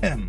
Ahem.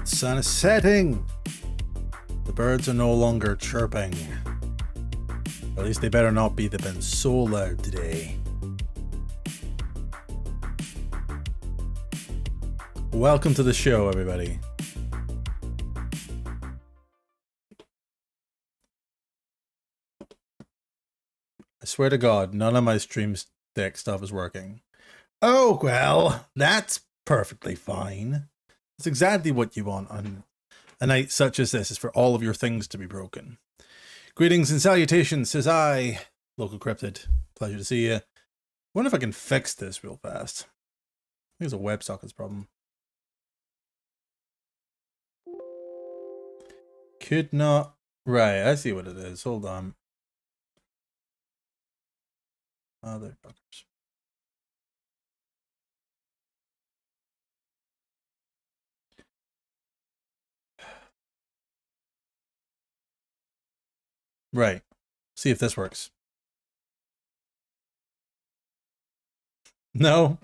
Sun is setting. The birds are no longer chirping. At least they better not be. They've been so loud today. Welcome to the show, everybody. I swear to God, none of my stream deck stuff is working. Oh, well, that's perfectly fine. That's exactly what you want on a night such as this, is for all of your things to be broken. Greetings and salutations, says I, local Cryptid. Pleasure to see you. Wonder if I can fix this real fast. I think it's a WebSockets problem. Could not. Right, I see what it is. Hold on. Motherfuckers. Right. See if this works. No.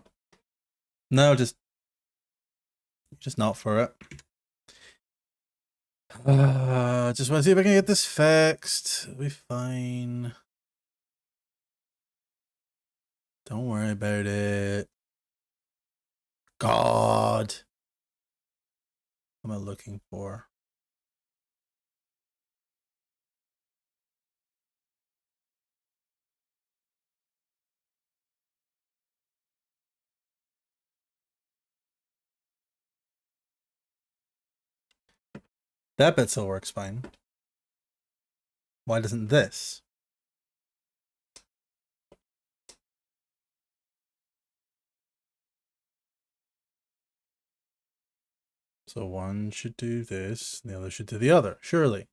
No, just not for it. Just want to see if I can get this fixed. It'll be fine. Don't worry about it. God. What am I looking for? That bit still works fine. Why doesn't this? So one should do this, and the other should do the other, surely.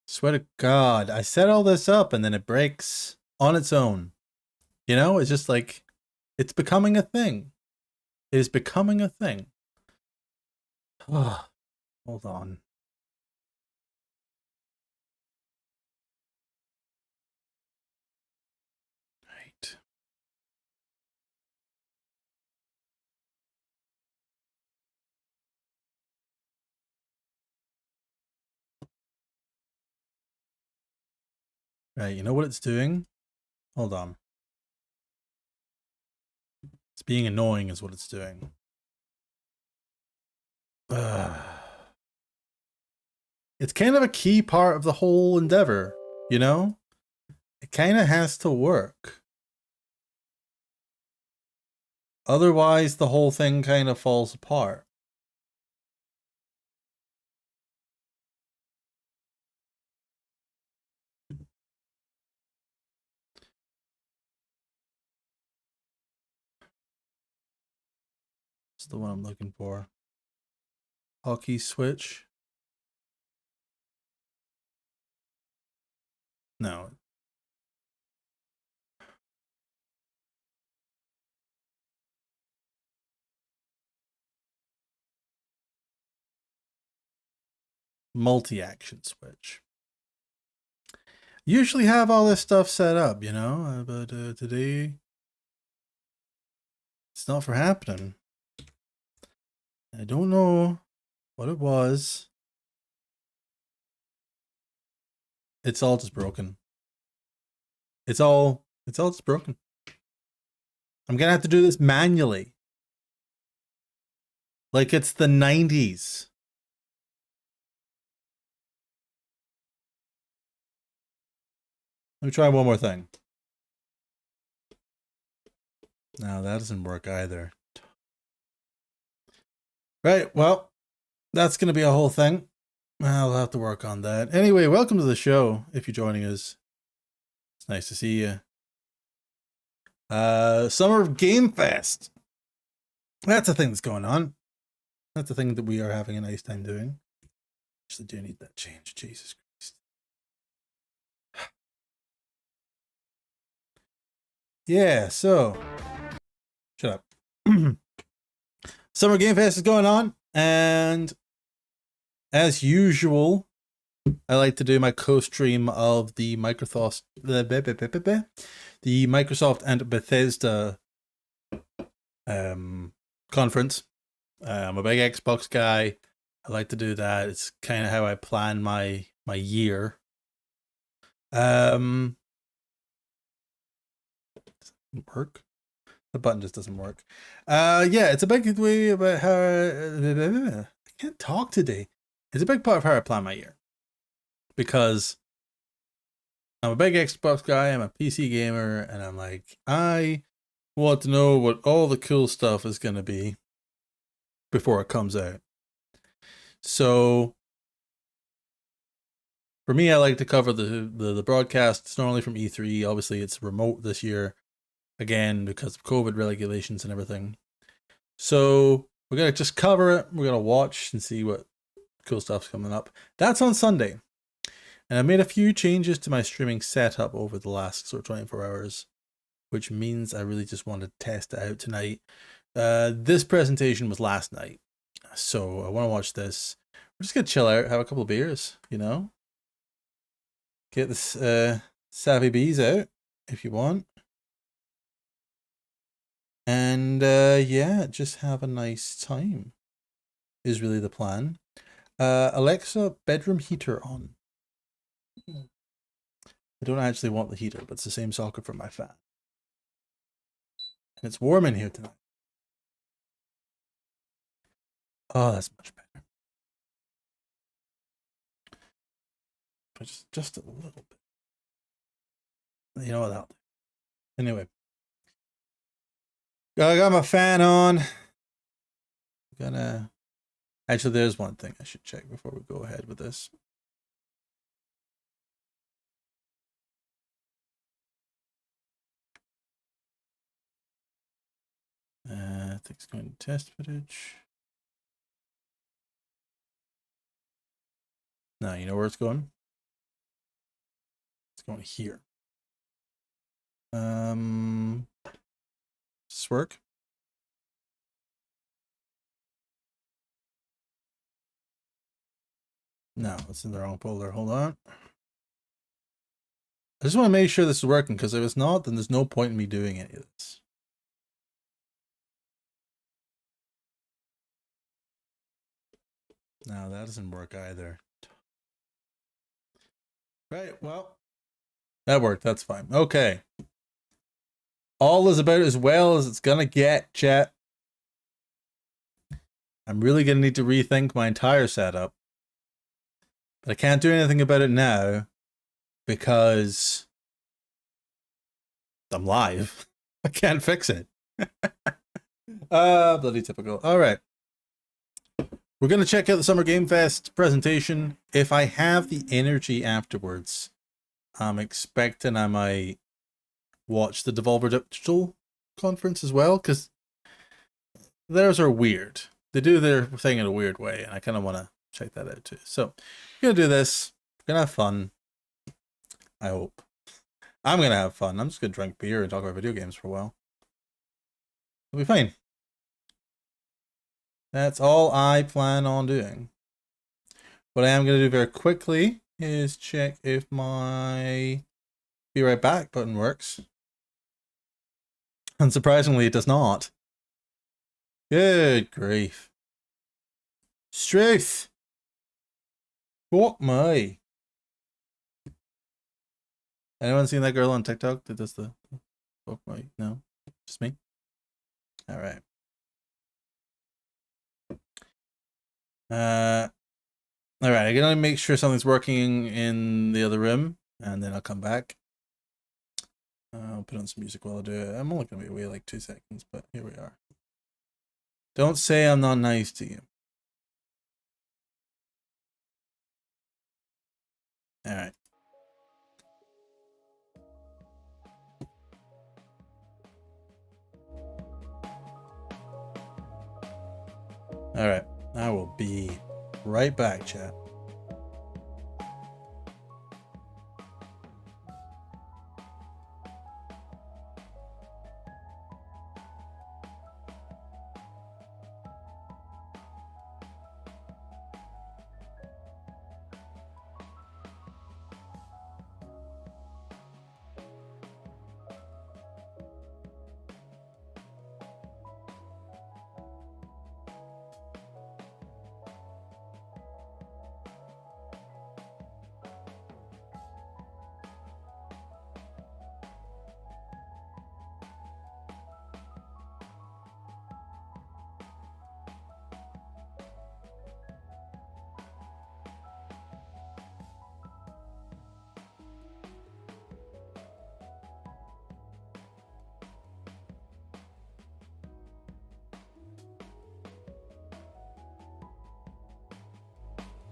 Swear to God, I set all this up and then it breaks on its own. You know, it's just like, it's becoming a thing. It is becoming a thing. Oh, hold on. Right. Right, you know what it's doing? Hold on. It's being annoying is what it's doing. It's kind of a key part of the whole endeavor, you know? It kind of has to work. Otherwise, the whole thing kind of falls apart. It's the one I'm looking for. Hockey switch. No. Multi-action switch. Usually have all this stuff set up, you know, but today it's not for happening. I don't know what it was. It's all just broken. It's all just broken. I'm gonna have to do this manually. Like it's the 90s. Let me try one more thing. No, that doesn't work either. Right, well, that's going to be a whole thing. I'll have to work on that. Anyway, welcome to the show. If you're joining us, it's nice to see you. Summer Game Fest. That's a thing that's going on. That's a thing that we are having a nice time doing. Actually, do need that change. Jesus Christ. Yeah, so shut up. Summer Game Fest is going on, and as usual, I like to do my co-stream of the Microsoft and Bethesda conference. I'm a big Xbox guy. I like to do that. It's kind of how I plan my year. Doesn't work. The button just doesn't work. Yeah, it's a big way about how I can't talk today. It's a big part of how I plan my year, because I'm a big Xbox guy, I'm a PC gamer, and I'm like, I want to know what all the cool stuff is going to be before it comes out. So for me, I like to cover the broadcasts normally from E3. Obviously, it's remote this year, again, because of COVID regulations and everything. So we're going to just cover it. We're going to watch and see what cool stuff's coming up. That's on Sunday. And I made a few changes to my streaming setup over the last sort of 24 hours, which means I really just want to test it out tonight. This presentation was last night, so I want to watch this. We're just going to chill out, have a couple of beers, you know? Get this Savvy Bees out, if you want. And yeah, just have a nice time is really the plan. Alexa, bedroom heater on. I don't actually want the heater, but it's the same socket for my fan. And it's warm in here tonight. Oh, that's much better. But just a little bit. You know what, that'll do. Anyway. I got my fan on. Gonna... Actually, there's one thing I should check before we go ahead with this. I think it's going to test footage. No, you know where it's going? It's going here. this work? No, it's in the wrong folder. Hold on. I just want to make sure this is working, because if it's not, then there's no point in me doing any of this. No, that doesn't work either. Right, well, that worked. That's fine. Okay. All is about as well as it's gonna get, chat. I'm really gonna need to rethink my entire setup. But I can't do anything about it now because I'm live. I can't fix it. Bloody typical. All right. We're going to check out the Summer Game Fest presentation. If I have the energy afterwards, I'm expecting I might watch the Devolver Digital conference as well, because theirs are weird. They do their thing in a weird way, and I kind of want to check that out too. So we're going to do this. We're going to have fun. I hope. I'm going to have fun. I'm just going to drink beer and talk about video games for a while. It'll be fine. That's all I plan on doing. What I am going to do very quickly is check if my be right back button works. Unsurprisingly, it does not. Good grief. Struth. Fuck me. Anyone seen that girl on TikTok that does the fuck me? No? Just me? Alright. Alright, I can only make sure something's working in the other room, and then I'll come back. I'll put on some music while I do it. I'm only going to be away like 2 seconds, but here we are. Don't say I'm not nice to you. Alright. Alright, I will be right back, chat.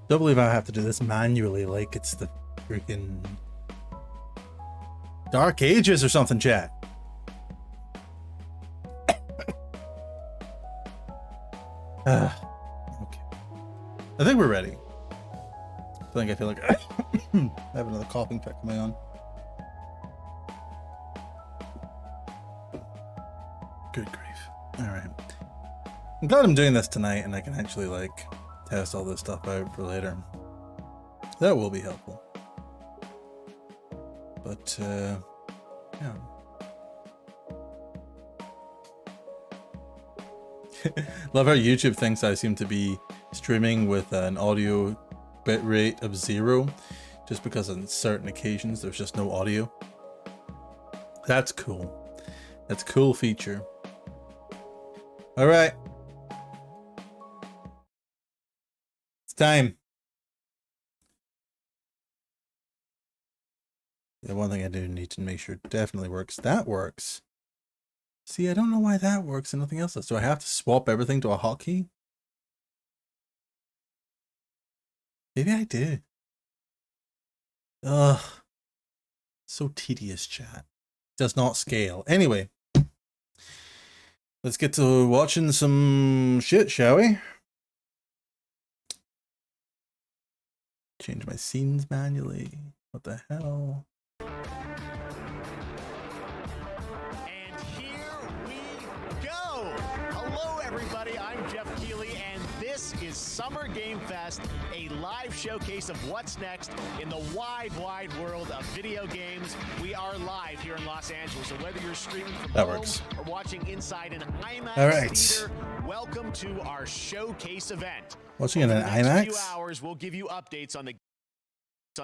Don't believe I have to do this manually like it's the freaking Dark Ages or something, chat. Okay. I think we're ready. I feel like I have another coughing fit coming on. Good grief. Alright. I'm glad I'm doing this tonight and I can actually like test all this stuff out for later. That will be helpful. But yeah. Love how YouTube thinks I seem to be streaming with an audio bitrate of 0 just because on certain occasions there's just no audio. That's cool. That's a cool feature. All right. It's time. The one thing I do need to make sure definitely works. That works. See, I don't know why that works and nothing else does. Do I have to swap everything to a hotkey? Maybe I do. Ugh. So tedious, chat. Does not scale. Anyway. Let's get to watching some shit, shall we? Change my scenes manually. What the hell? And here we Summer Game Fest, a live showcase of what's next in the wide, wide world of video games. We are live here in Los Angeles, so whether you're streaming from home or watching inside an IMAX theater, welcome to our showcase event. Watching in an IMAX? Few hours, we'll give you updates on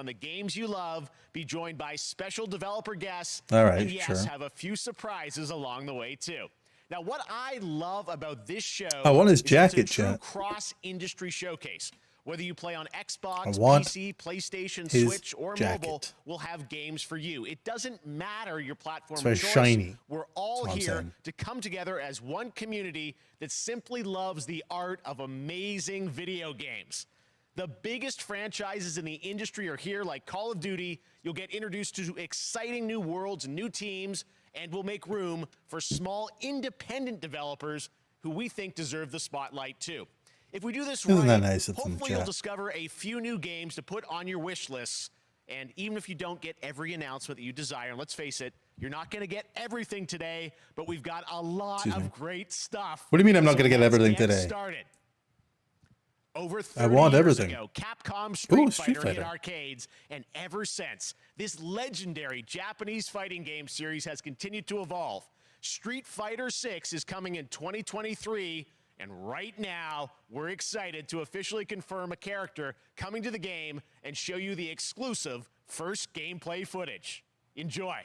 the games you love, be joined by special developer guests, and yes, have a few surprises along the way too. Now, what I love about this show is it's a true cross-industry showcase. Whether you play on Xbox, PC, PlayStation, Switch, or mobile, we'll have games for you. It doesn't matter your platform of choice. Shiny. We're all here to come together as one community that simply loves the art of amazing video games. The biggest franchises in the industry are here, like Call of Duty. You'll get introduced to exciting new worlds and new teams, and we'll make room for small independent developers who we think deserve the spotlight too. If we do this right, hopefully you'll discover a few new games to put on your wish lists. And even if you don't get every announcement that you desire, and let's face it, you're not going to get everything today, but we've got a lot of great stuff. What do you mean I'm not going to get everything today? Started. Over 30 years ago, Capcom Street Fighter hit arcades, and ever since, this legendary Japanese fighting game series has continued to evolve. Street Fighter 6 is coming in 2023, and right now, we're excited to officially confirm a character coming to the game and show you the exclusive first gameplay footage. Enjoy.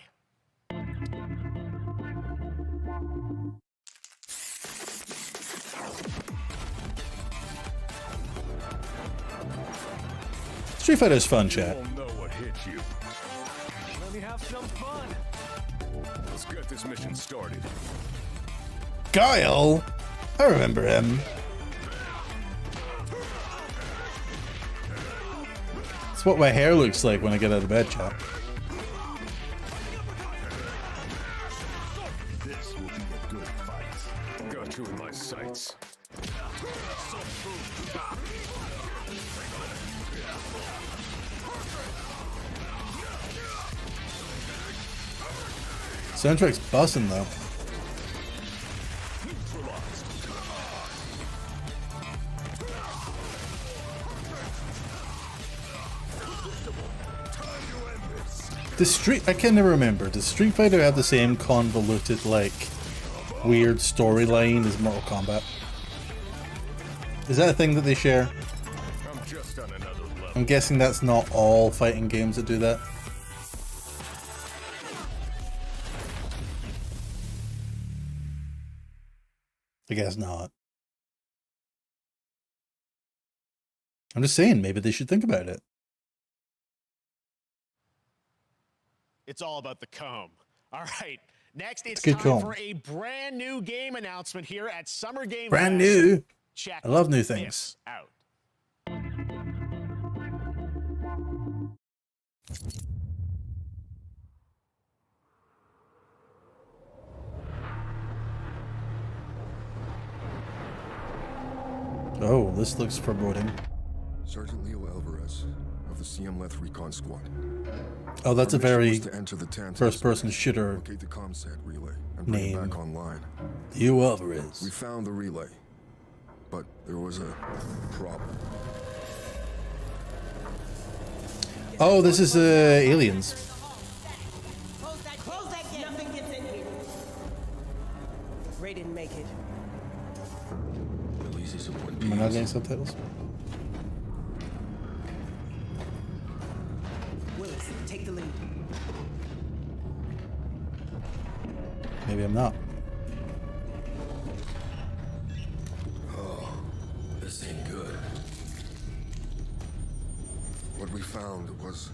Street Fighter's fun, chat. You won't know what hit you. Let me have some fun. Let's get this mission started. Guile? I remember him. It's what my hair looks like when I get out of bed, chat. This will be a good fight. Got you in my sights. Soundtrack's bussin' though. I can never remember. Does Street Fighter have the same convoluted, like, weird storyline as Mortal Kombat? Is that a thing that they share? I'm just on another level. I'm guessing that's not all fighting games that do that. I guess not. I'm just saying, maybe they should think about it. It's all about the comb. All right. Next, it's time for a brand new game announcement here at Summer Game Fest. Brand new. Check I love new things. Out. Oh, this looks foreboding. Sergeant Leo Alvarez of the CM Leth Recon Squad. Oh, that's a very first-person locate shooter the ComSat relay and bring it back online. Leo Alvarez. We found the relay, but there was a problem. Oh, this is aliens. Close that gate. Nothing gets in here. Ray didn't make it. Am I not getting subtitles? Willis, take the lead. Maybe I'm not. Oh, this ain't good. What we found was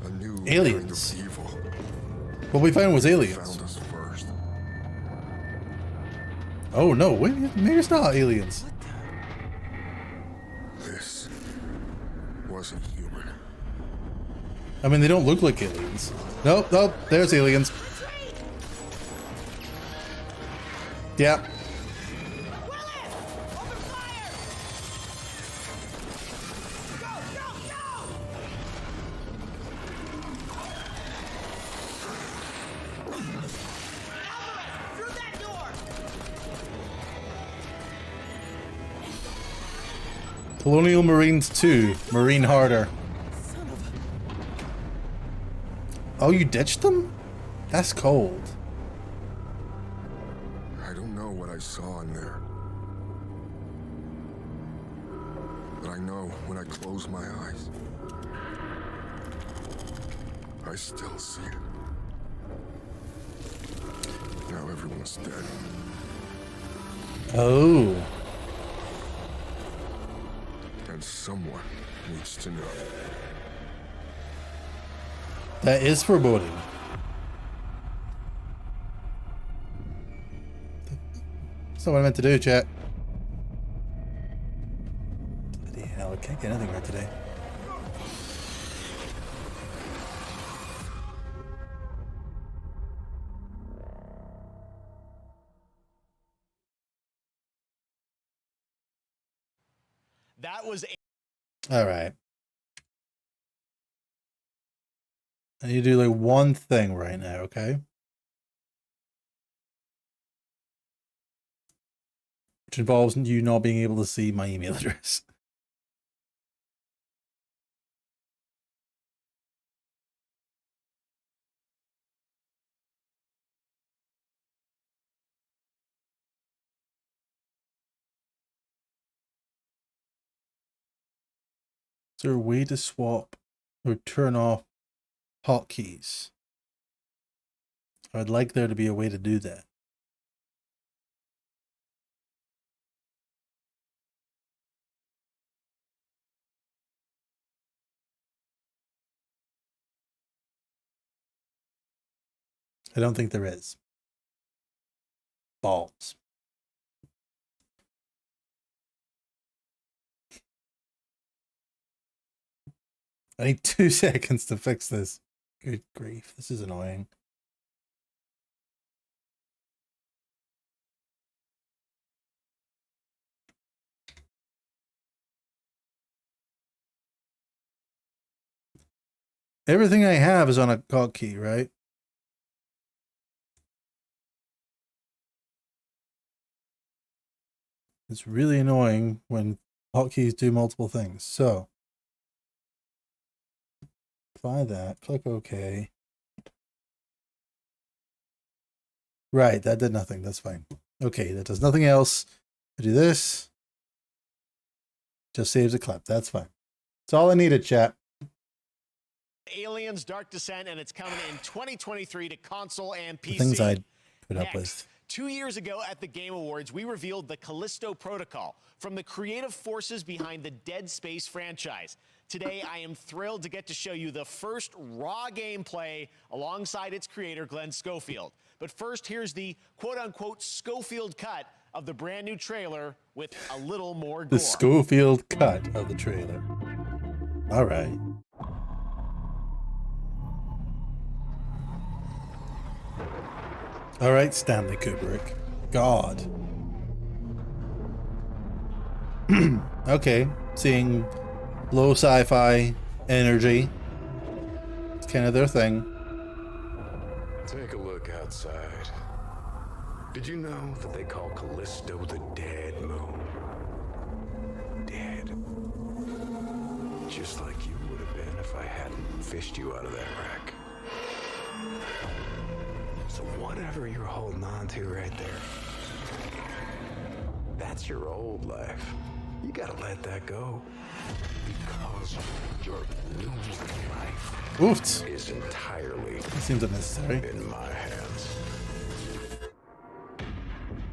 a new aliens. kind of evil. What we found was aliens. Found us first. Oh no, wait, maybe it's not aliens. This wasn't human. I mean, they don't look like aliens. Nope, nope, there's aliens. Yeah. Colonial Marines 2. Marine Harder. Oh, you ditched them? That's cold. I don't know what I saw in there. But I know when I close my eyes, I still see it. Now everyone's dead. Oh. And someone needs to know. That is foreboding. That's not what I meant to do, chat. Bloody hell, I can't get anything right today. That was All right. I need to do like one thing right now, okay? Which involves you not being able to see my email address. Is there a way to swap or turn off hotkeys? I'd like there to be a way to do that. I don't think there is. Balls. I need 2 seconds to fix this. Good grief, this is annoying. Everything I have is on a hotkey, right? It's really annoying when hotkeys do multiple things. So, apply that, click OK. Right, that did nothing. That's fine. Okay, that does nothing else. I do this. Just saves a clip. That's fine. That's all I needed, chat. Aliens Dark Descent, and it's coming in 2023 to console and PC. The things I'd put up with. Next, 2 years ago at the Game Awards, we revealed the Callisto Protocol from the creative forces behind the Dead Space franchise. Today, I am thrilled to get to show you the first raw gameplay alongside its creator, Glenn Schofield. But first, here's the quote-unquote Schofield cut of the brand new trailer with a little more gore. The Schofield cut of the trailer. All right. All right, Stanley Kubrick. God. Okay, seeing low sci-fi energy. It's kind of their thing. Take a look outside. Did you know that they call Callisto the Dead Moon? Dead. Just like you would have been if I hadn't fished you out of that wreck. So whatever you're holding on to right there, that's your old life. You gotta let that go. Because your new life Oops. is entirely That seems unnecessary. in my hands.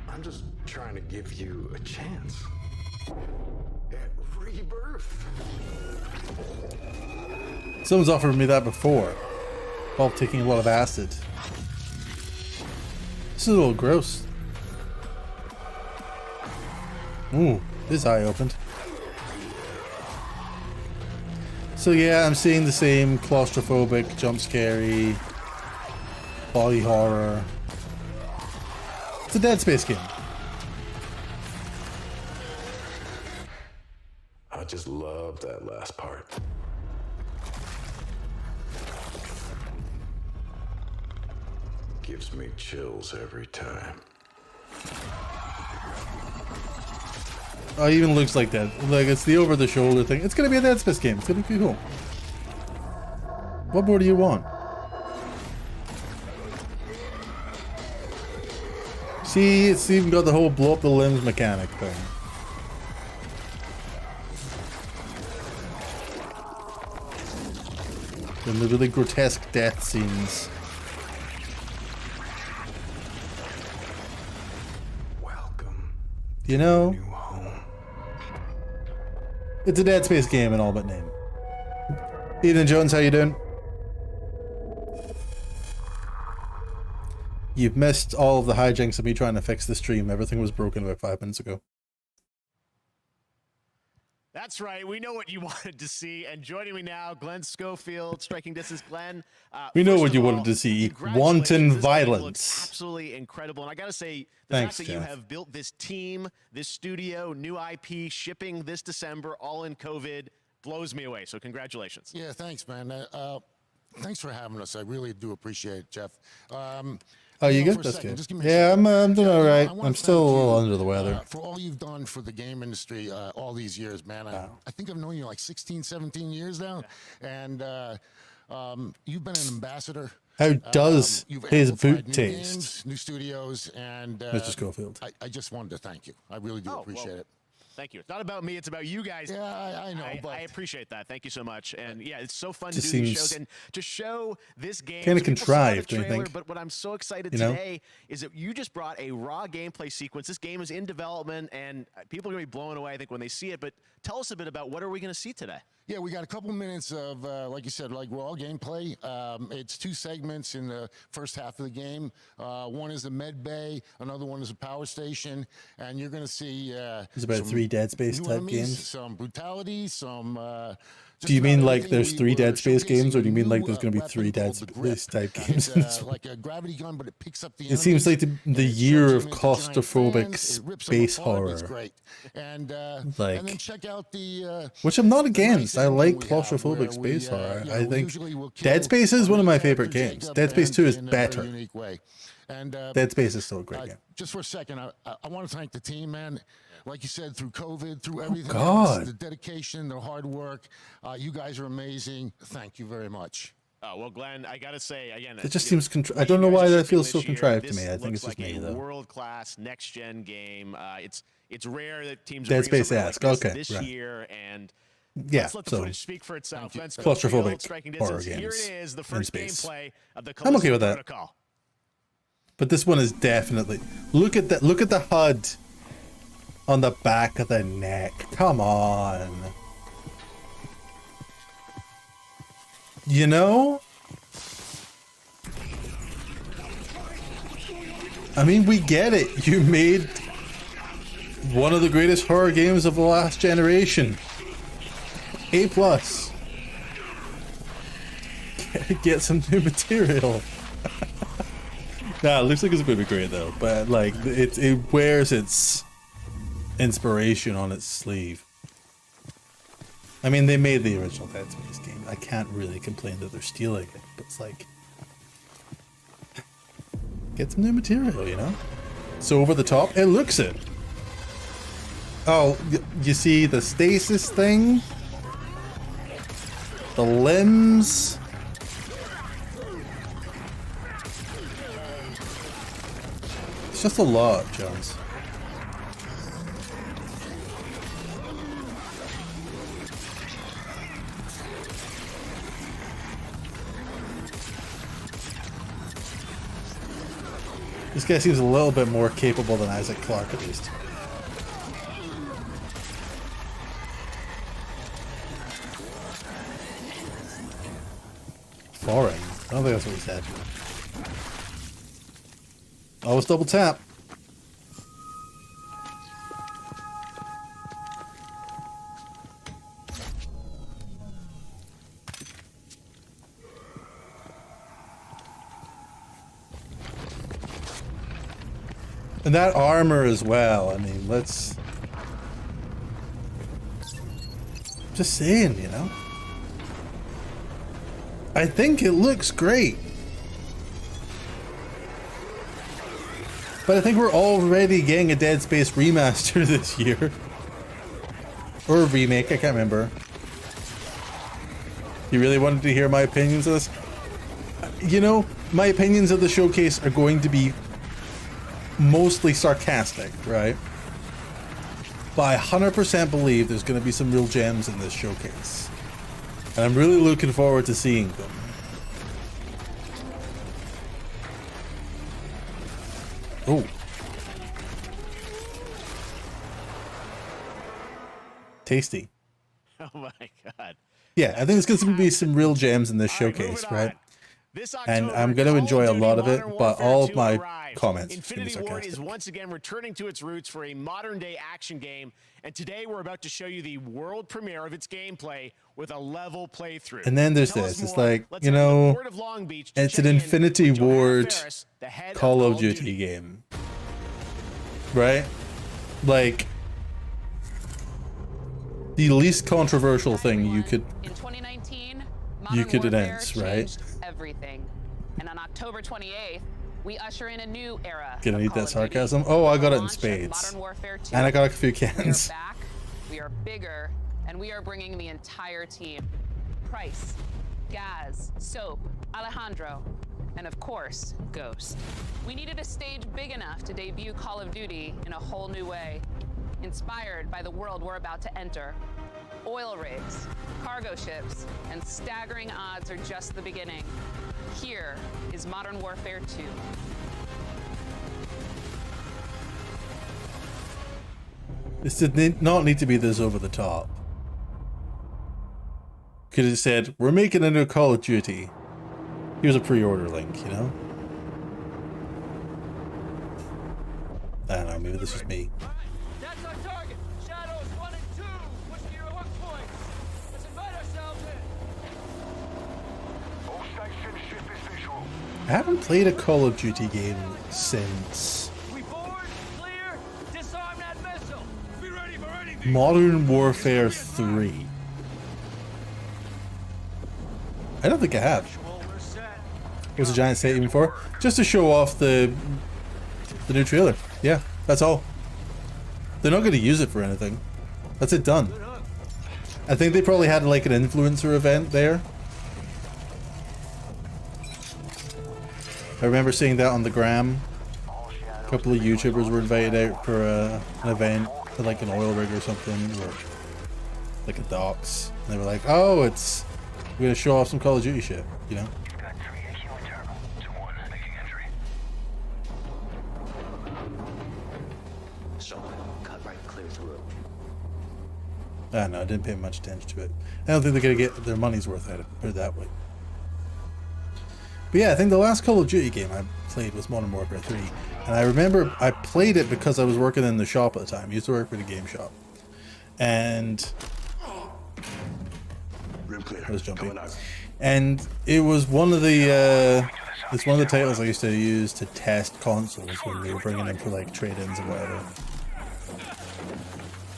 I'm just trying to give you a chance at rebirth. Someone's offered me that before while taking a lot of acid. This is a little gross. Ooh, his eye opened. So yeah, I'm seeing the same claustrophobic, jump scary, body horror. It's a Dead Space game. I just love that last part. Gives me chills every time. Oh, it even looks like that. Like, it's the over-the-shoulder thing. It's gonna be a Dead Space game. It's gonna be cool. What more do you want? See, it's even got the whole blow up the limbs mechanic thing. And the really grotesque death scenes. Welcome. You know, New home. it's a Dead Space game in all but name. Ethan Jones, how you doing? You've missed all of the hijinks of me trying to fix the stream. Everything was broken about 5 minutes ago. That's right. We know what you wanted to see. And joining me now, Glenn Schofield, striking distance. Glenn, We know first what of you all, wanted to see. congratulations. Wanton This game violence. looks absolutely incredible. And I got to say, the Thanks, fact that you Jeff. have built this team, this studio, new IP, shipping this December, all in COVID, blows me away. So congratulations. Yeah, thanks, man. Thanks for having us. I really do appreciate it, Jeff. Oh, you know, good? for a That's second, good. just give me a Yeah, second. I'm doing Yeah, all right. I wanna I'm still a thank little you, under the weather. for all you've done for the game industry all these years, man. I think I've known you like 16, 17 years now. And you've been an ambassador. How does You've his amplified boot new taste? games, new studios, and Mr. Schofield. I just wanted to thank you. I really do appreciate it. Thank you. It's not about me. It's about you guys. Yeah, I know, but I appreciate that. Thank you so much. And yeah, it's so fun to Just do these seems shows and to show this game. kinda So people saw the contrived, don't you trailer, think? But what I'm so excited You know? today is that you just brought a raw gameplay sequence. This game is in development, and people are going to be blown away, I think, when they see it. But tell us a bit about what are we going to see today? Yeah, we got a couple minutes of, like you said, like raw gameplay. It's 2 segments in the first half of the game. One is a med bay, another one is a power station, and you're going to see. It's about some 3 Dead Space new type enemies, games. some brutality, some. Do you mean like everything. there's We 3 were Dead Space games, or do you showcasing mean a like new, there's going to be weapon 3 Dead called the Grip. Space type It's, games? like a gravity gun, but it picks up the. It seems like enemies, the and it year shoves of them into giant claustrophobic fans, it rips them space apart, It's horror. great. And Like- and then check out the. Which I'm not the against. nice I like ending we have claustrophobic where space we, horror. you I know, think usually we'll kill Dead Space is our one of my main favorite character, games. Jacob, Dead Space and 2 is in a very better. unique way. And Dead Space is still a great game. just for a second, I want to thank the team, man. Like you said, through COVID, through everything God. else, the dedication, the hard work. You guys are amazing. Thank you very much. Oh, well, Glenn, I got to say, again, It just you know, seems what I don't you know guys why are that shipping feels so this year, contrived to this me. I think looks it's just like me, a though. world-class next-gen game. It's rare that teams Dead are bringing something Space-esque. like Okay, this right. year, and Yeah, let's let the so footage speak for itself. Glenn Claustrophobic Schofield, striking horror distance. Here games it is, the in first space. gameplay of the I'm okay Callisto with that. Protocol. But this one is definitely look at that. Look at the HUD on the back of the neck. Come on. You know? I mean, we get it. You made one of the greatest horror games of the last generation. A+. Get some new material. Nah, it looks like it's going to be great though. But like, it wears its inspiration on its sleeve. I mean, they made the original Dead Space game. I can't really complain that they're stealing it, but it's like, get some new material, you know? So over the top, it looks it. Oh, you see the stasis thing? The limbs? It's just a lot, Jones. This guy seems a little bit more capable than Isaac Clarke, at least. Foreign? I don't think that's what he said. Always double tap. And that armor as well. I mean, let's... Just saying, you know? I think it looks great. But I think we're already getting a Dead Space remaster this year. or a remake, I can't remember. You really wanted to hear my opinions of this? You know, my opinions of the showcase are going to be mostly sarcastic, right? But I 100% believe there's going to be some real gems in this showcase. And I'm really looking forward to seeing them. Oh. Tasty. Oh my God. Yeah, I think there's going to be some real gems in this showcase, right? And I'm going to enjoy a lot of it, but all of my comments are going to be Infinity Ward is sarcastic. once again returning to its roots for a modern-day action game, and today we're about to show you the world premiere of its gameplay with a level playthrough. And then there's Tell this. us It's more. like, Let's you head to the know, Port of Long Beach to it's an check in Infinity with Johanna Ward Ferris, the head of Call of Duty game. Right? Like, the least controversial thing you could in 2019, you could Warfare announce, right? changed everything. And on October 28th, we usher in a new era. Gonna of need Call that of Duty. sarcasm. Oh, I got it in Launch of spades. Modern Warfare 2. And I got a few We are cans. back, we are bigger, and we are bringing the entire team. Price, Gaz, Soap, Alejandro, and of course, Ghost. We needed a stage big enough to debut Call of Duty in a whole new way, inspired by the world we're about to enter. Oil rigs, cargo ships, and staggering odds are just the beginning. Here is Modern Warfare 2. This did not need to be this over the top. Could have said, we're making a new Call of Duty. Here's a pre-order link, you know? I don't know, maybe this is me. That's our target. Shadows 1 and 2. Push to your hook point. Let's invite ourselves in. All station ship is visual. I haven't played a Call of Duty game since We board, clear, disarm that missile. Be ready for anything. Modern Warfare 3. I don't think I have. We're set. Was a giant statement before, just to show off the new trailer. Yeah, that's all. They're not going to use it for anything. That's it, done. I think they probably had like an influencer event there. I remember seeing that on the gram. A couple of YouTubers were invited out for an event at like an oil rig or something, or like a docks. And they were like, "Oh, we're gonna show off some Call of Duty shit," you know. Got 3 AQ internal. 2-1 making entry. So, cut right clear through. I don't know, I didn't pay much attention to it. I don't think they're gonna get their money's worth out of it, put it that way. But yeah, I think the last Call of Duty game I played was Modern Warfare 3. And I remember I played it because I was working in the shop at the time. I used to work for the game shop. And Room clear. I was jumping. Coming out. And it was one of the it's one of the titles I used to use to test consoles when we were bringing them for like trade-ins or whatever.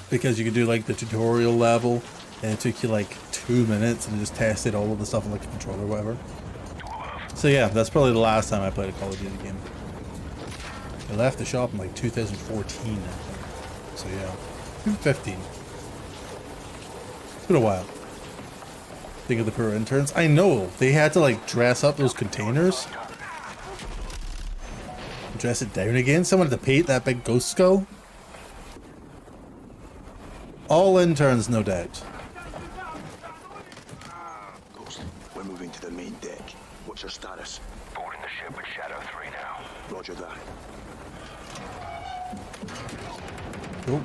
Because you could do like the tutorial level, and it took you like 2 minutes, and it just tested all of the stuff on like a controller or whatever. So yeah, that's probably the last time I played a Call of Duty game. I left the shop in like 2014, I think. So yeah, 2015. It's been a while. Think of the poor interns. I know, they had to like dress up those containers. Dress it down again. Someone had to paint that big ghost skull. All interns, no doubt. Ghost, we're moving to the main deck. What's your status? Boarding the ship with Shadow 3 now. Roger that. Oh.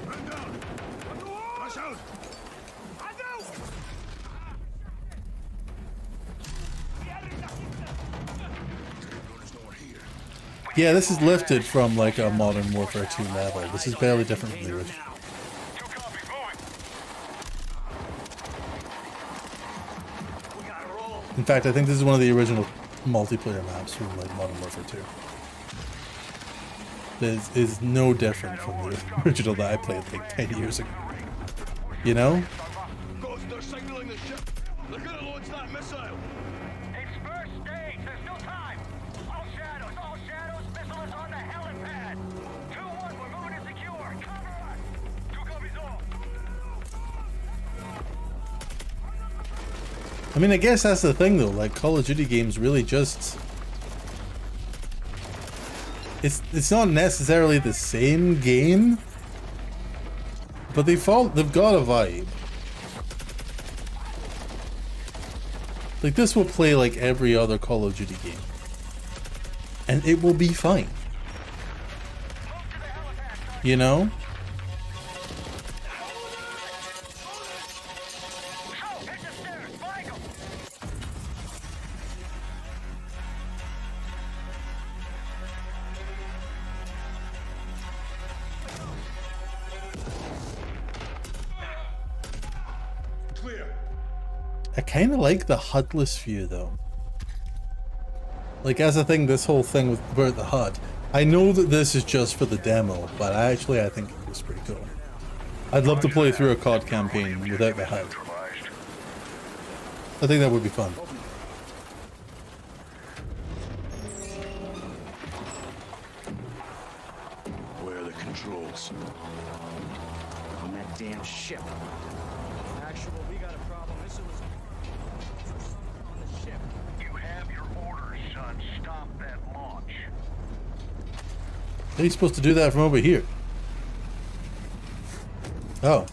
Yeah, this is lifted from like a Modern Warfare 2 level. This is barely different from the original. In fact, I think this is one of the original multiplayer maps from like Modern Warfare 2. This is no different from the original that I played like 10 years ago. You know? Ghost, they're signaling the ship. They're gonna launch that missile. It's first stage. There's still time. All shadows. Missile is on the helipad. 2-1. We're moving to secure. Cover us. 2 copies all. I mean, I guess that's the thing though, like Call of Duty games really just... It's not necessarily the same game, but they've got a vibe. Like this will play like every other Call of Duty game. And it will be fine. You know? I kind of like the HUD-less view though. Like as a thing, this whole thing with about the HUD. I know that this is just for the demo, but I think it was pretty cool. I'd love to play through a COD campaign without the HUD. I think that would be fun. Where are the controls? On that damn ship. Actual, we got a problem. This was on the ship. You have your orders, son. Stop that launch. How are you supposed to do that from over here? Oh.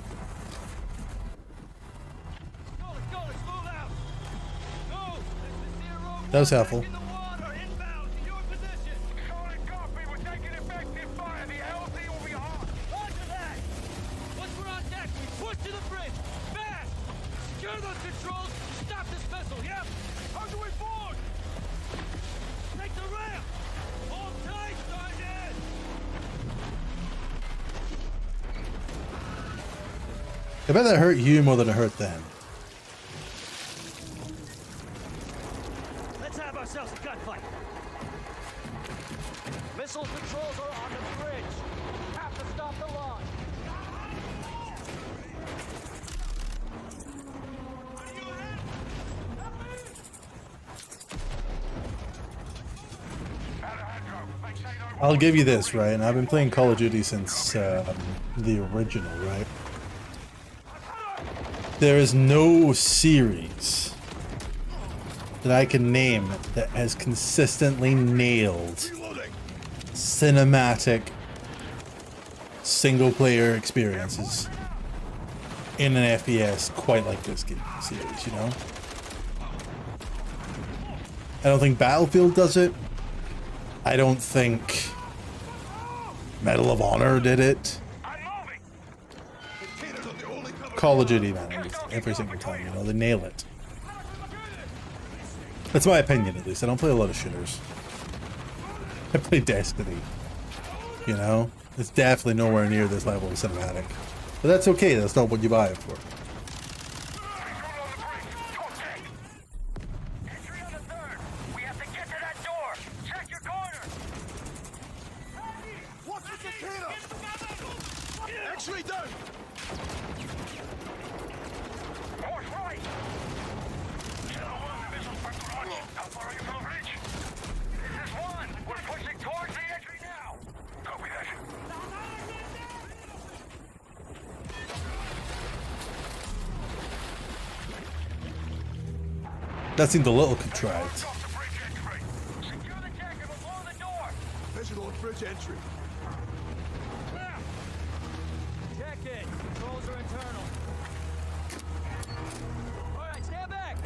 That was helpful. I bet that hurt you more than it hurt them. Let's have ourselves a gunfight. Missile controls are on the bridge. Have to stop the launch. I'll give you this, right? And I've been playing Call of Duty since the original, right? There is no series that I can name that has consistently nailed cinematic single-player experiences in an FPS quite like this game series, you know? I don't think Battlefield does it. I don't think Medal of Honor did it. Call of Duty, man, every single time, you know, they nail it. That's my opinion, at least. I don't play a lot of shooters. I play Destiny, you know? It's definitely nowhere near this level of cinematic. But that's okay, that's not what you buy it for. That seemed a little contrived. Visual on bridge entry. Check it. Controls are internal. All right, stand back.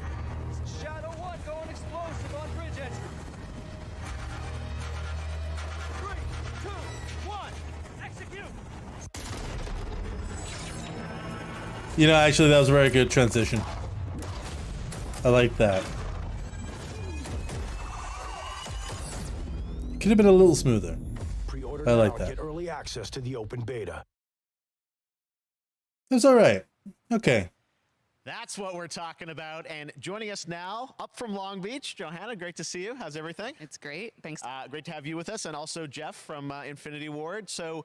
Shadow 1 going explosive on bridge entry. 3, 2, 1. Execute. You know, actually, that was a very good transition. I like that. Could have been a little smoother. I like that. Get early access to the open beta. It was all right. Okay. That's what we're talking about. And joining us now, up from Long Beach, Johanna, great to see you. How's everything? It's great. Thanks. Great to have you with us. And also Jeff from Infinity Ward. So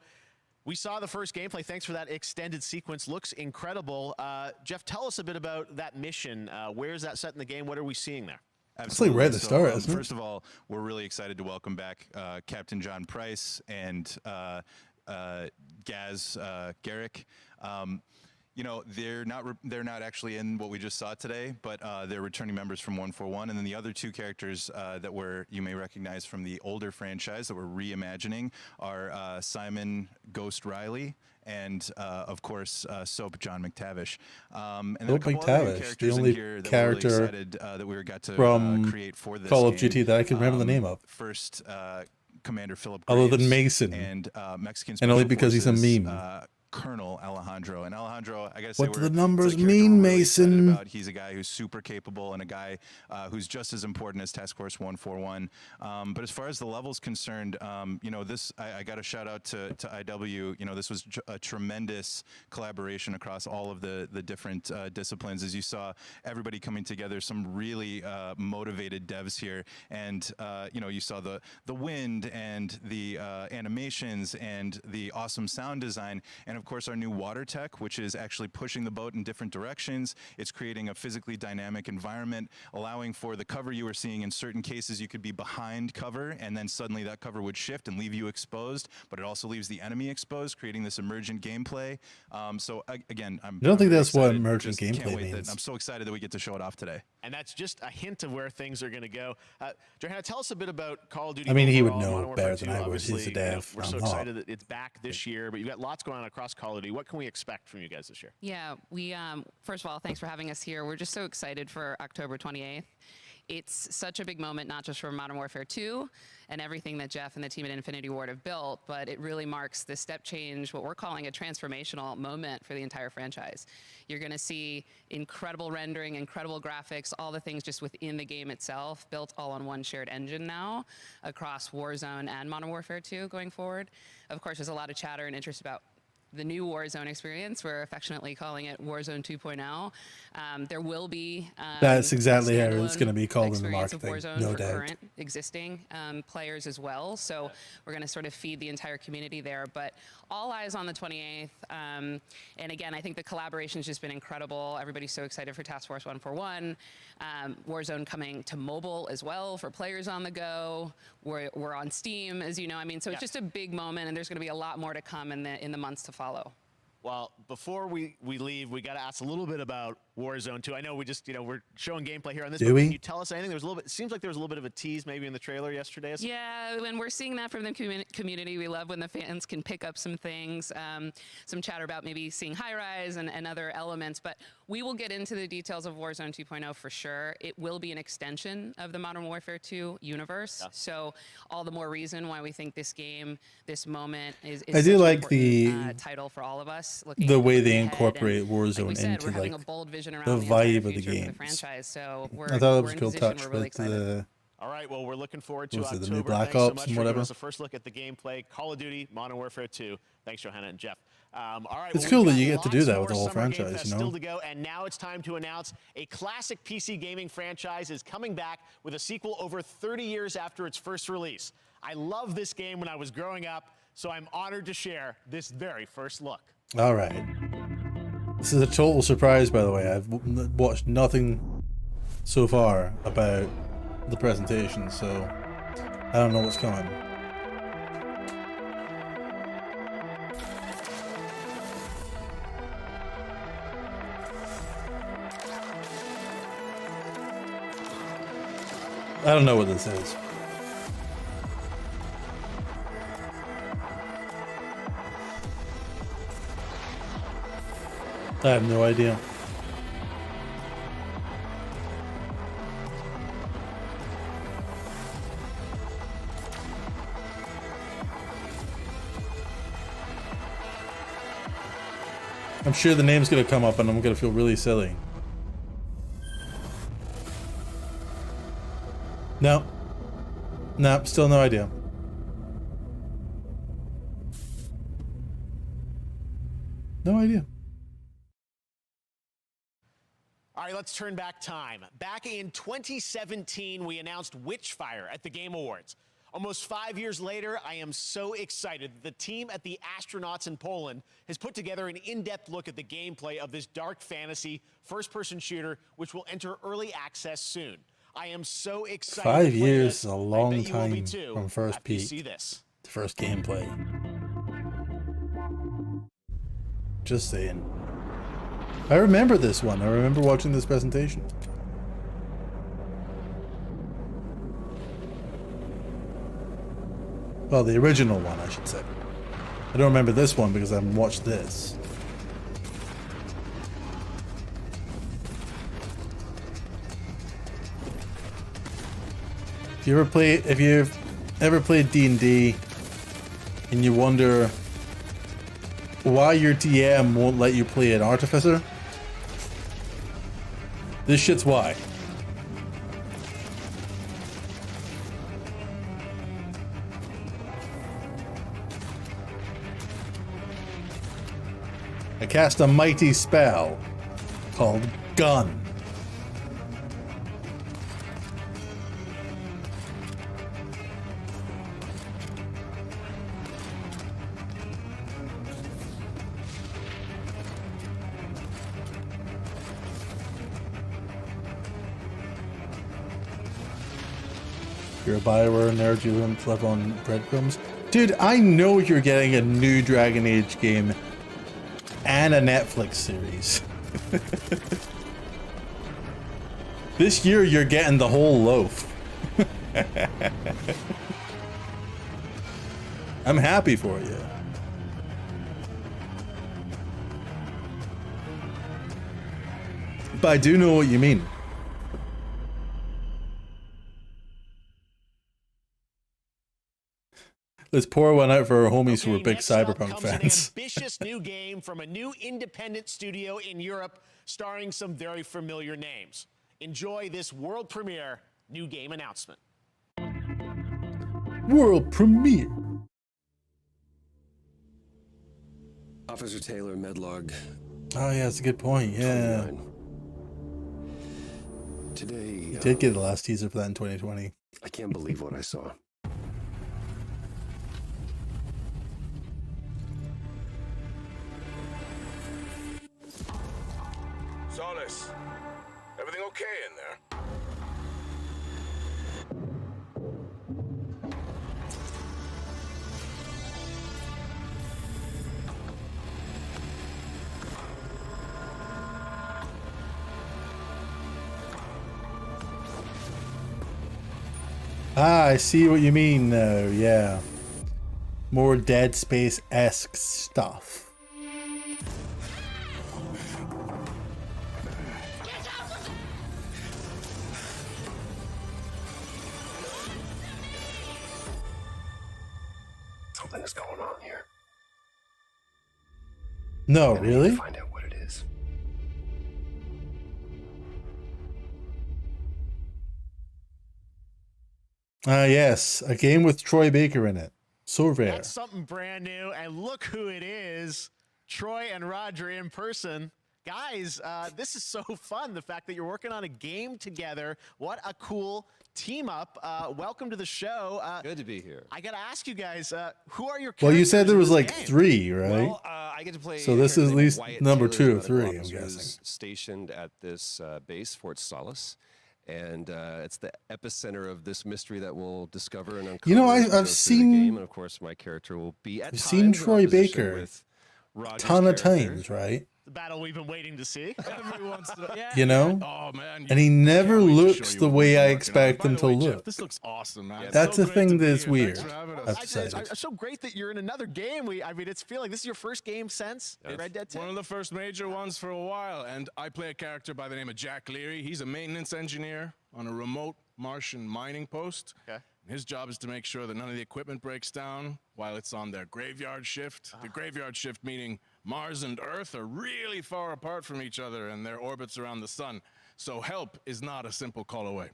we saw the first gameplay. Thanks for that extended sequence. Looks incredible. Jeff, tell us a bit about that mission. Where is that set in the game? What are we seeing there? Absolutely. Right at the start, isn't it? First of all, we're really excited to welcome back Captain John Price and Gaz Garrick. You know, they're not actually in what we just saw today, but they're returning members from 141. And then the other two characters that you may recognize from the older franchise that we're reimagining are Simon Ghost Riley and of course Soap John McTavish. And then a couple other McTavish, characters the only in here that character we're really excited that we got to from create for this Call of game. Duty that I can remember the name of. First, Commander Philip Other than Graves Mason. and Mexican And only Special because he's a Forces, meme. Colonel Alejandro. And Alejandro, I gotta say, What do we're the numbers it's a character mean, we're really excited Mason? about. He's a guy who's super capable and a guy who's just as important as Task Force 141. But as far as the level's concerned, you know, I got a shout out to IW. You know, this was a tremendous collaboration across all of the different disciplines. As you saw, everybody coming together, some really motivated devs here. And, you know, you saw the wind and the animations and the awesome sound design. And of course, our new water tech, which is actually pushing the boat in different directions. It's creating a physically dynamic environment, allowing for the cover you were seeing. In certain cases, you could be behind cover, and then suddenly that cover would shift and leave you exposed, but it also leaves the enemy exposed, creating this emergent gameplay. So again, I don't think that's what excited. emergent Just can't gameplay wait means. I'm so excited that we get to show it off today. And that's just a hint of where things are going to go. Johanna, tell us a bit about Call of Duty. I mean, he would overall, know Modern Warfare better than 2, I would. He's a obviously, dev. we're I'm so not. excited that it's back this year, but you've got lots going on across Call of Duty. What can we expect from you guys this year? Yeah, we first of all, thanks for having us here. We're just so excited for October 28th. It's such a big moment, not just for Modern Warfare 2 and everything that Jeff and the team at Infinity Ward have built, but it really marks the step change, what we're calling a transformational moment for the entire franchise. You're going to see incredible rendering, incredible graphics, all the things just within the game itself, built all on one shared engine now across Warzone and Modern Warfare 2 going forward. Of course, there's a lot of chatter and interest about the new Warzone experience. We're affectionately calling it Warzone 2.0. There will be That's exactly how standalone it's going to be called in the experience of marketing, Warzone no for doubt. current existing players as well. So we're going to sort of feed the entire community there. But all eyes on the 28th. And again, I think the collaboration's just been incredible. Everybody's so excited for Task Force 141. Warzone coming to mobile as well for players on the go. We're on Steam, as you know. I mean, so it's just a big moment, and there's going to be a lot more to come in the months to follow. Well, before we leave, we got to ask a little bit about Warzone 2. I know we just, we're showing gameplay here on this. Do we? Can you tell us anything? There's a little bit. It seems like there was a little bit of a tease maybe in the trailer yesterday. Yeah, and we're seeing that from the community. We love when the fans can pick up some things, some chatter about maybe seeing high rise and other elements. But we will get into the details of Warzone 2.0 for sure. It will be an extension of the Modern Warfare 2 universe. Yeah. So all the more reason why we think this game, this moment is I do like the title for all of us. The way they incorporate Warzone like said, into we're having like a bold vision around the the entire vibe of the future game. the franchise. So I thought it was a cool touch really with the. All right, well, we're looking forward to Was it October. the new Black Thanks so Ops much and for giving whatever? us a first look at the gameplay, Call of Duty, Modern Warfare 2. Thanks, Johanna and Jeff. All right, It's well, cool we've that you got get to do lots that more with the whole Summer Game franchise, Fest you know? Still to go, and now it's time to announce a classic PC gaming franchise is coming back with a sequel over 30 years after its first release. I loved this game when I was growing up, so I'm honored to share this very first look. All right. This is a total surprise, by the way. I've watched nothing so far about the presentation, so I don't know what's coming. I don't know what this is. I have no idea. I'm sure the name's gonna come up and I'm gonna feel really silly. No. No, still no idea. No idea. All right, let's turn back time. Back in 2017, we announced Witchfire at the Game Awards. Almost 5 years later, I am so excited that the team at the Astronauts in Poland has put together an in-depth look at the gameplay of this dark fantasy first-person shooter, which will enter early access soon. I am so excited. 5 years is a long time too, from first peek see this. to first gameplay. Just saying. I remember this one. I remember watching this presentation. Well, the original one, I should say. I don't remember this one because I haven't watched this. If you've ever played D&D and you wonder why your DM won't let you play an artificer, this shit's why. I cast a mighty spell called Gun. You're a Bioware nerd, you don't live on breadcrumbs. Dude, I know you're getting a new Dragon Age game and a Netflix series. This year you're getting the whole loaf. I'm happy for you. But I do know what you mean. Let's pour one out for our homies who are big Cyberpunk fans. An ambitious new game from a new independent studio in Europe, starring some very familiar names. Enjoy this world premiere new game announcement. World premiere. Officer Taylor, Medlog. Oh yeah, that's a good point. Yeah. 29. Today, You did get the last teaser for that in 2020. I can't believe what I saw. Solis, everything okay in there? Ah, I see what you mean now, yeah. More Dead Space-esque stuff. Something's going on here. No, And I need really? to find out what it is. Ah, yes. A game with Troy Baker in it. So rare. That's something brand new, and look who it is. Troy and Roger in person. Guys, this is so fun. The fact that you're working on a game together. What a cool team up. Welcome to the show. Good to be here. I got to ask you guys, who are your characters? Well, you said there was in this like game? 3, right? Well, I get to play. So this a is character at named least Wyatt number Taylor, 2 or who's another 3, I'm officer who's guessing. stationed at this base, Fort Solace, and it's the epicenter of this mystery that we'll discover and uncover. You know, as we go I've through the seen- game. And of course, my character will be at I've times seen in Troy opposition Baker with Roger's ton of character. times, right? The battle we've been waiting to see. Every once in a You know? Oh man. And he never can't wait to show looks you the what way we've I been working on. expect By him the to way, Jeff, look. this looks awesome, man. It's That's so the great thing to be that's here. weird. Thanks for having us. I've said. It's so great that you're in another game. I mean, it's feeling this is your first game since Red Dead 2. One of the first major ones for a while, and I play a character by the name of Jack Leary. He's a maintenance engineer on a remote Martian mining post. Okay. His job is to make sure that none of the equipment breaks down while it's on their graveyard shift. The graveyard shift meaning Mars and Earth are really far apart from each other and their orbits around the sun. So help is not a simple call away.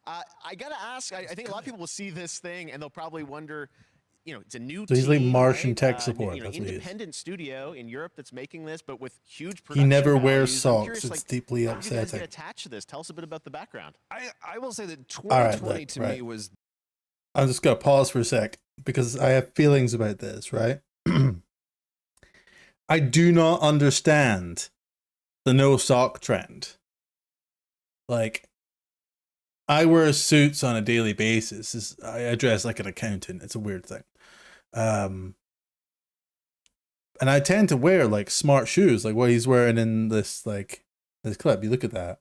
I got to ask, I think a lot of people will see this thing and they'll probably wonder, you know, it's a new So he's like team, Martian right? tech support, You know, that's what he is. independent studio in Europe that's making this, but with huge He production never wears values. I'm socks. curious, It's like, deeply how did you guys upsetting. get attached to this? Tell us a bit about the background. I will say that All right, 2020 look, to right. me was I'm just going to pause for a sec because I have feelings about this, right? I do not understand the no sock trend. Like, I wear suits on a daily basis. I dress like an accountant. It's a weird thing. and I tend to wear like smart shoes, like what he's wearing in this clip. You look at that.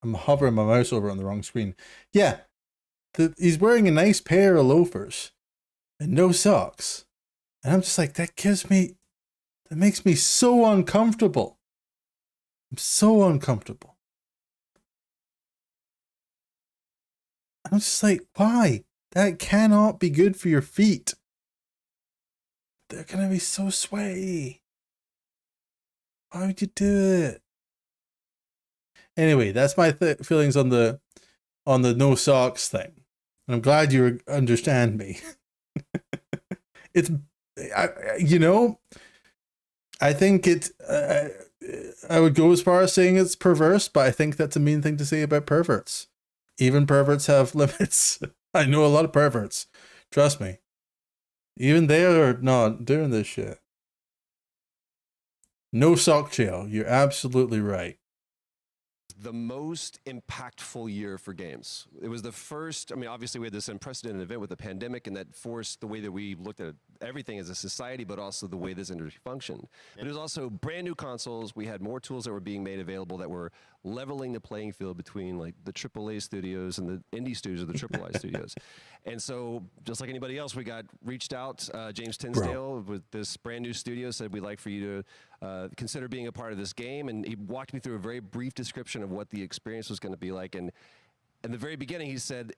I'm hovering my mouse over on the wrong screen. Yeah, he's wearing a nice pair of loafers and no socks, and I'm just like, that makes me so uncomfortable. I'm so uncomfortable. I'm just like, why? That cannot be good for your feet. They're gonna be so sweaty. Why would you do it? Anyway, that's my feelings on the no socks thing. And I'm glad you understand me. I think I would go as far as saying it's perverse, but I think that's a mean thing to say about perverts. Even perverts have limits. I know a lot of perverts. Trust me. Even they are not doing this shit. No sock jail. You're absolutely right. The most impactful year for games. It was the first, I mean, obviously we had this unprecedented event with the pandemic, and that forced the way that we looked at everything as a society, but also the way this industry functioned. But it was also brand new consoles. We had more tools that were being made available that were leveling the playing field between like the AAA studios and the indie studios or the AAA studios. And so just like anybody else, we got reached out. James Tinsdale with this brand new studio said, we'd like for you to consider being a part of this game. And he walked me through a very brief description of what the experience was going to be like. And in the very beginning, he said,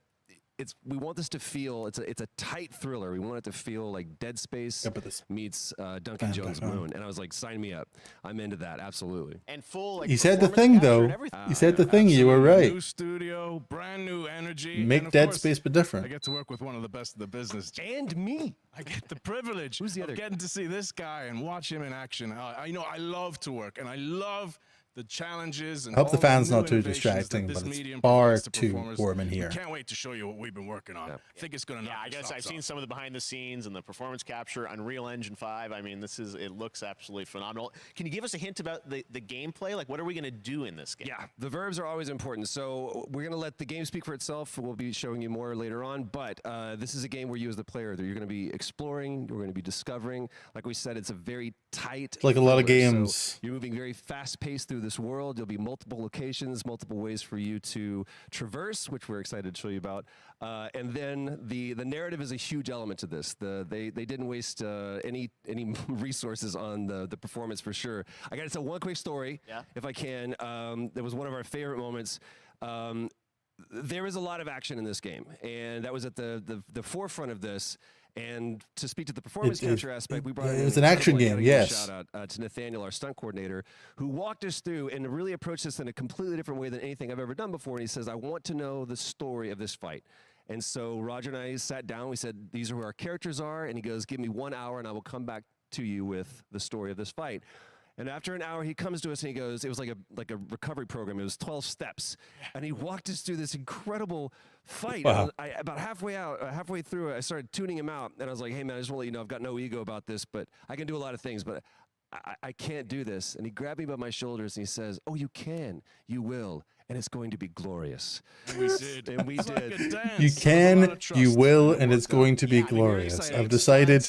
we want this to feel, it's a tight thriller. We want it to feel like Dead Space meets Duncan Jones' Moon. And I was like, sign me up. I'm into that, absolutely. And full. Like, you said the thing, though. You said the thing. You were right. New studio, brand new energy. Make Dead Space but different. I get to work with one of the best of the business. And me. I get the privilege of getting to see this guy and watch him in action. I I love to work, and I love the challenges. And I hope the fan's not too distracting, but it's far too warm in here. Can't wait to show you what we've been working on. I think it's going to knock I guess I've seen some of the behind the scenes and the performance capture, Unreal Engine 5. I mean, it looks absolutely phenomenal. Can you give us a hint about the gameplay? Like, what are we going to do in this game? Yeah, the verbs are always important. So we're going to let the game speak for itself. We'll be showing you more later on. But this is a game where you as the player, you're going to be exploring, you're going to be discovering. Like we said, it's a very tight. Like a lot of games. So you're moving very fast-paced through this world. There'll be multiple locations, multiple ways for you to traverse, which we're excited to show you about. And then the narrative is a huge element to this. They didn't waste any resources on the performance for sure. I got to tell one quick story, if I can. That was one of our favorite moments. There is a lot of action in this game, and that was at the forefront of this. And to speak to the performance capture aspect, we brought in it was an action game, yes. Shout out to Nathaniel, our stunt coordinator, who walked us through and really approached this in a completely different way than anything I've ever done before. And he says, I want to know the story of this fight. And so Roger and I sat down. We said, these are who our characters are. And he goes, give me 1 hour and I will come back to you with the story of this fight. And after an hour, he comes to us and he goes, it was like a recovery program. It was 12 steps. And he walked us through this incredible fight. Wow. About halfway through it, I started tuning him out. And I was like, hey, man, I just want to let you know I've got no ego about this, but I can do a lot of things, but I can't do this. And he grabbed me by my shoulders and he says, oh, you can, you will. And it's going to be glorious. And we did. And we did. Like you can, you will, and it's going to be glorious. I've decided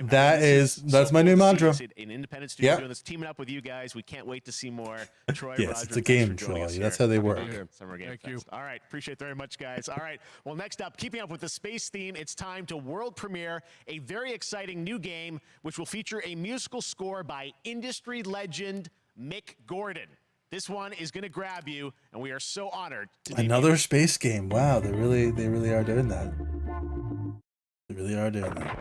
that's my new mantra. An independent studio doing this, teaming up with you guys. We can't wait to see more. Troy, yes, Roger, it's a game, Troy. That's how they work. Summer Game Fest. All right, appreciate it very much, guys. All right, well, next up, keeping up with the space theme, it's time to world premiere a very exciting new game, which will feature a musical score by industry legend Mick Gordon. This one is going to grab you, and we are so honored to another space game. Wow, they really are doing that. They really are doing that.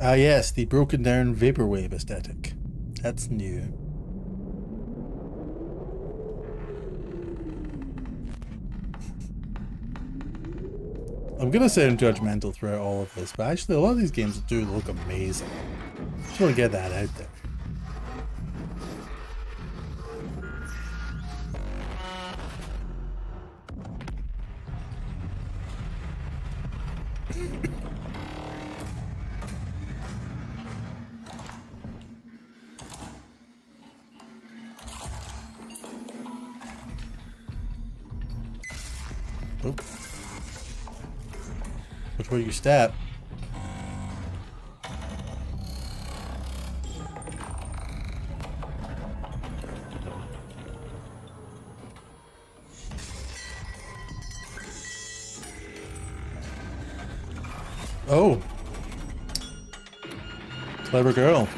Ah, yes, the broken down vaporwave aesthetic. That's new. I'm gonna sound judgmental throughout all of this, but actually a lot of these games do look amazing. Just want to get that out there. Oop. Which way you step? Oh. Clever girl.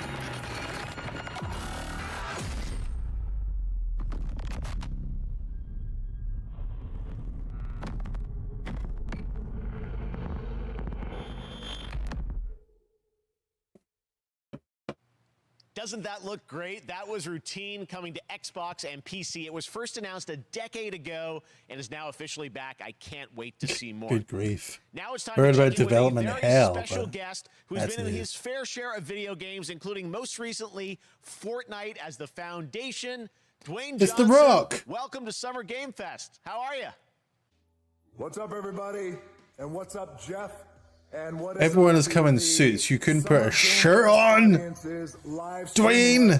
Doesn't that look great? That was Routine coming to Xbox and PC. It was first announced a decade ago and is now officially back. I can't wait to see more. Good grief. Now it's time Heard to about check in with development a very hell, special but guest who's that's been in news. his fair share of video games, including most recently Fortnite as the foundation. Dwayne It's The Johnson, Rock. welcome to Summer Game Fest. How are you? What's up, everybody? And what's up, Jeff? And what Everyone has come in suits. You couldn't put a shirt on. Dwayne!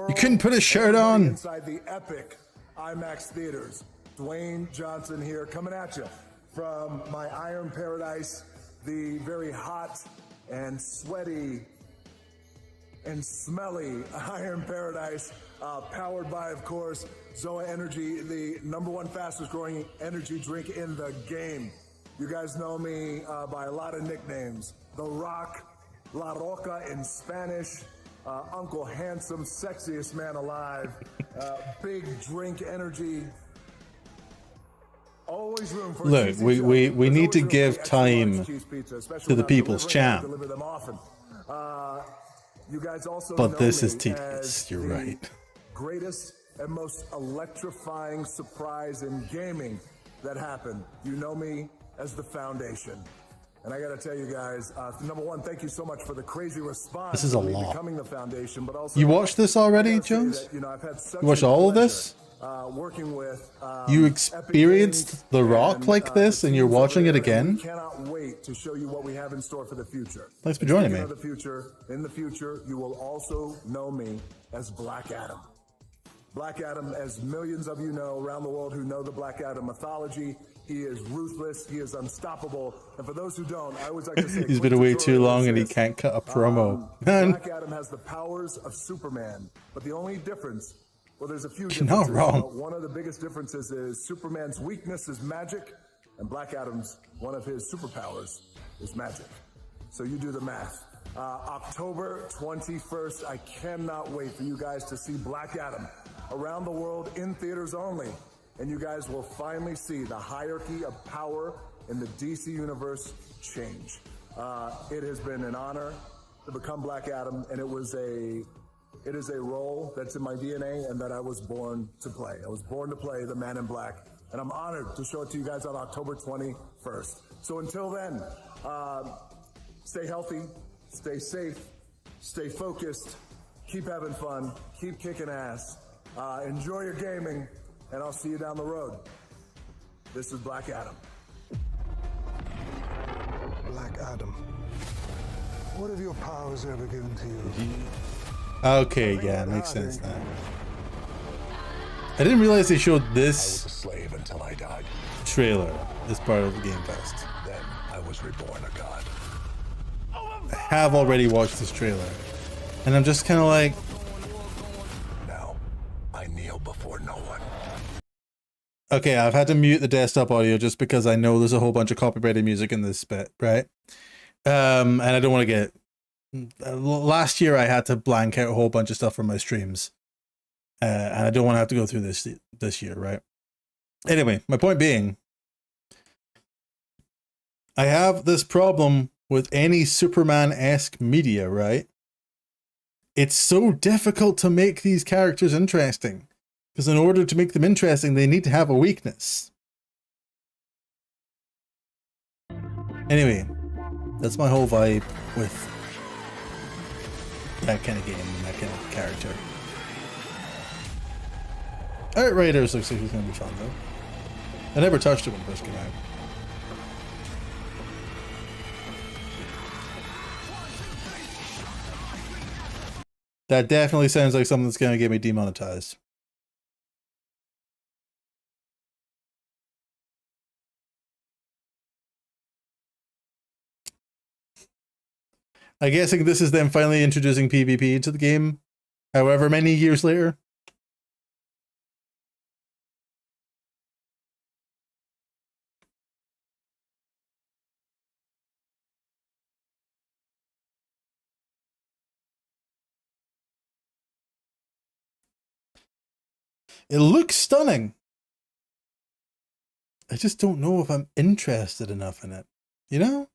You couldn't put a shirt on. Inside the epic IMAX theaters. Dwayne Johnson here, coming at you from my Iron Paradise, the very hot and sweaty and smelly Iron Paradise, powered by, of course, Zoa Energy, the #1 fastest growing energy drink in the game. You guys know me by a lot of nicknames. The Rock, La Roca in Spanish, Uncle Handsome, sexiest man alive, big drink energy. Always room for Look, we need to give time to the people's champ. You guys also But know this me is tedious, as you're the right. Greatest and most electrifying surprise in gaming that happened. You know me as the Foundation. And I gotta tell you guys, #1, thank you so much for the crazy response. This is a to me lot. becoming the Foundation, but also You watched this already, I gotta say Jones? that, you know, I've had such You watched a all of pleasure, this? working with You Epic experienced Games The Rock and, like this, the and you're teams over watching it there, and again? we cannot wait to show you what we have in store for the future. Thanks for joining Speaking me. of the future, in the future, you will also know me as Black Adam. Black Adam, as millions of you know around the world who know the Black Adam mythology, he is ruthless, he is unstoppable, and for those who don't, I always like to say He's been away too long and he can't cut a promo. Black Adam has the powers of Superman, but the only difference, well, there's a few You're not differences. wrong. But one of the biggest differences is Superman's weakness is magic, and Black Adam's, one of his superpowers, is magic. So you do the math. October 21st, I cannot wait for you guys to see Black Adam around the world in theaters only. And you guys will finally see the hierarchy of power in the DC universe change. It has been an honor to become Black Adam, and it is a role that's in my DNA and that I was born to play. I was born to play the Man in Black, and I'm honored to show it to you guys on October 21st. So until then, stay healthy, stay safe, stay focused, keep having fun, keep kicking ass, enjoy your gaming, and I'll see you down the road. This is Black Adam. Black Adam, what have your powers ever given to you? Okay, yeah, makes sense now. I didn't realize they showed I this was a slave until I died. trailer as part of the Game Fest. Then I was reborn a god. I have already watched this trailer, and I'm just kind of like, Now, I kneel before no one. okay, I've had to mute the desktop audio just because I know there's a whole bunch of copyrighted music in this bit, right? And I don't want to get... last year I had to blank out a whole bunch of stuff from my streams. And I don't want to have to go through this year, right? Anyway, my point being, I have this problem with any Superman-esque media, right? It's so difficult to make these characters interesting. Because in order to make them interesting, they need to have a weakness. Anyway, that's my whole vibe with that kind of game and that kind of character. Outriders looks like it's going to be fun, though. I never touched it when it first came out. That definitely sounds like something that's going to get me demonetized. I guessing this is them finally introducing PvP to the game, however many years later. It looks stunning. I just don't know if I'm interested enough in it, you know?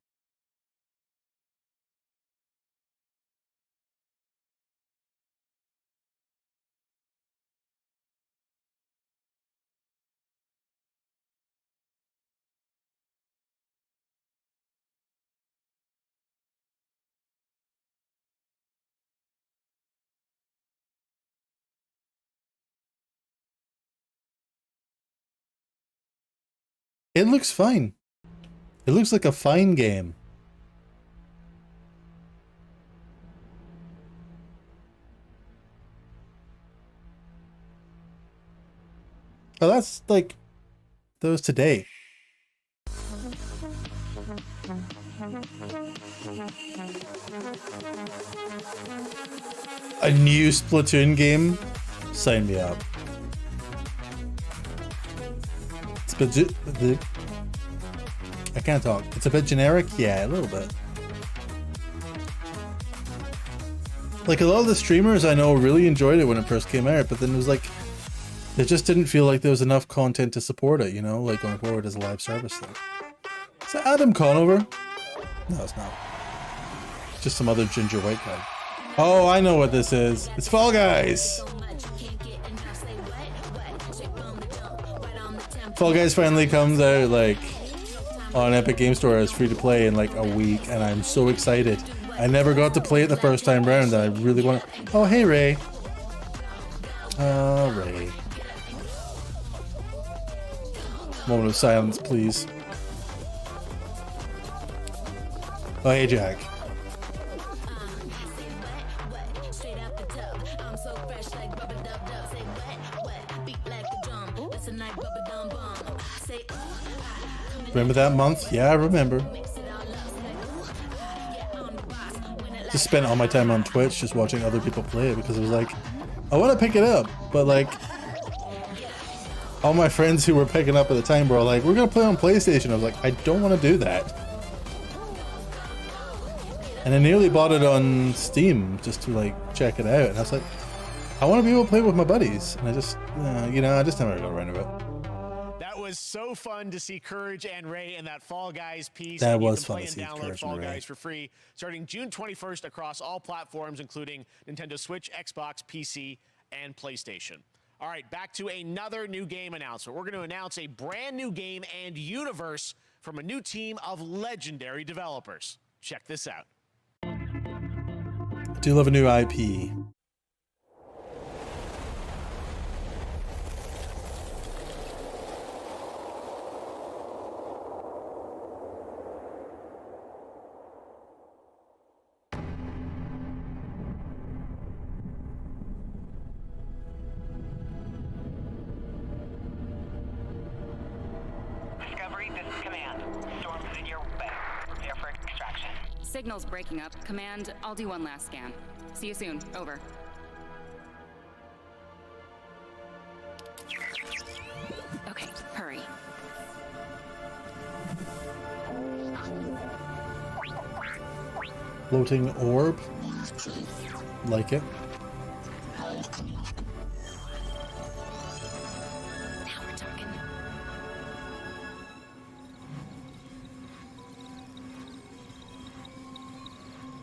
It looks fine. It looks like a fine game. Oh, that's like those today. A new Splatoon game? Sign me up. It's a bit I can't talk. It's a bit generic? Yeah, a little bit. Like, a lot of the streamers I know really enjoyed it when it first came out, but then it was like, it just didn't feel like there was enough content to support it, you know, like going forward as a live service thing. Is that Adam Conover? No, it's not. Just some other ginger white guy. Oh, I know what this is. It's Fall Guys! Fall Guys finally comes out, like, on Epic Game Store as free to play in like a week, and I'm so excited. I never got to play it the first time round, and I really want to. Oh, hey, Ray. Oh, Ray. Moment of silence, please. Oh, hey, Jack. Remember that month? Yeah, I remember. Just spent all my time on Twitch just watching other people play it because it was like, I want to pick it up, but like, all my friends who were picking up at the time were like, we're going to play on PlayStation. I was like, I don't want to do that. And I nearly bought it on Steam just to like check it out. And I was like, I want to be able to play with my buddies. And I just, you know, I just never got around to it. That was so fun to see Courage and Ray in that Fall Guys piece. That You was can fun play to and see download Courage Fall and Ray. Guys for free starting June 21st across all platforms, including Nintendo Switch, Xbox, PC, and PlayStation. All right, back to another new game announcement. We're going to announce a brand new game and universe from a new team of legendary developers. Check this out. I do love a new IP. Discovery, this is Command. Storm's in your back. Prepare for extraction. Signal's breaking up. Command, I'll do one last scan. See you soon. Over. Okay, hurry. Floating orb. Like it.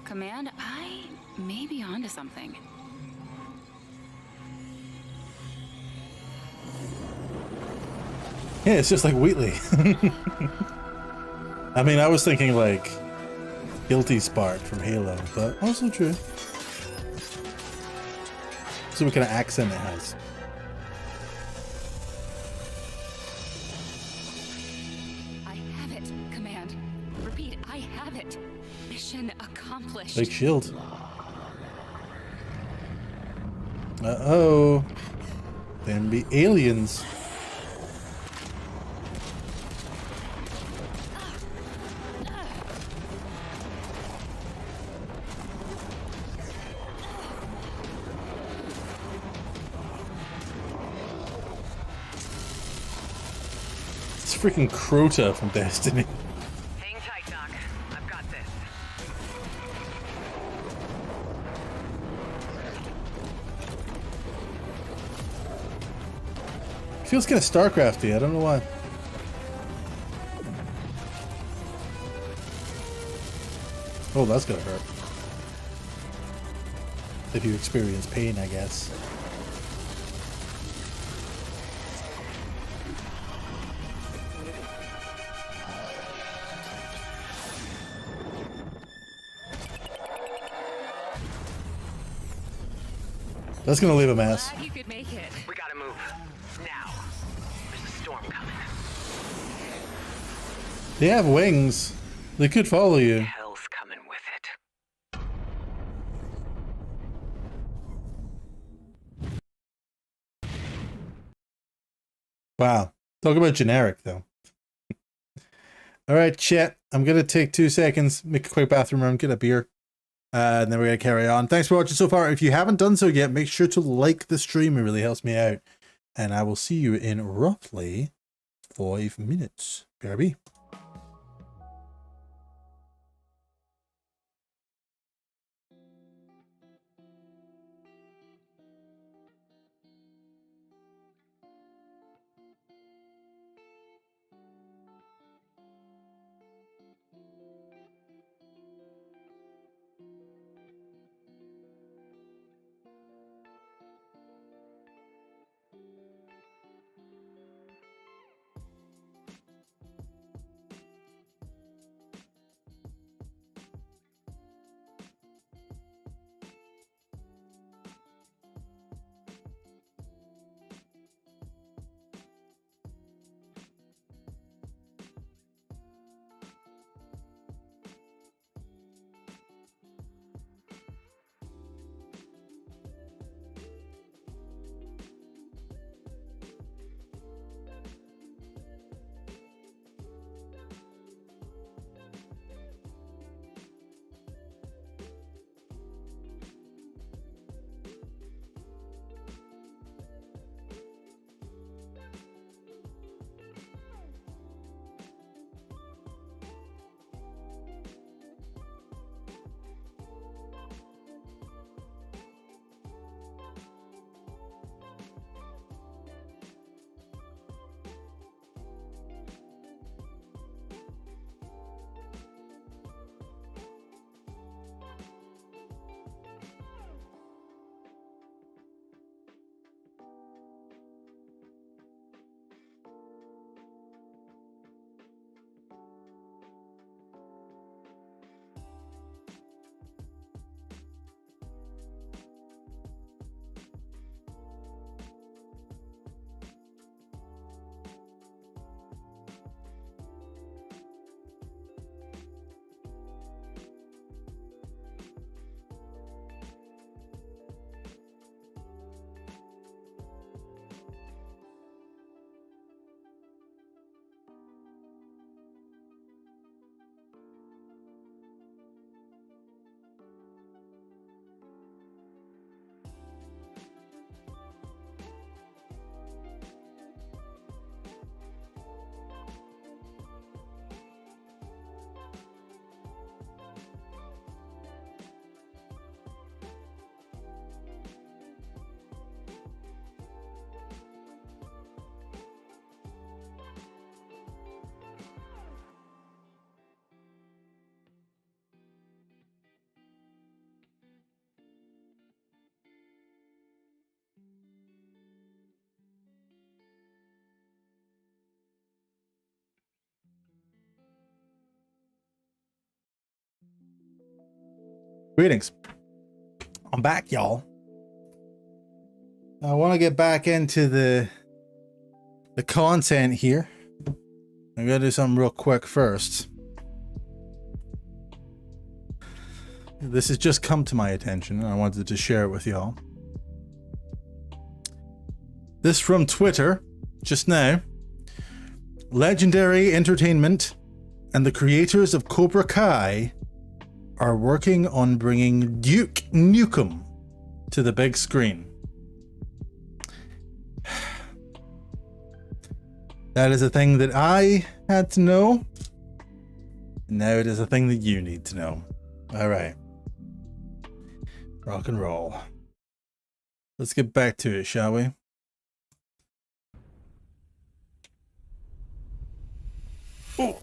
Command, I may be onto something. Yeah, it's just like Wheatley. I mean, I was thinking like Guilty Spark from Halo, but also true. See what kind of accent it has. I have it, Command. Repeat, I have it. Mission accomplished. Big shield. Uh-oh. Them be aliens. It's freaking Crota from Destiny. Hang tight, Doc. I've got this. Feels kind of StarCrafty. I don't know why. Oh, that's gonna hurt. If you experience pain, I guess. That's gonna leave a mess. Glad you could make it. We gotta move. Now. There's a storm coming. They have wings. They could follow you. Hell's coming with it. Wow. Talk about generic, though. All right, chat. I'm going to take 2 seconds, make a quick bathroom run, get a beer, and then we're going to carry on. Thanks for watching so far. If you haven't done so yet, make sure to like the stream. It really helps me out. And I will see you in roughly 5 minutes. BRB. Greetings. I'm back, y'all. I want to get back into the content here. I'm gonna do something real quick first. This has just come to my attention, and I wanted to share it with y'all. This from Twitter, just now. Legendary Entertainment and the creators of Cobra Kai are working on bringing Duke Nukem to the big screen. That is a thing that I had to know. Now it is a thing that you need to know. All right. Rock and roll. Let's get back to it, shall we? Oh.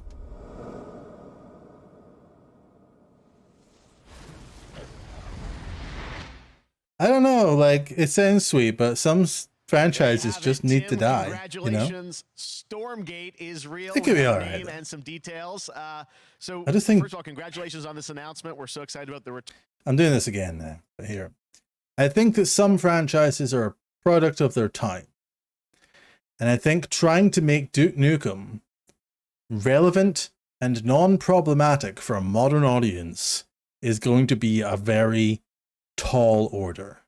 I don't know, like, it sounds sweet, but some franchises just need to die, Congratulations. Stormgate is real. It could be We have a alright, name though. and some details. So I just think- first of all, congratulations on this announcement. We're so excited about the return. I'm doing this again now, but here. I think that some franchises are a product of their time. And I think trying to make Duke Nukem relevant and non-problematic for a modern audience is going to be a very tall order.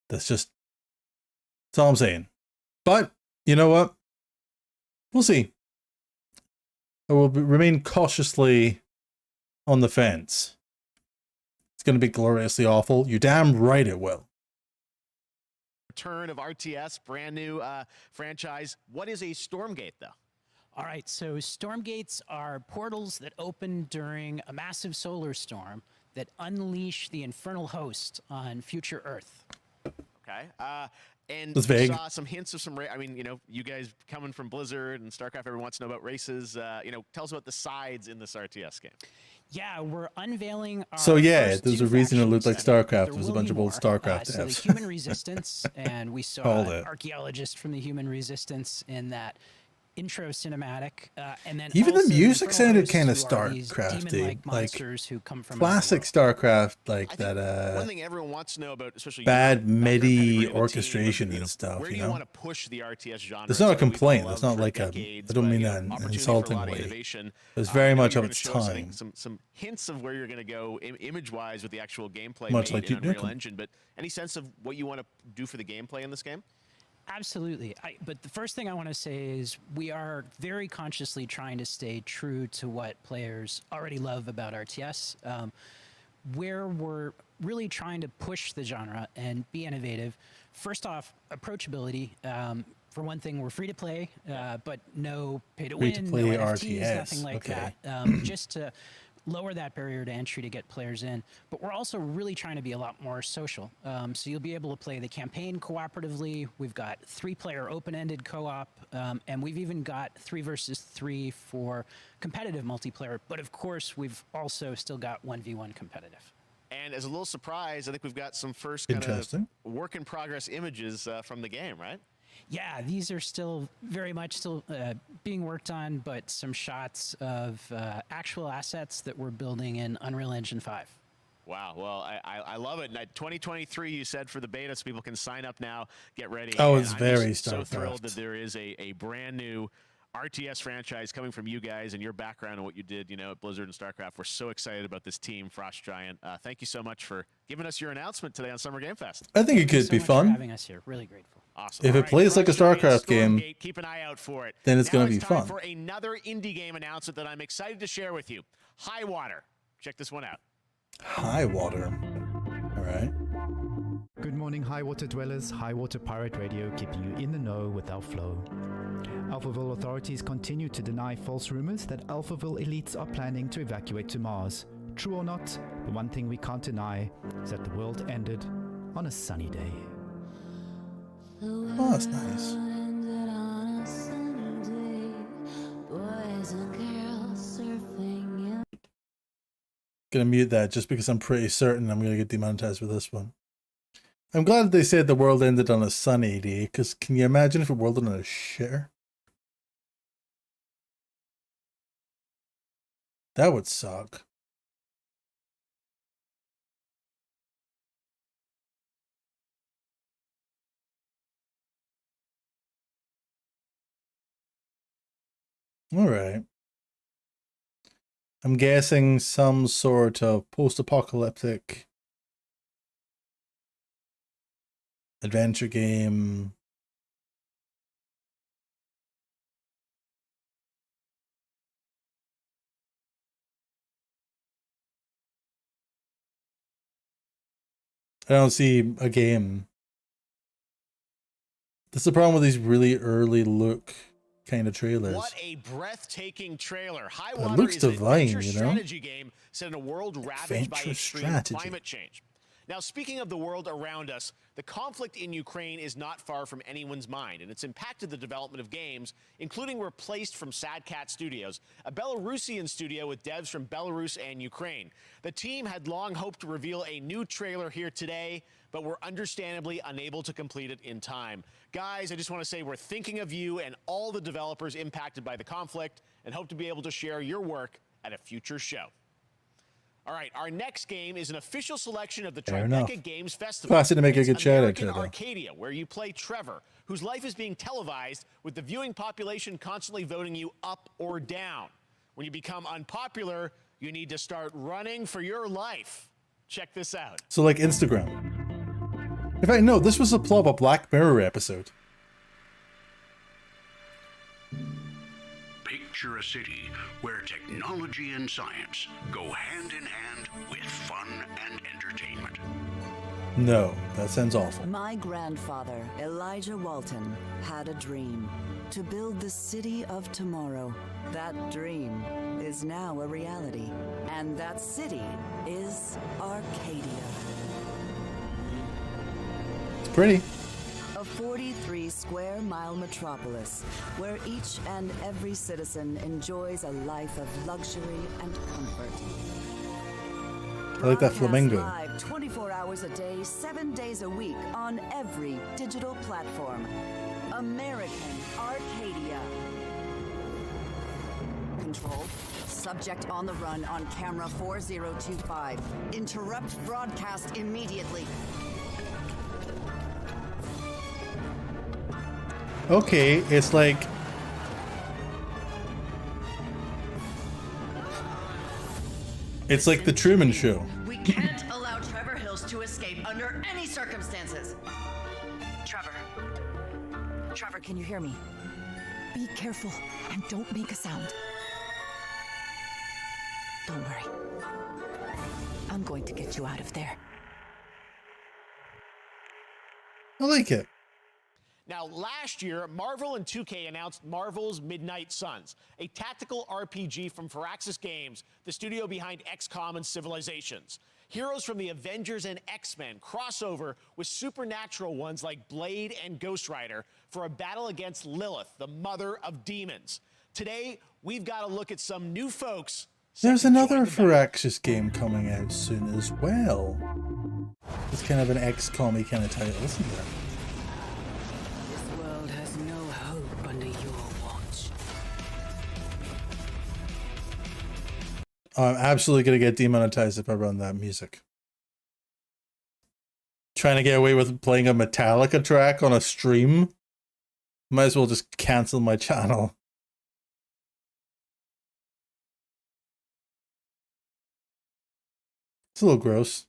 That's all I'm saying. But you know what? We'll see. I will remain cautiously on the fence. It's going to be gloriously awful. You're damn right it will. Return of RTS, brand new franchise. What is a Stormgate, though? All right, so Stormgates are portals that open during a massive solar storm that unleash the infernal host on future Earth. Okay. And That's we vague. saw some hints of some. I mean, you know, you guys coming from Blizzard and StarCraft, everyone wants to know about races. You know, tell us about the sides in this RTS game. Yeah, we're unveiling our So yeah, first there's a two reason it looked like factions. StarCraft. There It was a will bunch be of old more. StarCraft So the devs. Human Resistance, and we saw Called an it. archaeologist from the Human Resistance in that intro cinematic, and then Even the also music infernal sounded hosts kind of who are these StarCrafty, demon-like like monsters who come from classic StarCraft, like that One thing everyone wants to know about, especially bad MIDI of orchestration you know, and stuff. where do You you know, want to push the RTS genre? it's not a Something we've all complaint. loved It's not for like a. I decades, don't but, mean you that know, in an opportunity for a insulting lot of way. innovation. It was very I know much you're of gonna its show us, I think, time. some hints of where you're going to go image-wise with the actual gameplay Much made like in Duke Unreal Nukem. Engine. But any sense of what you want to do for the gameplay in this game? Absolutely. But the first thing I want to say is we are very consciously trying to stay true to what players already love about RTS, where we're really trying to push the genre and be innovative. First off, approachability. For one thing, we're free to play, but no pay to win, no Free-to-play NFTs, RTS, nothing like okay. that. Just to lower that barrier to entry to get players in. But we're also really trying to be a lot more social. So you'll be able to play the campaign cooperatively. We've got 3-player open-ended co-op, and we've even got 3 versus 3 for competitive multiplayer. But of course, we've also still got 1v1 competitive. And as a little surprise, I think we've got some first kind of Interesting. work-in-progress images from the game, right? Yeah, these are still very much still being worked on, but some shots of actual assets that we're building in Unreal Engine 5. Wow. Well, I love it. And 2023, you said for the beta, so people can sign up now, get ready. Oh, And it's I'm very just so thrilled StarCraft. that there is a brand new RTS franchise coming from you guys and your background and what you did, you know, at Blizzard and StarCraft. We're so excited about this team, Frost Giant. Thank you so much for giving us your announcement today on Summer Game Fest. I think it Thank you could so be much for fun. having us here. Really grateful. Awesome. If All it right, plays like a Frost Giant, StarCraft game, Stormgate, keep an eye out for it. then it's Now gonna be time fun. for another indie game announcement that I'm excited to share with you. High Water. Check this one out. High water. All right. Good morning, High Water Dwellers. High Water Pirate Radio keeping you in the know with our flow. Alphaville authorities continue to deny false rumors that Alphaville elites are planning to evacuate to Mars. True or not, the one thing we can't deny is that the world ended on a sunny day. Oh, that's nice. Gonna mute that just because I'm pretty certain I'm gonna get demonetized with this one. I'm glad they said the world ended on a sunny day, because can you imagine if the world ended on a shitter? That would suck. All right. I'm guessing some sort of post-apocalyptic adventure game. I don't see a game That's the problem with these really early look kind of trailers. What a breathtaking trailer. High It Water looks is an divine, adventure you know? strategy game set in a world ravaged by Adventure extreme strategy. climate change. Now, speaking of the world around us, the conflict in Ukraine is not far from anyone's mind, and it's impacted the development of games, including Replaced from Sad Cat Studios, a Belarusian studio with devs from Belarus and Ukraine. The team had long hoped to reveal a new trailer here today, but were understandably unable to complete it in time. Guys, I just want to say we're thinking of you and all the developers impacted by the conflict, and hope to be able to share your work at a future show. All right, our next game is an official selection of the Fair enough. Tribeca Games Festival. Classy to make a It's good shout out American to it, though. Arcadia, where you play Trevor, whose life is being televised with the viewing population constantly voting you up or down. When you become unpopular, you need to start running for your life. Check this out. So like Instagram. In fact, no, this was a plot of a Black Mirror episode. Picture a city where technology and science go hand in hand with fun and entertainment. No, that sounds awful. My grandfather, Elijah Walton, had a dream to build the city of tomorrow. That dream is now a reality, and that city is Arcadia. It's pretty. A 43-square-mile metropolis where each and every citizen enjoys a life of luxury and comfort. I like that flamingo. Live 24 hours a day, 7 days a week on every digital platform. American Arcadia. Control. Subject on the run on camera 4025. Interrupt broadcast immediately. Okay, it's like... It's like the Truman Show. We can't allow Trevor Hills to escape under any circumstances. Trevor. Trevor, can you hear me? Be careful and don't make a sound. Don't worry. I'm going to get you out of there. I like it. Now, last year, Marvel and 2K announced Marvel's Midnight Suns, a tactical RPG from Firaxis Games, the studio behind XCOM and Civilizations. Heroes from the Avengers and X-Men crossover with supernatural ones like Blade and Ghost Rider for a battle against Lilith, the mother of demons. Today, we've got to look at some new folks. There's another Firaxis game coming out soon as well. It's kind of an XCOM-y kind of title, isn't there? This world has no hope under your watch. Oh, I'm absolutely going to get demonetized if I run that music. Trying to get away with playing a Metallica track on a stream? Might as well just cancel my channel. It's a little gross.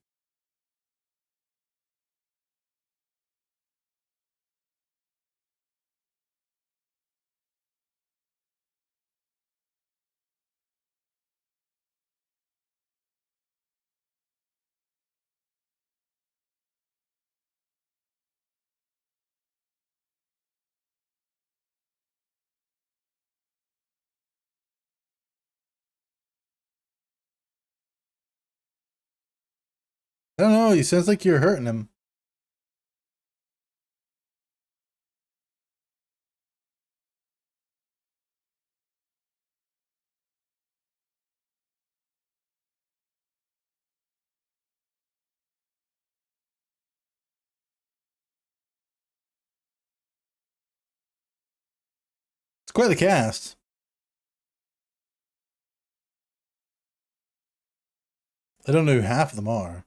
I don't know, he sounds like you're hurting him. It's quite the cast. I don't know who half of them are.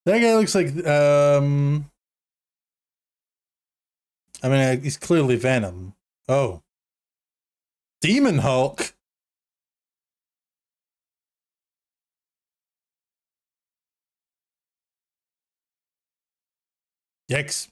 That guy looks like, I mean, he's clearly Venom. Oh. Demon Hulk? Yikes.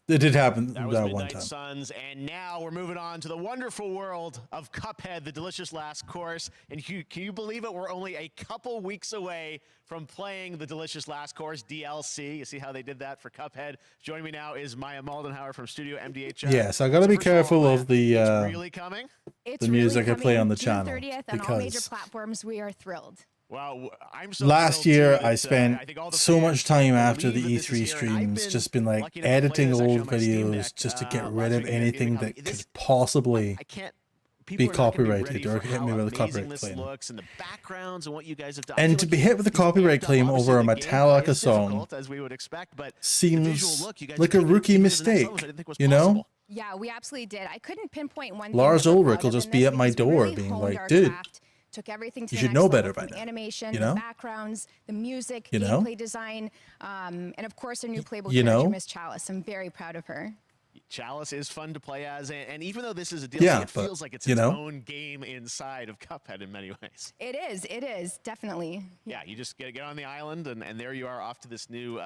It did happen That was one Midnight time. Suns, and now we're moving on to the wonderful world of Cuphead, the delicious last course. And can you believe it? We're only a couple weeks away from playing the delicious last course DLC. You see how they did that for Cuphead? Joining me now is Maya Moldenhauer from Studio MDHI. Yes, I gotta be careful of the really coming. the music I play on the June channel 30th on all major because platforms. We are thrilled. Well, I'm so last thrilled, year too, I that, spent I think all the so fans much time can't after the believe that this E3 is here, and I've streams been just been like lucky enough to play editing this actually old on my Steam videos Deck, just to get last rid of week. And anything that this- could possibly I can't. be People are not gonna be copyrighted ready or for hit how me with a amazing copyright this claim. looks and the backgrounds and what you guys have done. And to be hit with a copyright claim over a Metallica song as we would expect, but seems like a rookie mistake, you know? Yeah, we absolutely did. I couldn't pinpoint one Lars thing that we're Ulrich proud will of just in be this at my because we door really being honed like, our dude, craft, took everything to you the should next know level, better by from now, animation, you the know? backgrounds, the music, You know? gameplay design, and of course our new playable You character, know? Miss Chalice. I'm very proud of her. Chalice is fun to play as, and even though this is a DLC, Yeah, it but, feels like it's you its know? own game inside of Cuphead in many ways. It is, definitely. Yeah, you just get on the island, and there you are off to this new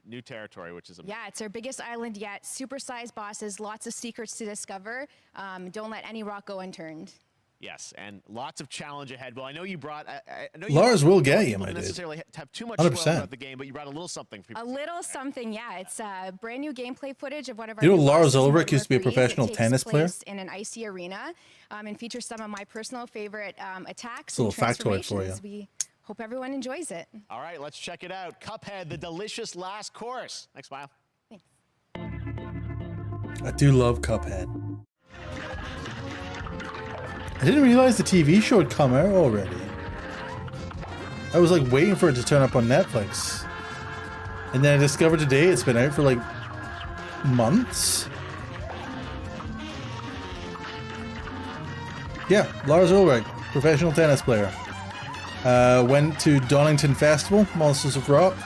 new territory, which is amazing. Yeah, it's our biggest island yet. Super-sized bosses, lots of secrets to discover. Don't let any rock go unturned. Yes, and lots of challenge ahead. Well, I know you brought. I know Lars you will don't get want you, people my to dude. necessarily have too much spoil 100%. about the game, but you brought a little something for people. A little something, yeah. It's brand new gameplay footage of one of our You know new Lars bosses, Ulrich Mortimer used to be a Freeze. professional It takes tennis player? place in an icy arena and features some of my personal favorite attacks It's a and little factoid for transformations. We hope everyone enjoys it. All right, let's check it out. Cuphead, the delicious last course. Thanks, Smile. I do love Cuphead. I didn't realize the TV show had come out already. I was like waiting for it to turn up on Netflix. And then I discovered today it's been out for like months. Yeah, Lars Ulrich, professional tennis player. Went to Donington Festival, Monsters of Rock.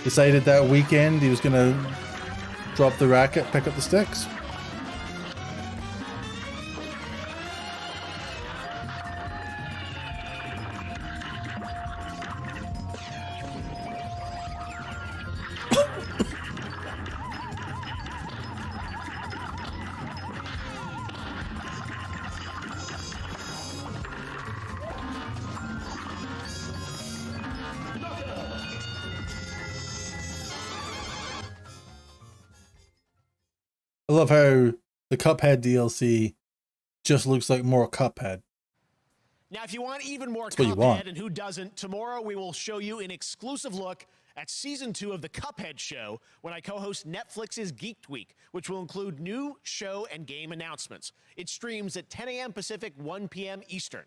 Decided that weekend he was gonna drop the racket, pick up the sticks. I love how the Cuphead DLC just looks like more Cuphead. Now, if you want even more That's what you want. Cuphead, and who doesn't, tomorrow we will show you an exclusive look at Season 2 of the Cuphead Show when I co-host Netflix's Geeked Week, which will include new show and game announcements. It streams at 10 a.m. Pacific, 1 p.m. Eastern.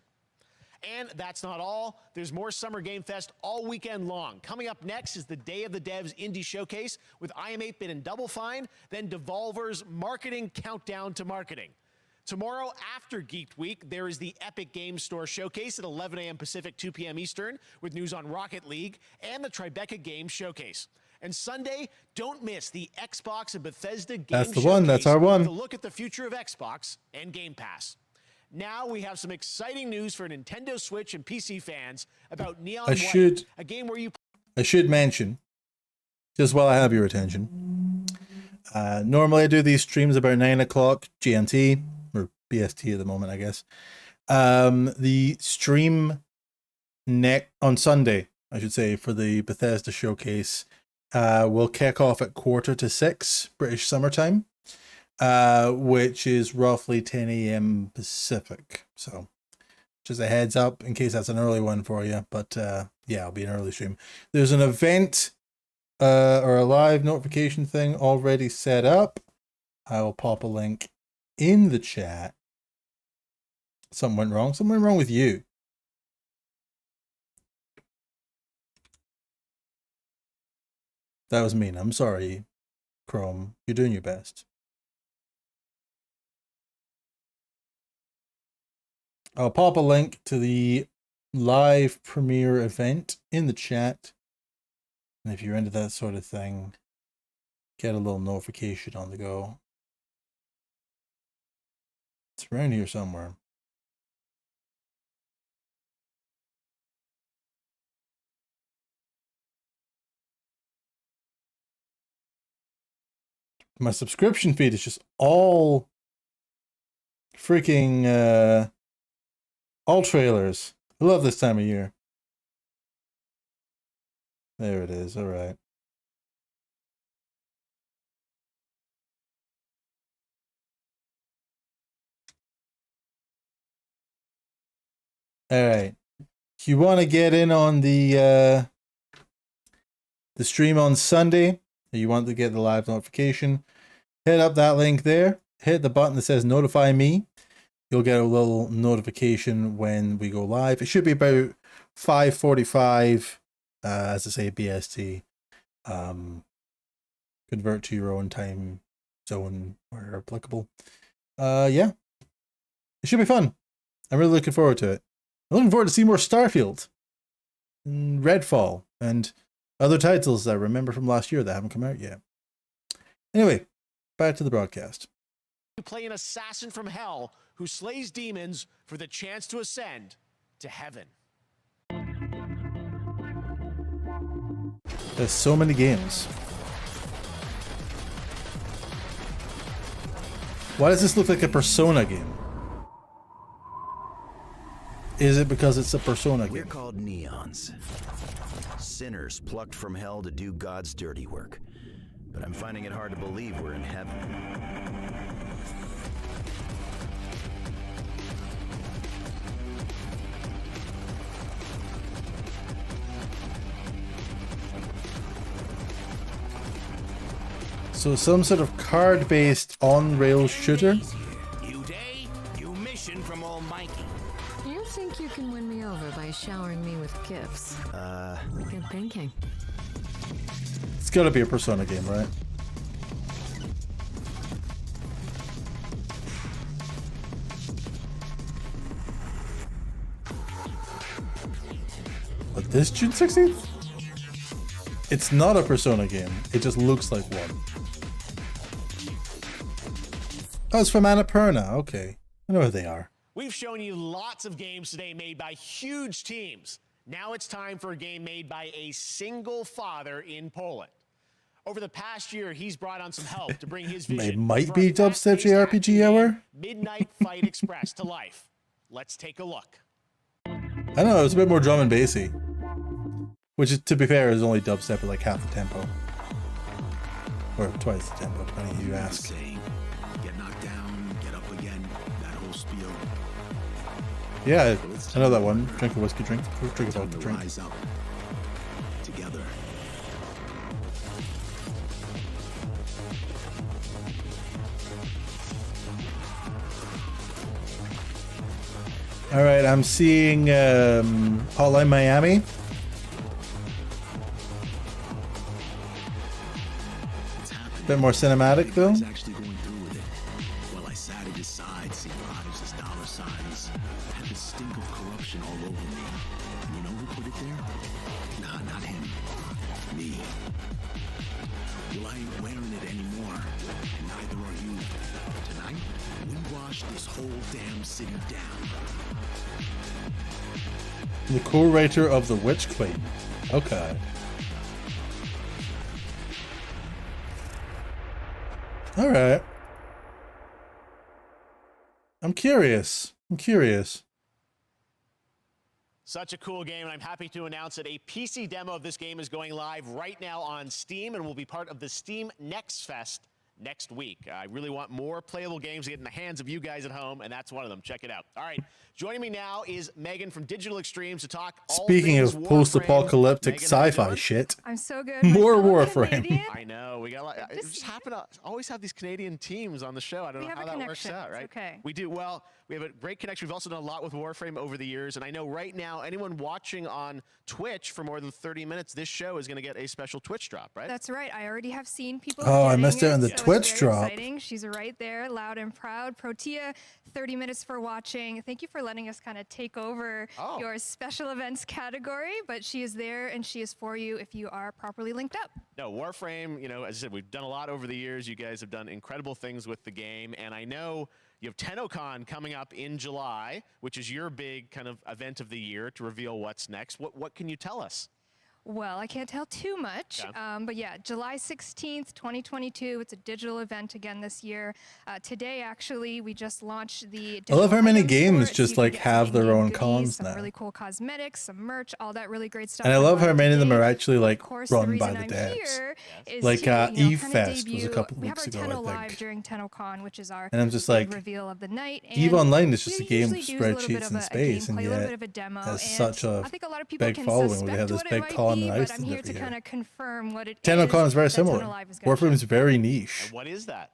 And that's not all. There's more Summer Game Fest all weekend long. Coming up next is the Day of the Devs Indie Showcase with IM8-Bit and Double Fine, then Devolver's Marketing Countdown to Marketing. Tomorrow after Geeked Week, there is the Epic Games Store Showcase at 11 a.m. Pacific, 2 p.m. Eastern, with news on Rocket League and the Tribeca Games Showcase. And Sunday, don't miss the Xbox and Bethesda Games That's the Showcase one. That's our one. with a look at the future of Xbox and Game Pass. Now we have some exciting news for Nintendo Switch and PC fans about Neon White, a game where you... I should mention, just while I have your attention, normally I do these streams about 9 o'clock GMT, or BST at the moment, I guess. The stream on Sunday, I should say, for the Bethesda Showcase will kick off at 5:45 British summertime. Which is roughly 10 a.m. Pacific. So just a heads up in case that's an early one for you. But yeah, it'll be an early stream. There's an event or a live notification thing already set up. I will pop a link in the chat. Something went wrong. Something went wrong with you. That was mean. I'm sorry, Chrome. You're doing your best. I'll pop a link to the live premiere event in the chat. And if you're into that sort of thing, get a little notification on the go. It's around here somewhere. My subscription feed is just all freaking all trailers. I love this time of year. There it is. All right. All right. If you want to get in on the stream on Sunday, or you want to get the live notification, hit up that link there. Hit the button that says notify me. You'll get a little notification when we go live. It should be about 5:45, as I say, BST. Convert to your own time zone where applicable. Yeah. It should be fun. I'm really looking forward to it. I'm looking forward to see more Starfield, and Redfall, and other titles that I remember from last year that haven't come out yet. Anyway, back to the broadcast. You play an assassin from hell who slays demons for the chance to ascend to heaven. There's so many games. Why does this look like a Persona game? Is it because it's a Persona game? We're called neons. Sinners plucked from hell to do God's dirty work. But I'm finding it hard to believe we're in heaven. So some sort of card-based on-rail shooter? You day, you mission from Almighty. You think you can win me over by showering me with gifts? Good thinking. It's gotta be a Persona game, right? But this June 16th? It's not a Persona game. It just looks like one. Oh, it's from Annapurna. Okay. I know who they are. We've shown you lots of games today made by huge teams. Now it's time for a game made by a single father in Poland. Over the past year, he's brought on some help to bring his vision It might for be a Dubstep fast-paced JRPG action Hour. game, Midnight Fight Express to life. Let's take a look. I don't know, it's a bit more drum and bassy. Which, is, to be fair, is only dubstep at like half the tempo. Or twice the tempo, depending on who you ask. Get knocked down, get up again, that whole spiel. Yeah, I know that one. Drink a whiskey, drink a vodka, drink. Rise up together. All right, I'm seeing Hotline Miami. Bit more cinematic though. He's actually going through with it. While I sat at his side, seeing lives as dollar signs, I had the stink of corruption all over me. And you know who put it there? Nah, not him. Me. Well, I ain't wearing it anymore, and neither are you. Tonight, we wash this whole damn city down. The co-writer of The Witch Queen. Okay. All right. I'm curious. Such a cool game, and I'm happy to announce that a PC demo of this game is going live right now on Steam and will be part of the Steam Next Fest next week. I really want more playable games to get in the hands of you guys at home, and that's one of them. Check it out. All right, joining me now is Megan from Digital Extremes to talk all Speaking things of Warframe. post-apocalyptic Megan, how you sci-fi doing? shit, I'm so good. more My fellow Warframe. Canadian. I know. We got a lot. It just happen to always have these Canadian teams on the show. I don't We know have how a that works connection. out, right? It's okay. We do. Well, we have a great connection. We've also done a lot with Warframe over the years. And I know right now, anyone watching on Twitch for more than 30 minutes, this show is going to get a special Twitch drop, right? That's right. I already have seen people. Oh, I getting missed out it, on the so Twitch very drop. exciting. She's right there, loud and proud. Protea, 30 minutes for watching. Thank you for letting us kind of take over your special events category, but she is there and she is for you if you are properly linked up. No, Warframe, you know, as I said, we've done a lot over the years. You guys have done incredible things with the game, and I know you have TennoCon coming up in July, which is your big kind of event of the year to reveal what's next. What can you tell us? Well, I can't tell too much, but yeah, July 16th, 2022. It's a digital event again this year. Today, actually, we just launched the. I love how many items for games it, so just you can like get have some their in-game own goodies, cons some now. really cool cosmetics, some merch, all that really great stuff. And I love how many of them are today. actually like Of course, run the by reason the I'm devs. here is Like to, you know, Eve kinda Fest was a debut. couple We have weeks our ago, Tenno I Live think. during TennoCon, which is our And I'm just big like, reveal of the night. Eve And Online is just a we game of usually do a little bit spreadsheets of in a space, and gameplay, a little yet bit of a demo, has and such a I think a lot of people big can following. We suspect have this what it big might con be, in but I'm Iceland here every to year. kind of confirm what it is. TennoCon is very that similar. Tenno Live is gonna Warframe is very niche. And what is that?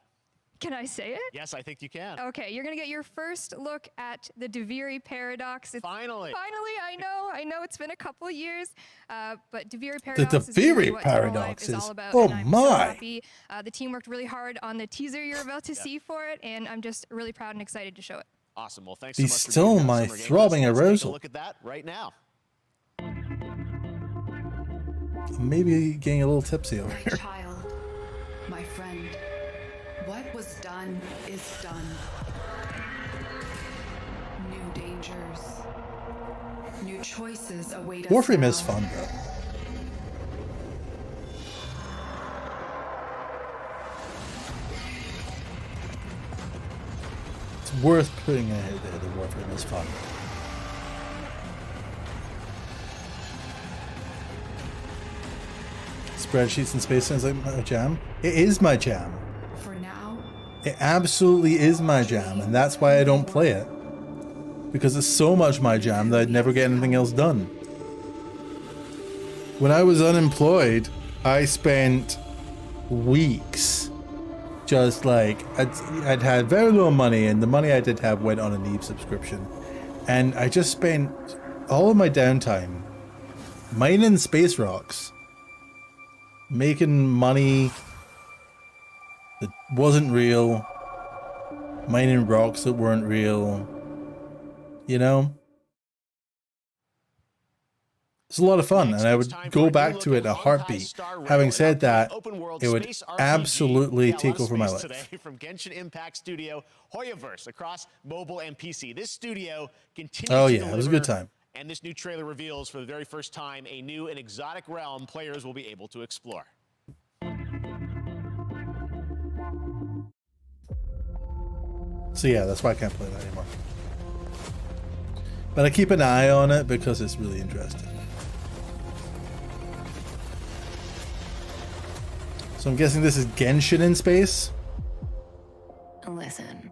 Can I say it? Yes, I think you can. Okay, you're gonna get your first look at the Deviri paradox. Finally, I know it's been a couple of years, but Deviri The paradox is really Deviri what Tenno Live paradox is all is, about. oh and I'm so my! happy. The team worked really hard on the teaser you're about to see for it, and I'm just really proud and excited to show it. Awesome. Well, thanks Be so much for still being here on my Summer Game Fest. throbbing Let's take a arousal. look at that right now. Maybe getting a little tipsy over My here. child, my friend, what was done is done. New dangers, new choices await us. Warframe now. is fun, though. It's worth putting in here there. The Warframe is fun. Spreadsheets and space sounds like my jam. It is my jam. For now, It absolutely is my jam, and that's why I don't play it. Because it's so much my jam that I'd never get anything else done. When I was unemployed, I spent weeks just like, I'd had very little money, and the money I did have went on an Eve subscription. And I just spent all of my downtime mining space rocks, making money that wasn't real, mining rocks that weren't real, you know? It's a lot of fun, and I would go back to it in a heartbeat. Having said that, it would absolutely take over my life. Today from Genshin Impact Studio, Hoyoverse, across mobile and PC. This studio continues Oh to yeah, it was a good deliver, time. and this new trailer reveals for the very first time a new and exotic realm players will be able to explore. So yeah, that's why I can't play that anymore. But I keep an eye on it because it's really interesting. So I'm guessing this is Genshin in space? Listen.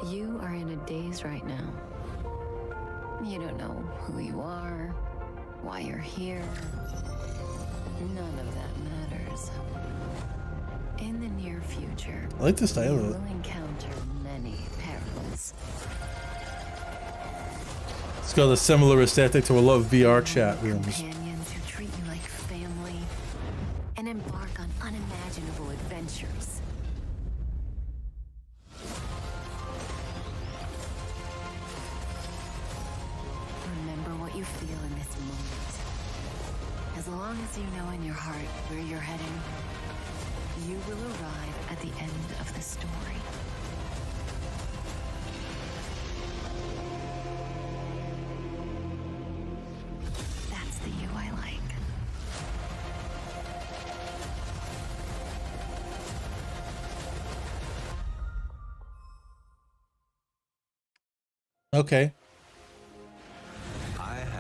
You are in a daze right now. You don't know who you are, why you're here. None of that matters. In the near future, I like the style you of it. will encounter many perils. It's got a similar aesthetic to a lot of VR chat rooms. Companions who treat you like family and embark on unimaginable adventures. Remember what you feel in this moment. As long as you know in your heart where you're heading, you will arrive at the end of the story. That's the you I like. Okay.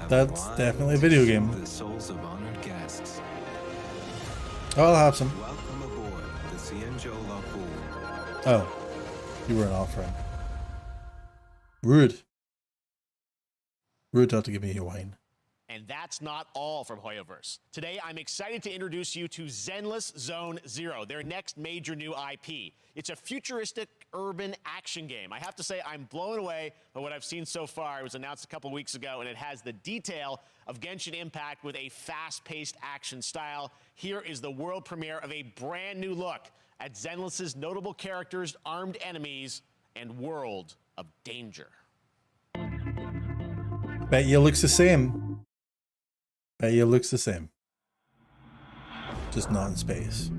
That's definitely a video game. The souls of honored guests. I'll have some. Welcome aboard the Cienjo La Pool. Oh, you were an offering. Rude. Rude not to give me your wine. And that's not all from Hoyoverse. Today, I'm excited to introduce you to Zenless Zone Zero, their next major new IP. It's a futuristic urban action game. I have to say, I'm blown away by what I've seen so far. It was announced a couple weeks ago, and it has the detail of Genshin Impact with a fast-paced action style. Here is the world premiere of a brand new look at Zenless's notable characters, armed enemies, and world of danger. Bet you looks the same. Bet you looks the same. Just not in space.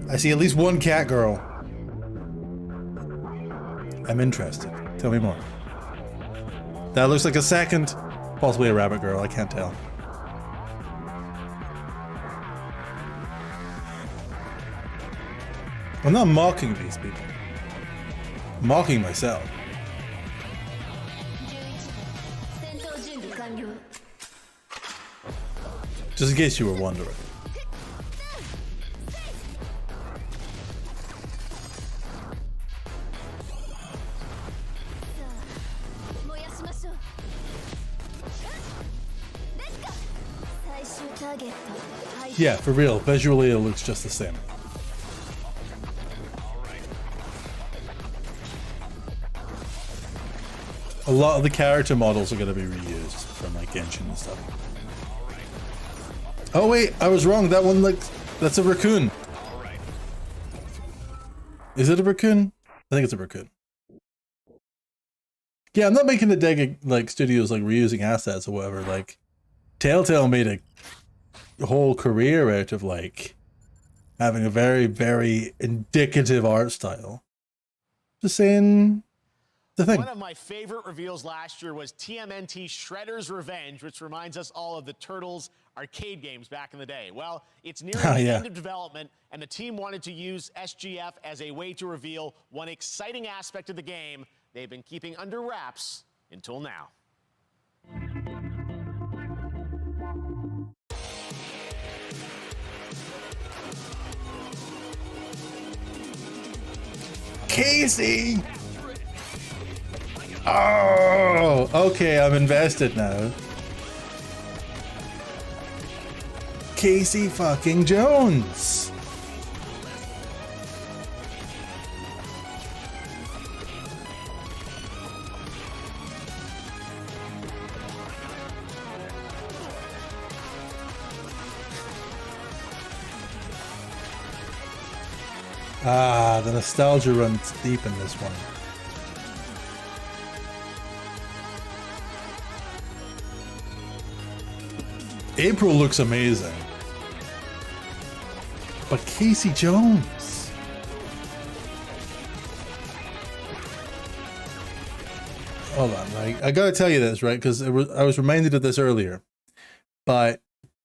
I see at least one cat girl. I'm interested. Tell me more. That looks like a second. Possibly a rabbit girl, I can't tell. I'm not mocking these people. I'm mocking myself. Just in case you were wondering. Yeah, for real. Visually, it looks just the same. A lot of the character models are going to be reused from like Genshin and stuff. Oh wait, I was wrong. That one that's a raccoon. Is it a raccoon? I think it's a raccoon. Yeah, I'm not making the dig like studios like reusing assets or whatever. Like Telltale made a whole career out of like having a very, very indicative art style. Just saying the thing. One of my favorite reveals last year was TMNT Shredder's Revenge, which reminds us all of the Turtles arcade games back in the day. Well, it's nearing the end of development, and the team wanted to use SGF as a way to reveal one exciting aspect of the game they've been keeping under wraps until now. Casey! Oh, okay, I'm invested now. Casey fucking Jones! Ah, the nostalgia runs deep in this one. April looks amazing. But Casey Jones. Hold on, like I gotta tell you this, right? Because I was reminded of this earlier. But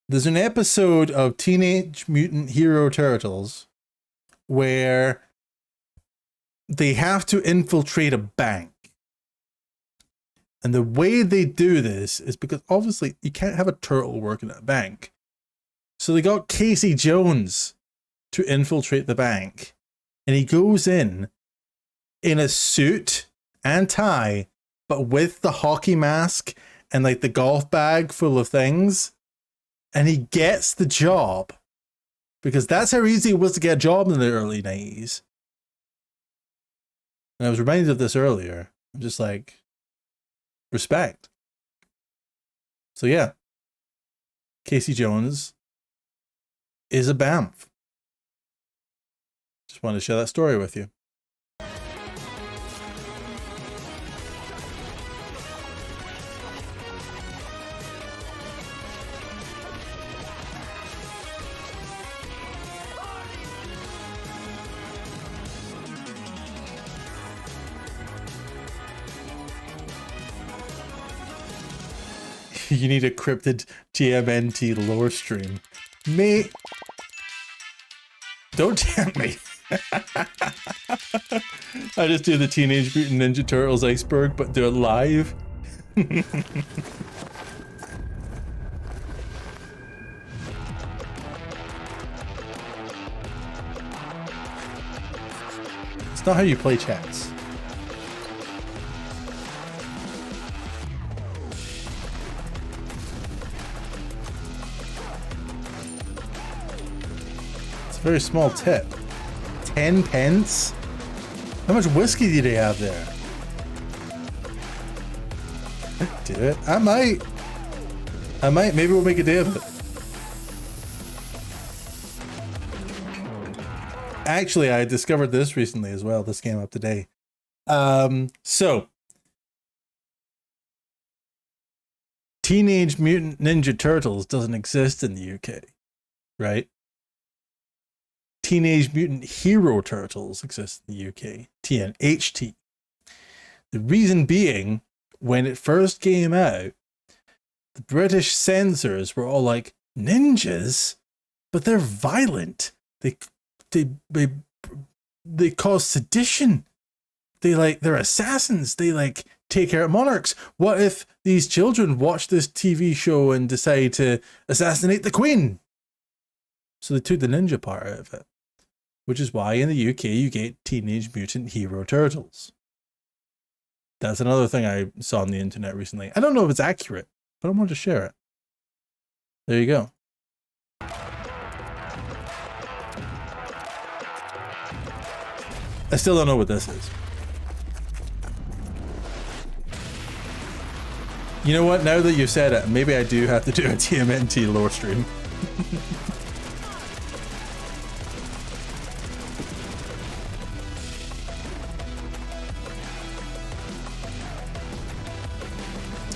there's an episode of Teenage Mutant Hero Turtles where they have to infiltrate a bank. And the way they do this is because obviously you can't have a turtle working at a bank. So they got Casey Jones to infiltrate the bank. And he goes in a suit and tie, but with the hockey mask and like the golf bag full of things. And he gets the job. Because that's how easy it was to get a job in the early 90s. And I was reminded of this earlier. I'm just like, respect. So yeah, Casey Jones is a BAMF. Just wanted to share that story with you. You need a Cryptid TMNT lore stream. Mate. Don't tempt me. I just do the Teenage Mutant Ninja Turtles iceberg, but do it live. It's not how you play chats. Very small tip. 10 pence? How much whiskey do they have there? Do it. I might. Maybe we'll make a day of it. Actually, I discovered this recently as well. This came up today. So Teenage Mutant Ninja Turtles doesn't exist in the UK, right? Teenage Mutant Hero Turtles exist in the UK, TNHT. The reason being, when it first came out, the British censors were all like, ninjas? But they're violent. They cause sedition. They're assassins. They take out monarchs. What if these children watch this TV show and decide to assassinate the Queen? So they took the ninja part out of it, which is why in the UK you get Teenage Mutant Hero Turtles. That's another thing I saw on the internet recently. I don't know if it's accurate, but I wanted to share it. There you go. I still don't know what this is. You know what? Now that you said it, maybe I do have to do a TMNT lore stream.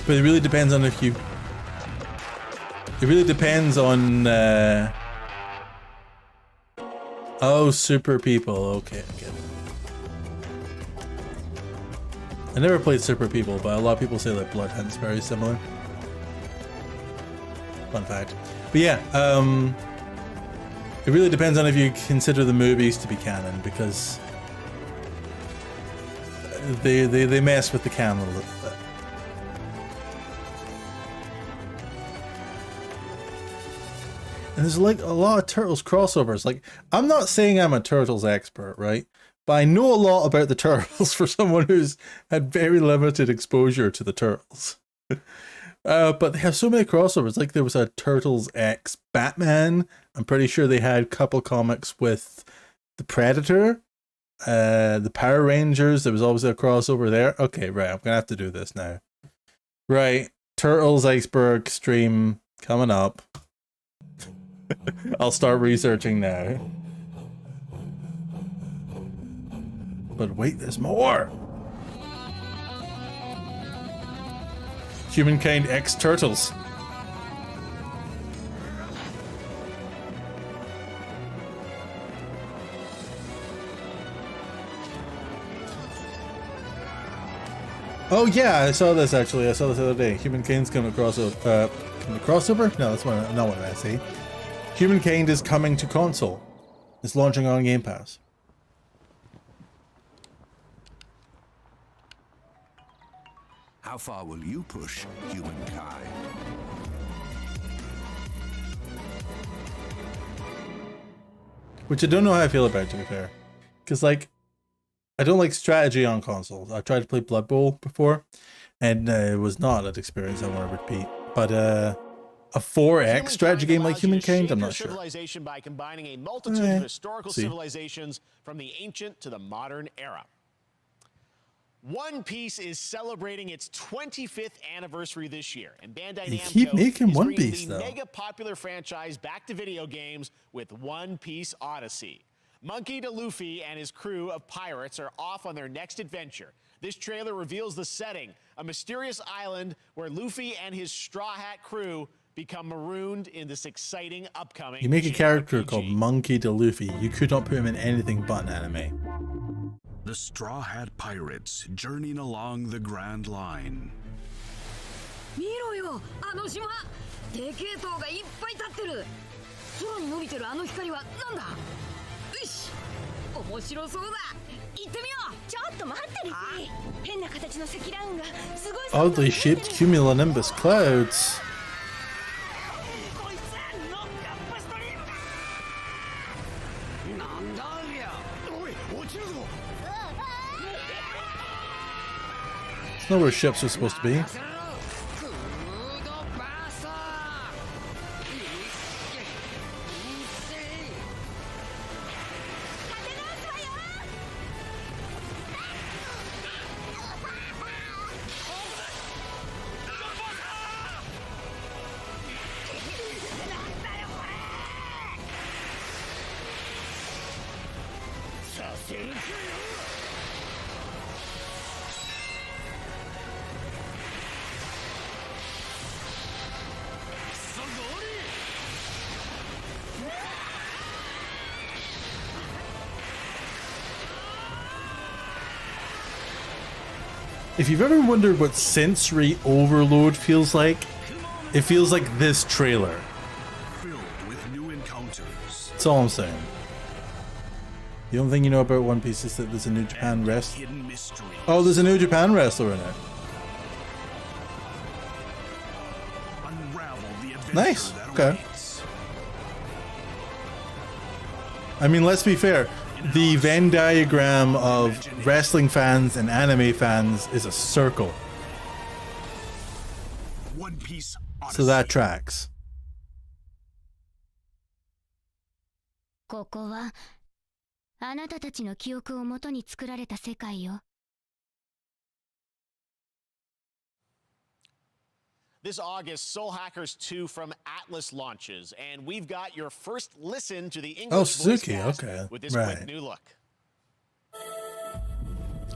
But it really depends on if you... It really depends on... Oh, super people. Okay, I get it. I never played Super People, but a lot of people say that Blood Hunt's very similar. Fun fact. But yeah, it really depends on if you consider the movies to be canon, because they mess with the canon a little bit. And there's like a lot of Turtles crossovers. Like, I'm not saying I'm a Turtles expert, right? But I know a lot about the Turtles for someone who's had very limited exposure to the Turtles. But they have so many crossovers. Like there was a Turtles X Batman. I'm pretty sure they had a couple comics with the Predator. The Power Rangers. There was always a crossover there. Okay, right. I'm going to have to do this now. Right. Turtles Iceberg stream coming up. I'll start researching now. But wait, there's more! Humankind X Turtles. Oh yeah, I saw this actually. I saw this the other day. Humankind's coming to crossover. Crossover? No, that's not what I say. Humankind is coming to console. It's launching on Game Pass. How far will you push humankind? Which I don't know how I feel about, to be fair. Because, like, I don't like strategy on consoles. I tried to play Blood Bowl before, and it was not an experience I want to repeat. But a 4X strategy game like Humankind, I'm not sure. Civilization by combining a multitude of historical civilizations from the ancient to the modern era. One Piece is celebrating its 25th anniversary this year, and Bandai Namco is bringing the mega popular franchise back to video games with One Piece Odyssey. Monkey D. Luffy and his crew of pirates are off on their next adventure. This trailer reveals the setting, a mysterious island where Luffy and his Straw Hat crew become marooned in this exciting upcoming. You make a character called Monkey D. Luffy. You could not put him in anything but an anime. The Straw Hat Pirates journeying along the Grand Line. 見ろよ、あの島。でけえ塔がいっぱい立ってる。空に伸びてるあの光はなんだ。よし、面白そうだ。行ってみよう。ちょっと待ってるし。変な形の積乱雲がすごい。Oddly shaped cumulonimbus clouds. It's not where ships are supposed to be. If you've ever wondered what sensory overload feels like, it feels like this trailer. Filled with new encounters. That's all I'm saying. The only thing you know about One Piece is that there's a New Japan wrestler. Hidden mysteries. Oh, there's a New Japan wrestler in it. Unravel the adventure Nice. that Okay. awaits. I mean, let's be fair. The Venn diagram of wrestling fans and anime fans is a circle. One Piece So that tracks. ここはあなたたちの記憶をもとに作られた世界よ。 This August, Soul Hackers 2 from Atlas launches, and we've got your first listen to the English voice Suzuki, cast okay, with this right. quick new look.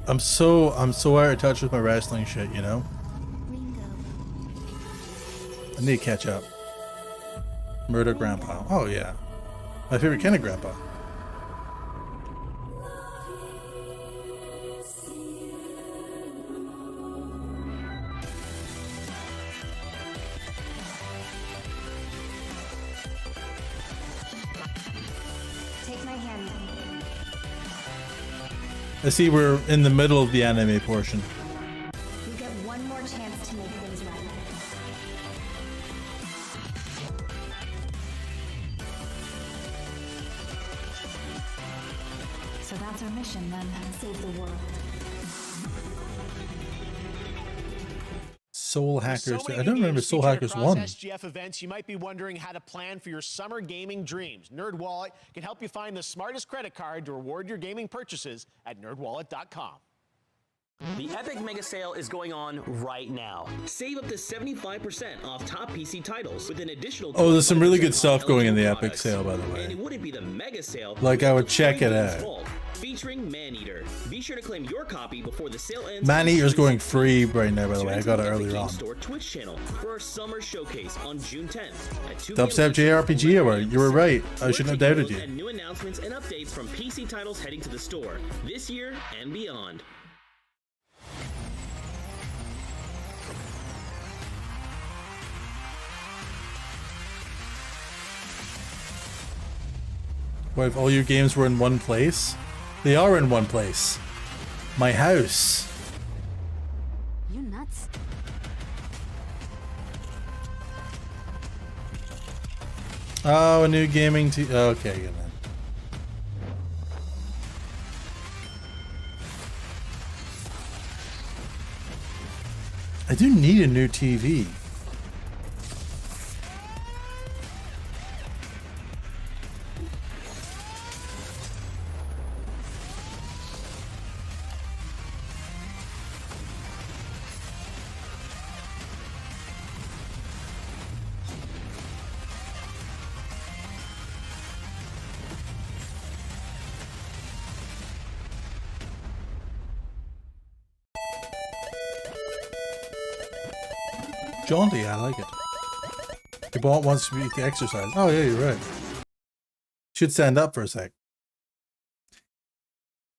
I'm so out of touch with my wrestling shit, you know? I need to catch up. Murder Grandpa. Oh yeah. My favorite kind of grandpa. Take my hand. I see we're in the middle of the anime portion. You get one more chance to make things right. So that's our mission then. Save the world. Soul Hackers. So I don't remember Soul Hackers 1. SGF events, you might be wondering how to plan for your summer gaming dreams. NerdWallet can help you find the smartest credit card to reward your gaming purchases at nerdwallet.com. The Epic Mega Sale is going on right now. Save up to 75% off top PC titles with an additional. Oh, there's some really good 25% stuff going in the eligible Epic sale, by the And way. it wouldn't be the Mega Sale. Like, I would check it out. Vault, featuring Maneater. Be sure to claim your copy before the sale ends. Maneater's going free right now, by the way. I Tune got it into the earlier Epic on. Games Store Twitch channel for our summer showcase on June 10th at 2 Dubstep JRPG Award. You were right. I shouldn't have doubted you. And new announcements and updates from PC titles heading to the store this year and beyond. What if all your games were in one place? They are in one place. My house. You nuts? Oh, a new gaming okay, good man. I do need a new TV. Jaunty, I like it. Your ball wants to be exercise. Oh yeah, you're right. Should stand up for a sec.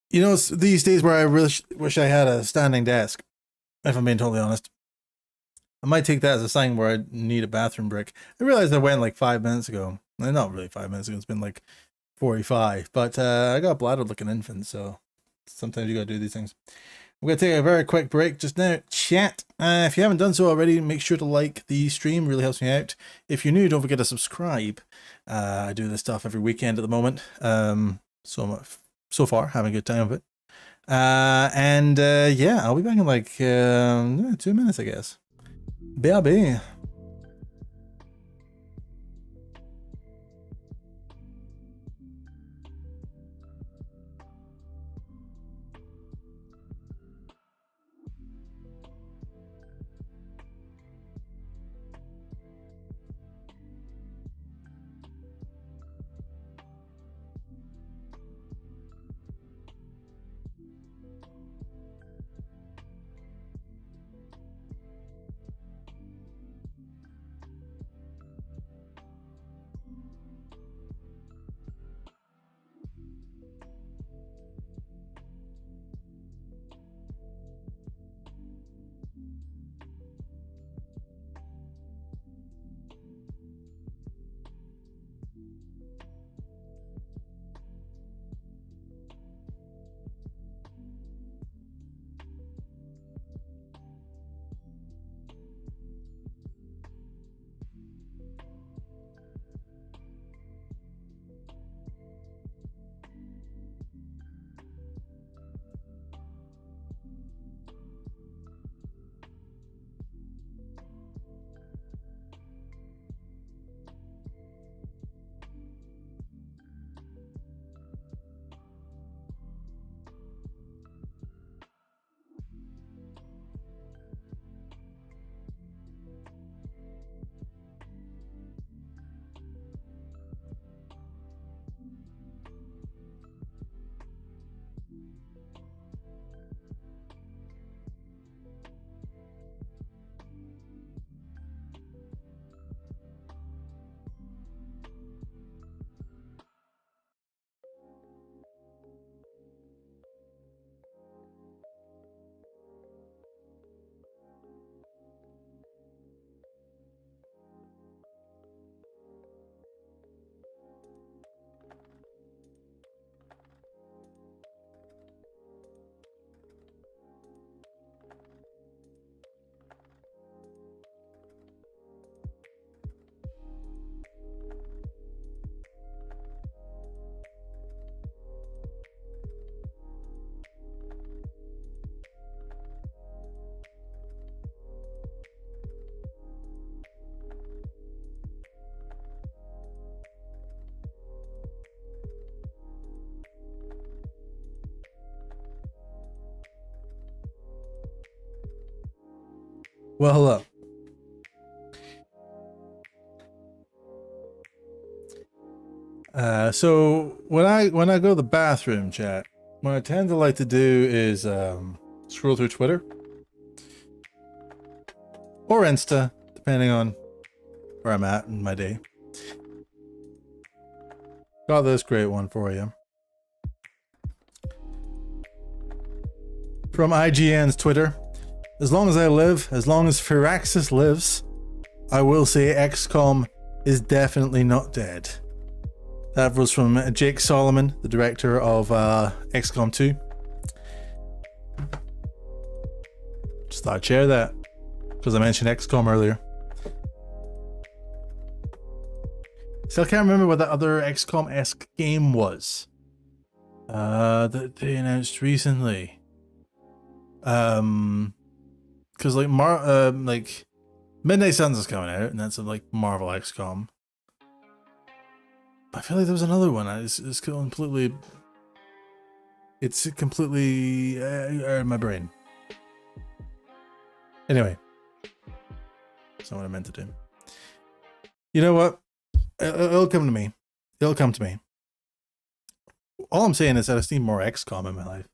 You know, it's these days where I really wish I had a standing desk, if I'm being totally honest. I might take that as a sign where I need a bathroom break. I realized I went like 5 minutes ago. Not really 5 minutes ago, it's been like 45. But I got a bladdered looking infant, so sometimes you gotta do these things. We're going to take a very quick break just now. Chat. If you haven't done so already, make sure to like the stream. Really helps me out. If you're new, don't forget to subscribe. I do this stuff every weekend at the moment. So far, having a good time with it. Yeah, I'll be back in like 2 minutes, I guess. BRB. Well, hello. So when I go to the bathroom, chat, what I tend to like to do is scroll through Twitter or Insta, depending on where I'm at in my day. Got this great one for you. From IGN's Twitter. As long as I live, as long as Firaxis lives, I will say XCOM is definitely not dead. That was from Jake Solomon, the director of XCOM 2. Just thought I'd share that because I mentioned XCOM earlier. Still can't remember what that other XCOM-esque game was that they announced recently. Because like Midnight Suns is coming out, and that's like Marvel XCOM. I feel like there was another one. It's completely out of my brain. Anyway, that's not what I meant to do. You know what? It'll come to me. It'll come to me. All I'm saying is that I just need more XCOM in my life.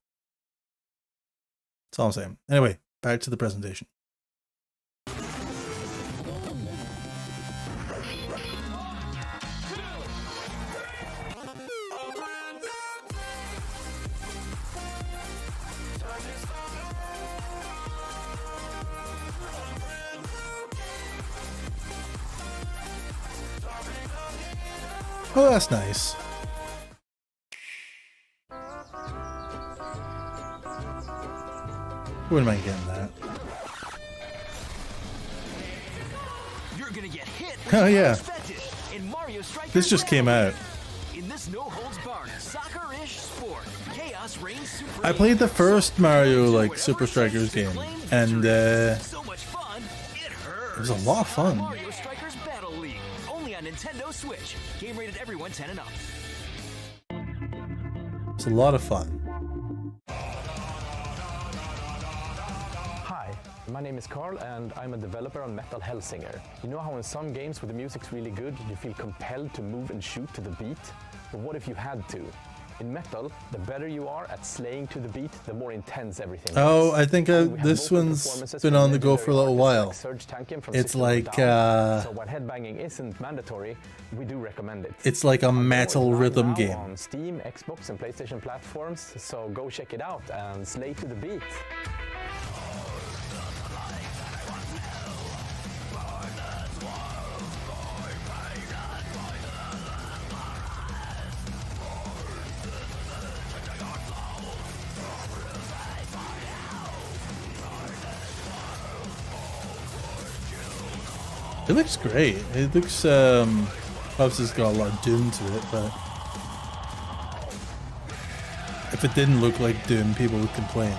That's all I'm saying. Anyway, back to the presentation. Oh, that's nice. Wouldn't mind getting that. You're gonna get hit. Oh yeah. In Mario Strikers This just came out. In this no-holds-barred soccer-ish sport, chaos reigns supreme. I played the first Mario like Super Strikers game, and so much fun, it was a lot of fun. Mario Strikers Battle League, only on Nintendo Switch. Game rated everyone 10 and up. It's a lot of fun. Hi, my name is Carl and I'm a developer on Metal Hellsinger. You know how in some games where the music's really good, you feel compelled to move and shoot to the beat? But what if you had to? In Metal, the better you are at slaying to the beat, the more intense everything Oh, is. I think this one's been on the go for a little while. It's like so while headbanging isn't mandatory, we do recommend it. it's like a metal rhythm game. On Steam, Xbox, and PlayStation platforms, so go check it out and slay to the beat. It looks great. It looks obviously it's got a lot of Doom to it, but if it didn't look like Doom, people would complain.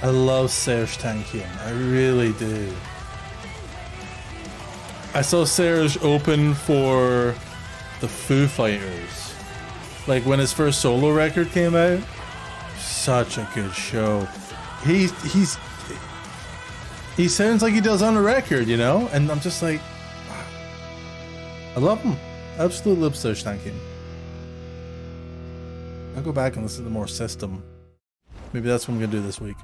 I love Serge Tankian. I really do. I saw Serge open for the Foo Fighters. Like when his first solo record came out. Such a good show. He sounds like he does on a record, you know? And I'm just like, I love him. Absolutely love Serge Tankian. I'll go back and listen to more System. Maybe that's what I'm gonna do this week.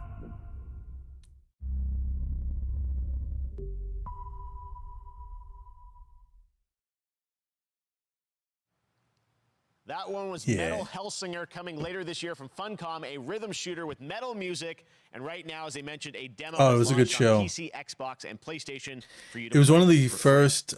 That one was Yeah. Metal Hellsinger, coming later this year from Funcom, a rhythm shooter with metal music. And right now, as I mentioned, a demo. Oh, it was a good launched show. on PC, Xbox, and PlayStation for you to It was play one of the for free. first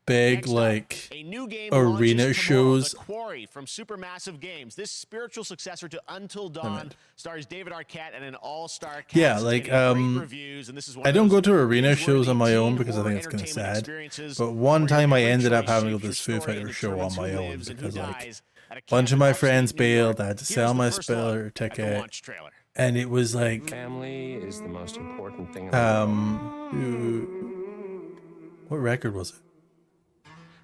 big like A new game arena launches tomorrow, shows. The Quarry from Supermassive Games. This spiritual successor to Until Dawn stars David Arquette and an all-star cast. Yeah, like getting great reviews, and this is one I of don't those go to arena shows on my own because I think it's kind of sad. But one time I ended up having to go to this Foo Fighters show on my own because like a bunch of my friends bailed. I had to sell my spare ticket, and it was like family is the most important thing in what record was it?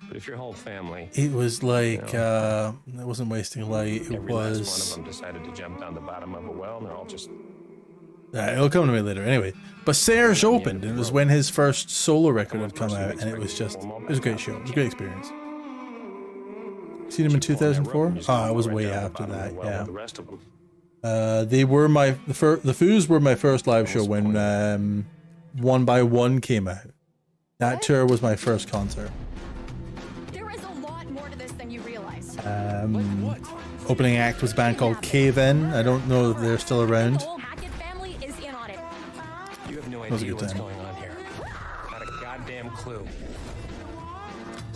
But if your whole family, it was like it wasn't Wasting Light. It every was. last one of them decided to jump down the bottom of a well, and they're all just. It'll come to me later. Anyway, but Serge opened. It was when his first solo record had come out, and it was a great show. It was a great experience. Seen him in 2004. Oh, it was way after that. Yeah. They were the Foos were my first live show when One by One came out. That tour was my first concert. There is a lot more to this than you realize. Opening act was a band called Cave In. I don't know if they're still around. The whole Hackett family is in on it. You have no That was a idea good what's time. going on here. Not a goddamn clue.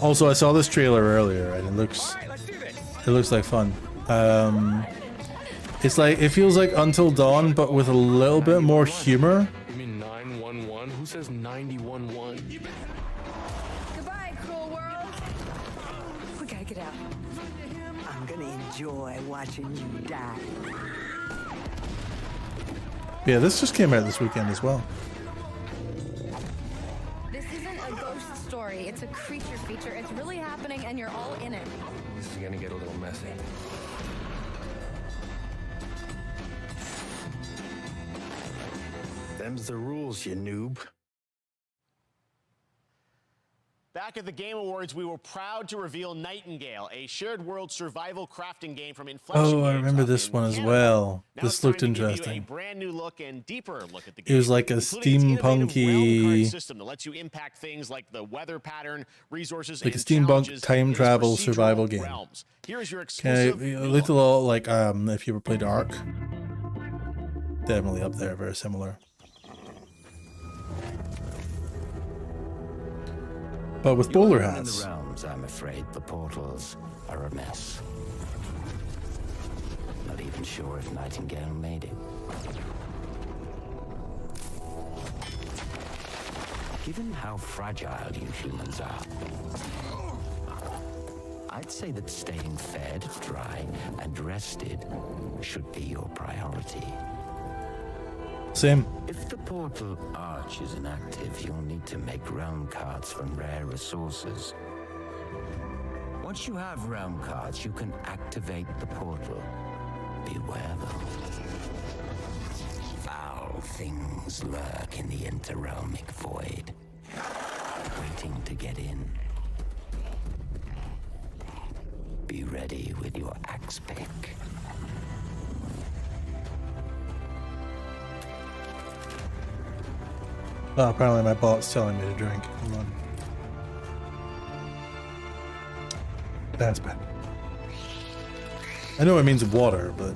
Also, I saw this trailer earlier, and it looks like fun. It feels like Until Dawn, but with a little bit more humor. You mean 911? Who says 911? Goodbye, cruel world. We gotta get out. I'm gonna enjoy watching you die. Yeah, this just came out this weekend as well. This isn't a ghost story. It's a creature feature. It's really happening, and you're all in it. This is gonna get a little messy. Them's the rules, you noob. Back at the Game Awards, we were proud to reveal Nightingale, a shared world survival crafting game from Inflection Oh, I Games remember up this in one as Canada. well. Now This it's time looked to give you a interesting. brand new look and deeper look at the game. It was like a including its innovative realm card steampunky, system that lets you impact things like the weather pattern, resources, like a and steampunk challenges time in travel procedural survival game. realms. Here is your Okay, exclusive it looked a lot like if you ever played Ark. Definitely up there, very similar. But with bowler In hats. the realms, I'm afraid the portals are a mess. Not even sure if Nightingale made it. Given how fragile you humans are, I'd say that staying fed, dry, and rested should be your priority. Same. If the portal arch is inactive, you'll need to make realm cards from rare resources. Once you have realm cards, you can activate the portal. Beware though. Foul things lurk in the interrealmic void, waiting to get in. Be ready with your axe pick. Oh, apparently my bot's telling me to drink. Hold on. That's bad. I know it means water, but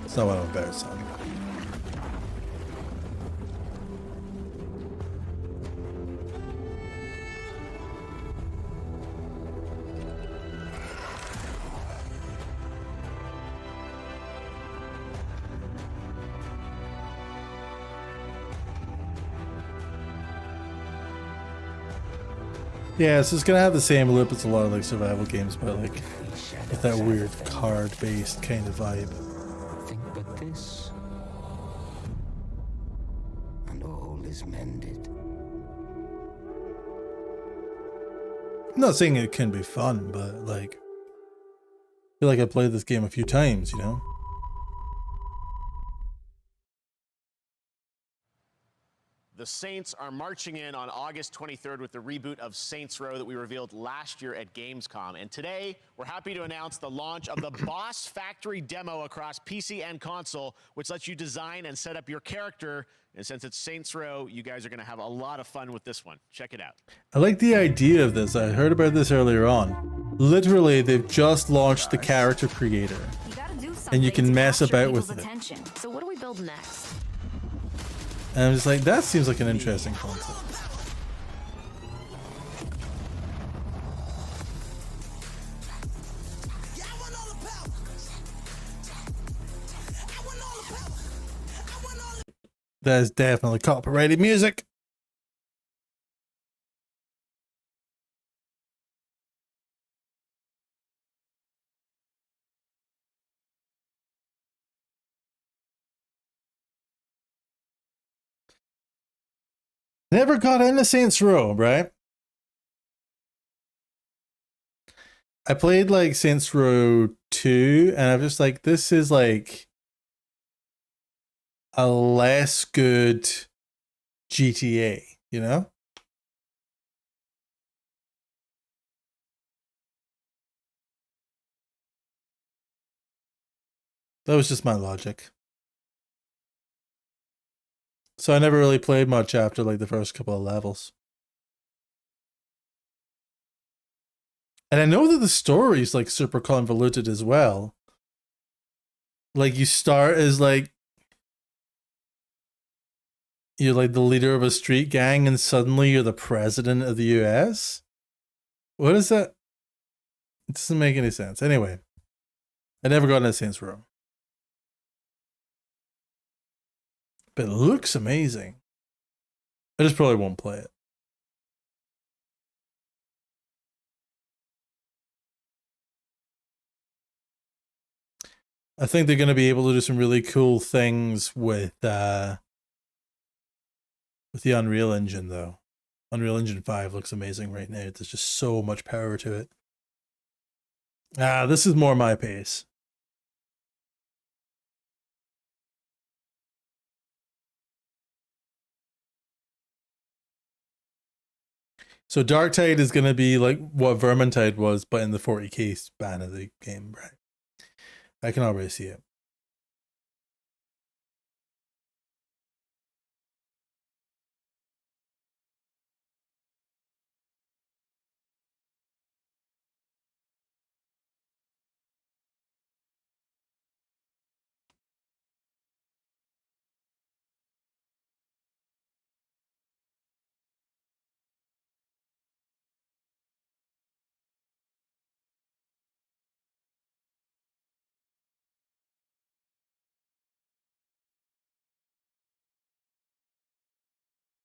it's not what I'm about, son. Yeah, so it's gonna have the same loop as a lot of like survival games, but like with that weird card-based kind of vibe. Think but this, and all is mended. I'm not saying it can be fun, but like I feel like I played this game a few times, you know? The Saints are marching in on August 23rd with the reboot of Saints Row that we revealed last year at Gamescom. And today, we're happy to announce the launch of the Boss Factory demo across PC and console, which lets you design and set up your character. And since it's Saints Row, you guys are going to have a lot of fun with this one. Check it out. I like the idea of this. I heard about this earlier on. Literally, they've just launched the character creator. And you can mess about with it. Attention. So what do we build next? And I'm just like, that seems like an interesting concept. That is definitely copyrighted music. Never got into Saints Row, right? I played like Saints Row 2 and I'm just like, this is like a less good GTA, you know? That was just my logic. So I never really played much after like the first couple of levels. And I know that the story is like super convoluted as well. Like you start as like you're like the leader of a street gang and suddenly you're the president of the US? What is that? It doesn't make any sense. Anyway, I never got into Saints Row. But it looks amazing. I just probably won't play it. I think they're going to be able to do some really cool things with the Unreal Engine, though. Unreal Engine 5 looks amazing right now. There's just so much power to it. This is more my pace. So Darktide is going to be like what Vermintide was, but in the 40k span of the game, right? I can already see it.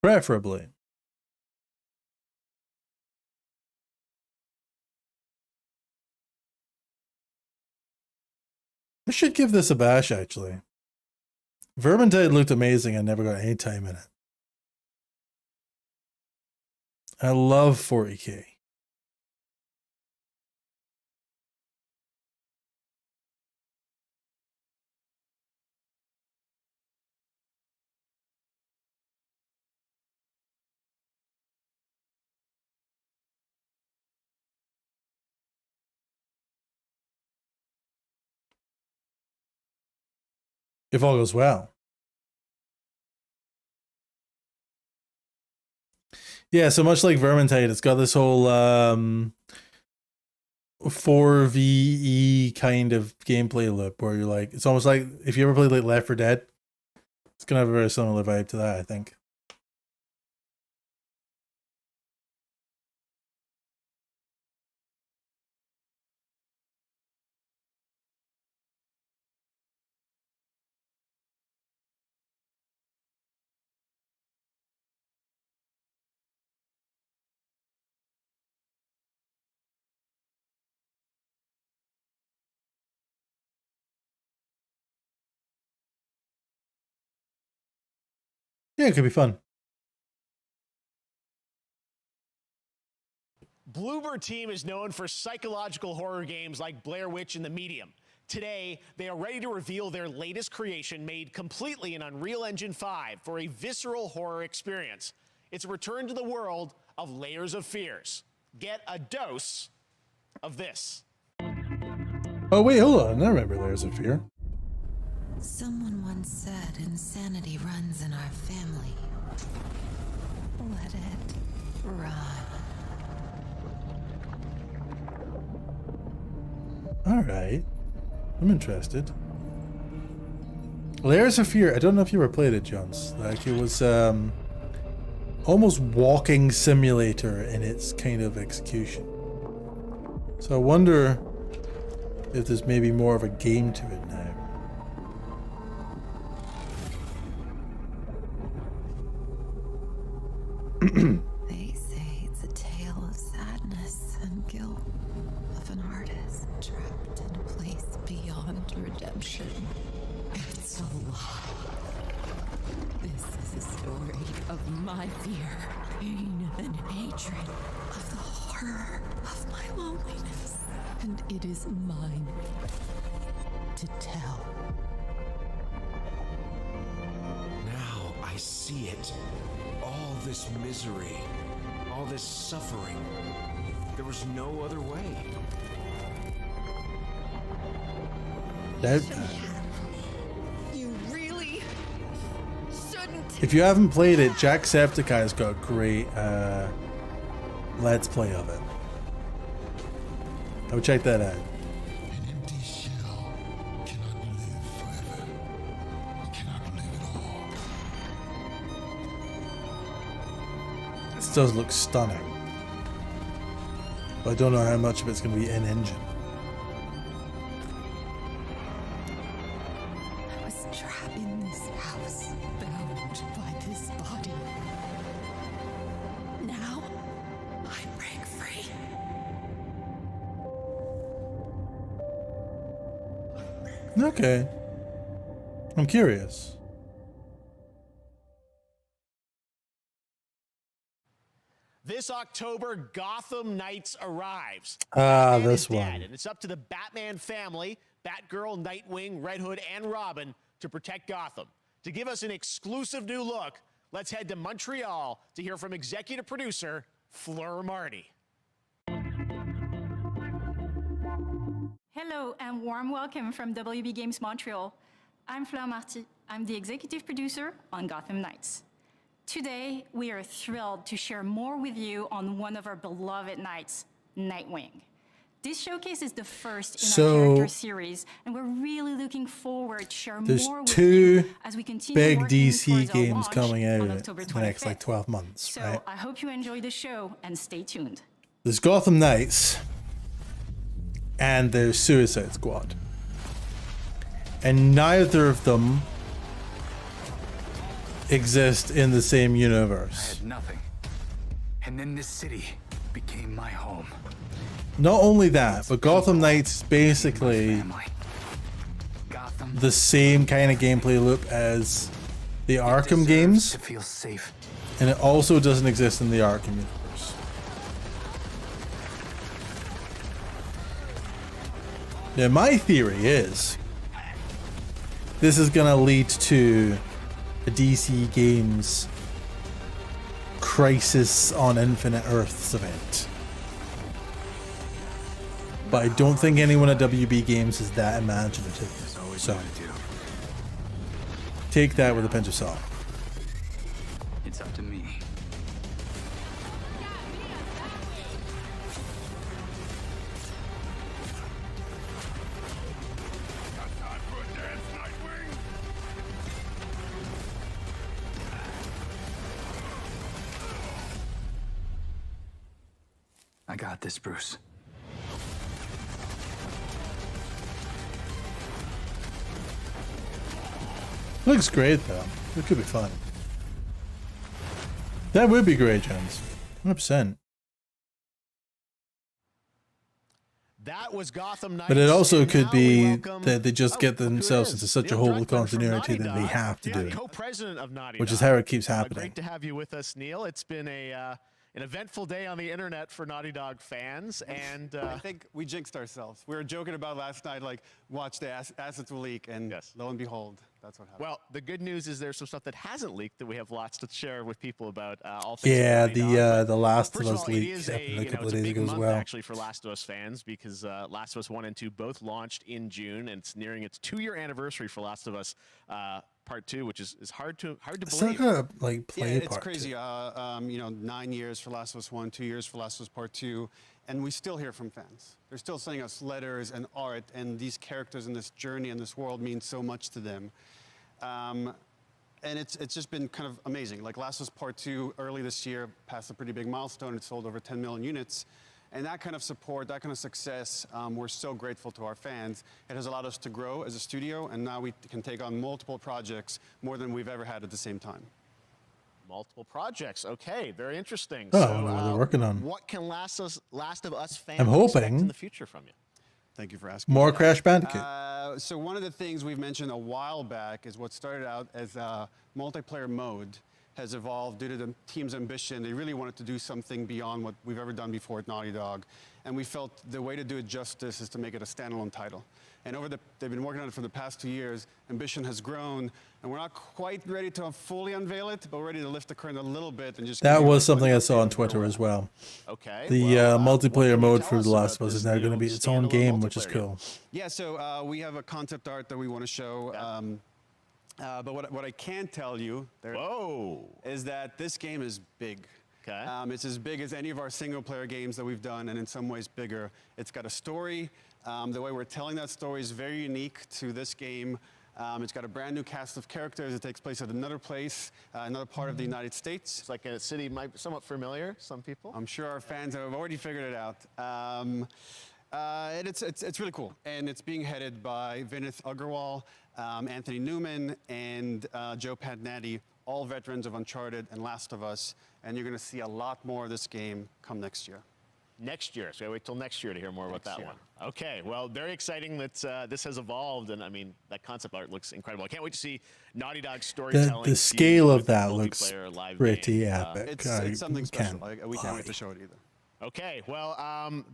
Preferably. I should give this a bash, actually. Vermintide looked amazing. I never got any time in it. I love 40k. If all goes well. Yeah, so much like Vermintide, it's got this whole 4VE kind of gameplay loop where you're like, it's almost like if you ever played like Left 4 Dead, it's gonna have a very similar vibe to that, I think. Yeah, it could be fun. Bloober Team is known for psychological horror games like Blair Witch and The Medium. Today, they are ready to reveal their latest creation made completely in Unreal Engine 5 for a visceral horror experience. It's a return to the world of Layers of Fears. Get a dose of this. Oh, wait, hold on. I remember Layers of Fear. Someone once said insanity runs in our family. Let it run. All right. I'm interested. Layers of Fear. I don't know if you ever played it, Jones. Like, it was almost walking simulator in its kind of execution. So I wonder if there's maybe more of a game to it now. They say it's a tale of sadness and guilt of an artist trapped in a place beyond redemption. It's a lie. This is a story of my fear, pain, and hatred, of the horror of my loneliness. And it is mine to tell. Now I see it. All this misery, all this suffering. There was no other way. You really shouldn't. If you haven't played it, Jacksepticeye's got a great Let's Play of it. Go check that out. An empty shell cannot live forever. It cannot live at all. This does look stunning. But I don't know how much of it's going to be in-engine. I was trapped in this house, bound by this body. Now, I break free. Okay. I'm curious. This October, Gotham Knights arrives. Ah, Batman this is dead, one. and it's up to the Batman family, Batgirl, Nightwing, Red Hood, and Robin to protect Gotham. To give us an exclusive new look, let's head to Montreal to hear from executive producer Fleur Marty. Hello and warm welcome from WB Games Montreal. I'm Fleur Marty. I'm the executive producer on Gotham Knights. Today, we are thrilled to share more with you on one of our beloved knights, Nightwing. This showcase is the first in our character series, and we're really looking forward to share There's more with two you as we continue big working DC towards our games launch coming out on in October the next 25th. 12 months, So right? I hope you enjoy the show and stay tuned. There's Gotham Knights and there's Suicide Squad. And neither of them exist in the same I universe. had nothing. And then this city became my home. Not only that, but Gotham Knights is basically the same kind of gameplay loop as the Arkham games, To feel safe. and it also doesn't exist in the Arkham universe. Now, my theory is this is going to lead to a DC Games Crisis on Infinite Earths event. But I don't think anyone at WB Games is that imaginative. So take that with a pinch of salt. It's up to me. I got this, Bruce. Looks great though. It could be fun. That would be great, Jones. 100%. That was Gotham Knights. But it also and could now we be welcome- that they just get themselves into such a Neil hole of Druckmann from continuity Naughty that they Dog, have to do and it. Co-president of Naughty Which is Dog. how it keeps happening. Great to have you with us, Neil. It's been an eventful day on the internet for Naughty Dog fans, and I think we jinxed ourselves. We were joking about last night, like, watch the assets will leak, and lo and behold, that's what happened. well, the good news is there's some stuff that hasn't leaked that we have lots to share with people about. All things Yeah, Naughty Dog. the Last of First Us all, it leak is happened a you know, couple it's of a days big ago as month well. actually for Last of Us fans because Last of Us 1 and 2 both launched in June, and it's nearing its 2-year anniversary for Last of Us Part 2, which is hard to It's believe. not gonna like play Yeah, it's part crazy. two. 9 years for Last of Us 1, 2 years for Last of Us Part 2, and we still hear from fans. They're still sending us letters and art, and these characters in this journey and this world mean so much to them. And it's just been kind of amazing. Like Last of Us Part 2 early this year passed a pretty big milestone. It sold over 10 million units. And that kind of support, that kind of success, we're so grateful to our fans. It has allowed us to grow as a studio, and now we can take on multiple projects, more than we've ever had at the same time. Multiple projects. Okay, very interesting. Oh, I don't know what they're working on. What can Last of Us fans I'm expect hoping in the future from you? Thank you for asking. More Crash Bandicoot. so one of the things we've mentioned a while back is what started out as a multiplayer mode has evolved due to the team's ambition. They really wanted to do something beyond what we've ever done before at Naughty Dog. And we felt the way to do it justice is to make it a standalone title. And they've been working on it for the past 2 years. Ambition has grown, and we're not quite ready to fully unveil it, but we're ready to lift the curtain a little bit and just. That was something I saw on Twitter as well. Okay. The multiplayer mode for The Last of Us is now going to be its own game, which is cool. Yeah, so we have a concept art that we want to show. But what I can tell you is that this game is big. Okay. It's as big as any of our single-player games that we've done, and in some ways bigger. It's got a story. The way we're telling that story is very unique to this game. It's got a brand new cast of characters. It takes place at another place, another part of the United States. It's like a city might be somewhat familiar, some people. I'm sure our fans have already figured it out. And it's really cool. And it's being headed by Vinith Agarwal, Anthony Newman, and Joe Pantnati, all veterans of Uncharted and Last of Us. And you're going to see a lot more of this game come next year. Next year, so I wait till next year to hear more about that one. Okay, well, very exciting that this has evolved, and I mean that concept art looks incredible. I can't wait to see Naughty Dog's storytelling. The scale of that looks pretty epic. It's something special. We can't wait to show it either. Okay, well,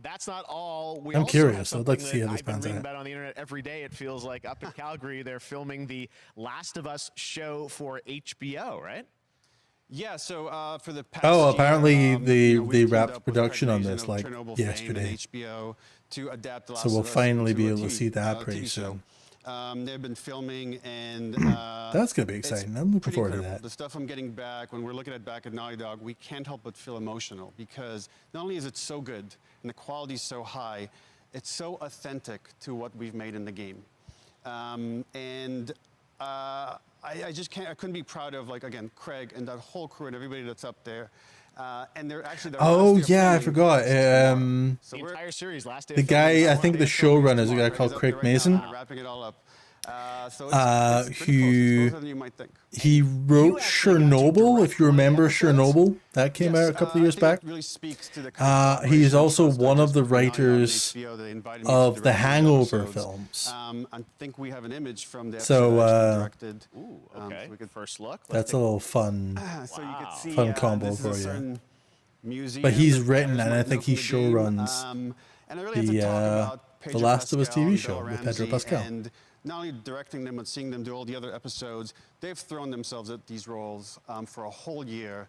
that's not all. I'm curious. I'd like to see how this I've been pans reading out. about on the internet every day. It feels like up in Calgary, they're filming the Last of Us show for HBO, right? Yeah, so for the past apparently year, they wrapped production on this like yesterday. HBO to adapt the Last So we'll of Us finally into be a able to see that TV pretty show. soon. They've been filming, and That's gonna be exciting. I'm looking forward to that. The stuff I'm getting back, when we're looking at back at Naughty Dog, we can't help but feel emotional because not only is it so good and the quality is so high, it's so authentic to what we've made in the game. I just can't. I couldn't be proud of, like, again, Craig and that whole crew and everybody that's up there. And they're actually. Oh yeah, I forgot. The entire series, last day. The guy, I think the showrunner is a guy called Craig Mason. Wrapping it all up. He wrote Chernobyl, if you remember Chernobyl. That came out a couple of years back. He is also one of the writers of the Hangover films. I think we have an image from the So, directed. Okay, we could first look. That's a little fun, fun combo for you. Museum But he's written, and I think he showruns the Last of Us TV show with Pedro Pascal. And not only directing them, but seeing them do all the other episodes, they've thrown themselves at these roles for a whole year.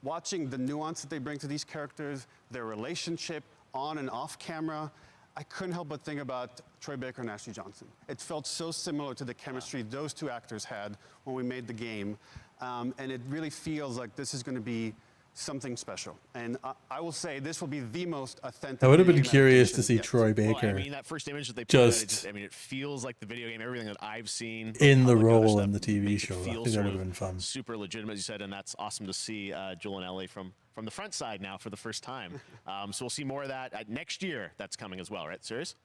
Watching the nuance that they bring to these characters, their relationship on and off camera, I couldn't help but think about Troy Baker and Ashley Johnson. It felt so similar to the chemistry those two actors had when we made the game. And it really feels like this is going to be something special. And I will say this will be the most authentic. I would have been game curious to adaptation see yet. Troy Baker. Well, I mean, that first image that they put just I mean, it feels like the video game, everything that I've seen. in the role in the TV show. I think that sort would have of been fun. Super legitimate, as you said, and that's awesome to see Joel and Ellie from the front side now for the first time. So we'll see more of that next year. That's coming as well, right? Serious?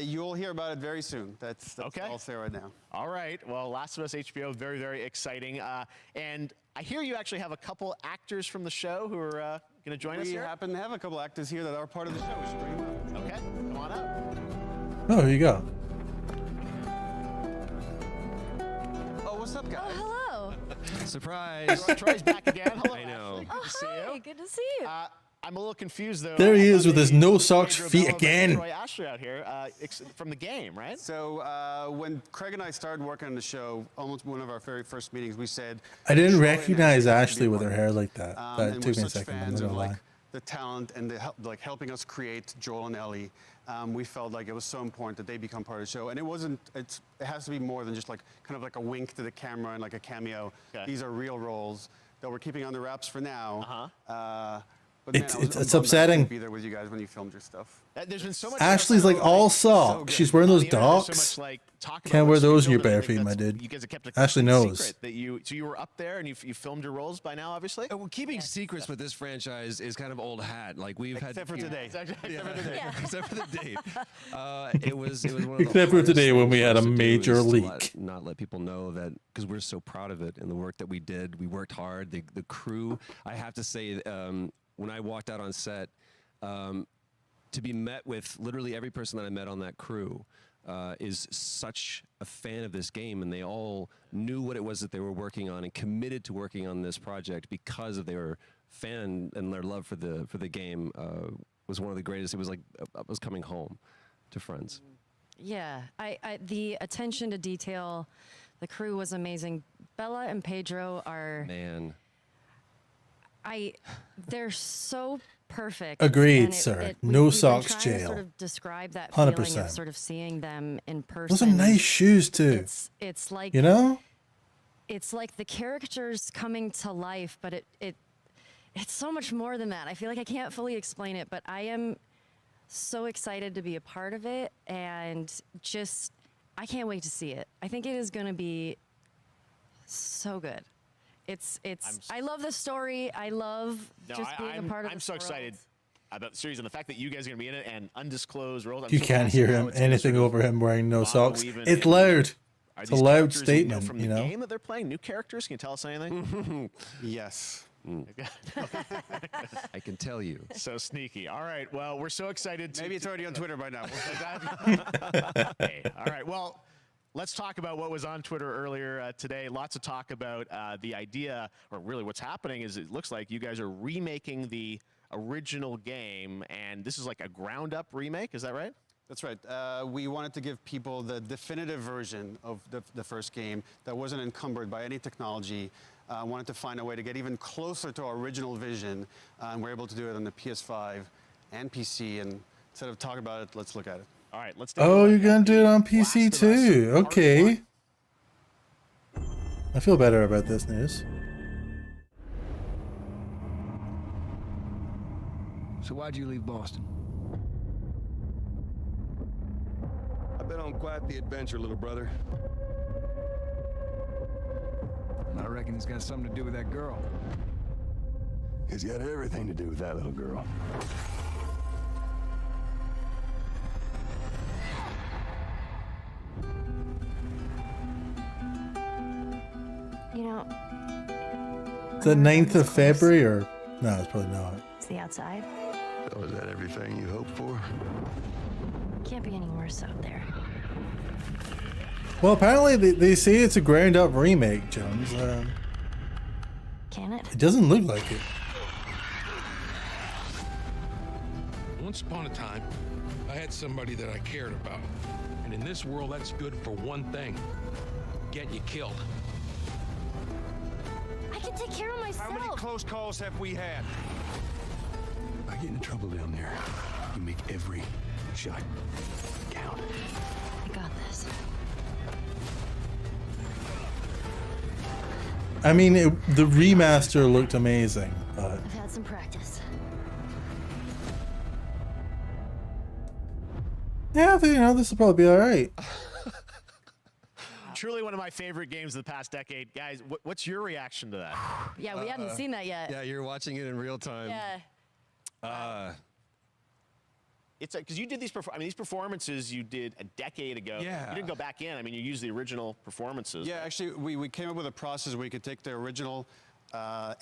You'll hear about it very soon. That's okay. All I'll say right now. All right. Well, Last of Us HBO, very, very exciting. And I hear you actually have a couple actors from the show who are going to join us here. We happen to have a couple actors here that are part of the show. We should bring them up. Okay, come on up. Oh, here you go. Oh, what's up, guys? Oh, hello. Surprise. Troy's back again. Hello. I know. Ashley. Good to see you. Good to see you. I'm a little confused though. There he is with his no socks feet Pedro again. Troy Ashley out here from the game, right? So when Craig and I started working on the show, almost one of our very first meetings, we said I didn't Troy recognize and Ashley with her hair like that. That and took we're me a such second. I'm fans not of gonna lie. the talent and the helping us create Joel and Ellie. We felt like it was so important that they become part of the show, and it has to be more than just like kind of like a wink to the camera and like a cameo. Okay. These are real roles that we're keeping on the wraps for now. But It's- man, it's I'm bummed I upsetting. couldn't be there with you guys when you filmed your stuff. There's been so much. Ashley's like all socks. She's wearing those docks. So much, like, talk about Can't wear what you those in your filmed, and I bare think feet, my that's- dude. You guys have kept a Ashley knows. secret that so you were up there and you filmed your roles by now, obviously. Well, keeping secrets with this franchise is kind of old hat. Like we've Except had for today. Except for today. except for the date. It was one of the Except for today hardest when we had a things to do major is to leak. not let people know that, because we're so proud of it and the work that we did. We worked hard. The crew. I have to say, when I walked out on set, to be met with literally every person that I met on that crew, is such a fan of this game, and they all knew what it was that they were working on and committed to working on this project because of their fan and their love for the game. Was one of the greatest. It was like I was coming home to friends. Yeah, I the attention to detail, the crew was amazing. Bella and Pedro are they're so perfect. Agreed, and sir. No we've socks been trying to jail. sort of describe that feeling 100%. of sort of seeing them in person. Those are nice shoes too. It's like, you know, it's like the characters coming to life, but it's so much more than that. I feel like I can't fully explain it, but I am so excited to be a part of it, and just I can't wait to see it. I think it is going to be so good. I love the story. I love just being a part of. I'm so excited about the series and the fact that you guys are going to be in it and undisclosed roles. you can't hear him anything over him wearing no socks. It's loud. It's a loud statement. From you the know. game that they're playing, new characters. Can you tell us anything? Yes. I can tell you. So sneaky. All right. Well, we're so excited. Maybe it's already on Twitter by now. Hey, all right. Well, let's talk about what was on Twitter earlier today. Lots of talk about the idea, or really what's happening is it looks like you guys are remaking the original game, and this is like a ground-up remake. Is that right? That's right. We wanted to give people the definitive version of the first game that wasn't encumbered by any technology. Wanted to find a way to get even closer to our original vision, and we're able to do it on the PS5 and PC. And instead of talking about it, let's look at it. All right, let's. Oh, you're gonna do it on PC too? Okay. I feel better about this news. So why'd you leave Boston? I've been on quite the adventure, little brother. I reckon it's got something to do with that girl. It's got everything to do with that little girl. You know, The 9th of February, or no, it's probably not. it's the outside. So is that everything you hoped for? Can't be any worse out there. Well, apparently they say it's a ground up remake, Jones. Can it? It doesn't look like it. Once upon a time, I had somebody that I cared about. And in this world, that's good for one thing. Getting you killed. I can take care of myself. How many close calls have we had? I get in trouble down there. You make every shot count. I got this. I mean, the remaster looked amazing, but I've had some practice. yeah, you know, this will probably be all right. Truly one of my favorite games of the past decade. Guys, what's your reaction to that? Yeah, we hadn't seen that yet. Yeah, you're watching it in real time. Yeah. It's because you did these. These performances you did a decade ago. Yeah. You didn't go back in. I mean, you used the original performances. Yeah, actually, we came up with a process where you could take the original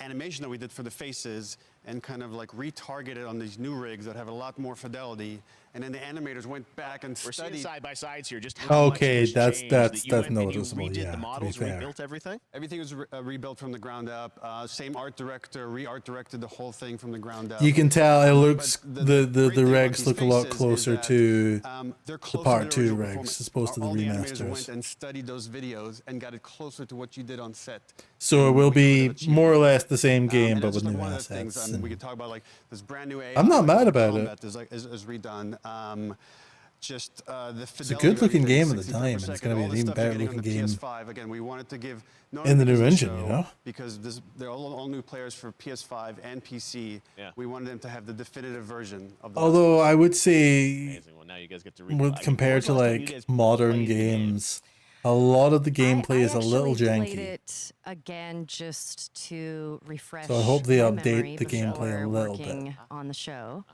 animation that we did for the faces and kind of like retarget it on these new rigs that have a lot more fidelity. And then the animators went back and We're studied. seeing side by sides here. Just Okay, that's noticeable. noticeable. You redid Yeah, the models, to be fair. rebuilt everything. Everything was rebuilt from the ground up. Same art director, re-art directed the whole thing from the ground up. You can tell it looks But the great thing about regs these look a lot faces is closer that, to they're the closer part to the 2 original regs performance. as opposed to the All the animators went remasters. and studied those videos and got it closer to what you did on set. So it will be more or less the same game, And but that's with just new like one of the things, assets. we and- could talk about like this brand new AI. I'm not mad about combat it. Is redone. Just the It's a fidelity of good-looking everything, game at the 60 frames time, per and it's second, gonna be all an the even stuff you're better getting on looking the game PS5. Again, we wanted to give in the new notification engine, you show know? because they're all new players for PS5 and PC. Yeah. We wanted them to have the definitive version of the. Although I would say, Amazing. Well, now you guys get to compared to like modern games, a lot of the gameplay is a little actually played janky. it again just to refresh. So I hope they my update memory the gameplay a before little bit. working on the show.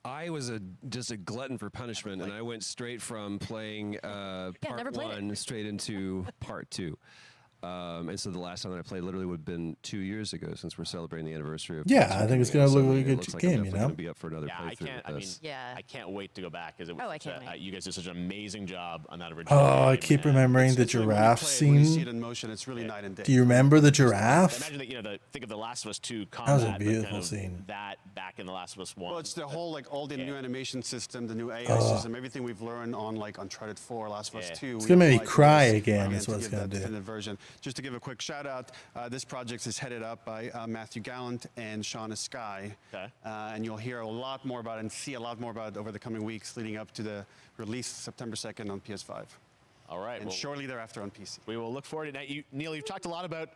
I was just a glutton for punishment, and I went straight from playing never part played it. 1 straight into part 2. And so the last time that I played literally would have been 2 years ago, since we're celebrating the anniversary of. Yeah, PS1 I think it's coming gonna out. look So like a it good looks like game, I'm you definitely know? gonna be up for another Yeah, playthrough. I can't. I with mean, this. I can't wait to go back because Oh, I can't wait. you guys did such an amazing job on that original. Oh, I game, keep and remembering the It's when you giraffe play it, when you see scene. it in motion, it's really night and day. Do you remember the giraffe? Imagine that, you know, think of the Last of Us 2 That was combat. a but beautiful kind of scene. That back in the Last of Us 1. Well, it's the whole, like, all the new animation system, the new AI Oh. system, everything we've learned on, like, Uncharted 4, Last of Us 2. It's we gonna make me applied to cry this, again, is what to it's give gonna that do. definitive version. Just to give a quick shout out, this project is headed up by Matthew Gallant and Shauna Sky. Okay. And you'll hear a lot more about it and see a lot more about it over the coming weeks leading up to the release September 2nd on PS5. All right. And well, shortly thereafter on PC. we will look forward to that. Neil, you've talked a lot about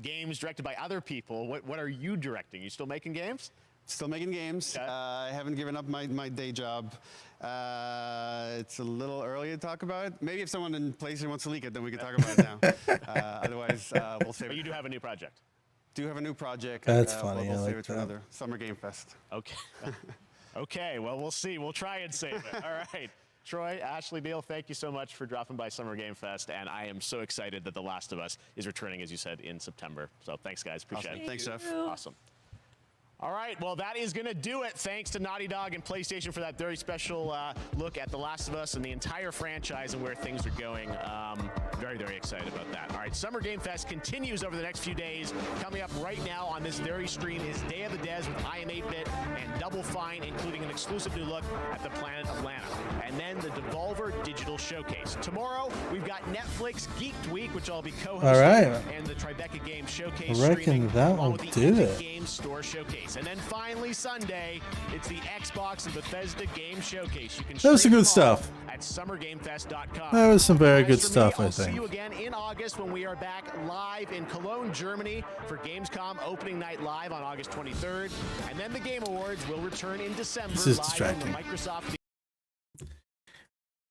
games directed by other people. What are you directing? You still making games? Still making games. Okay. I haven't given up my day job. It's a little early to talk about. Maybe if someone in PlayStation wants to leak it, then we can talk about it now. Otherwise, we'll save it. But you do have a new project. Do have a new project. That's funny, We'll I save like it for that. another Summer Game Fest. Okay. Okay, well, we'll see. We'll try and save it. All right. Troy, Ashley, Neil, thank you so much for dropping by Summer Game Fest, and I am so excited that The Last of Us is returning, as you said, in September. So thanks, guys. Appreciate Awesome. it. Thanks, Jeff. Awesome. All right, well, that is going to do it. Thanks to Naughty Dog and PlayStation for that very special look at The Last of Us and the entire franchise and where things are going. Very, very excited about that. All right, Summer Game Fest continues over the next few days. Coming up right now on this very stream is Day of the Des with I Am 8-Bit and Double Fine, including an exclusive new look at the planet Atlanta. And then the Devolver Digital Showcase. Tomorrow, we've got Netflix Geeked Week, which I'll be co-hosting, All right. and the Tribeca Game Showcase I reckon streaming, that along will with the do Epic it. Games Store Showcase. And then finally Sunday, it's the Xbox and Bethesda Game Showcase. You can That was some stream good them all stuff. at summergamefest.com. That was some very As good for me, stuff, I I'll see think. you again in August when we are back live in Cologne, Germany for Gamescom opening night live on August 23rd. And then the Game Awards will return in December This is live distracting. on the Microsoft.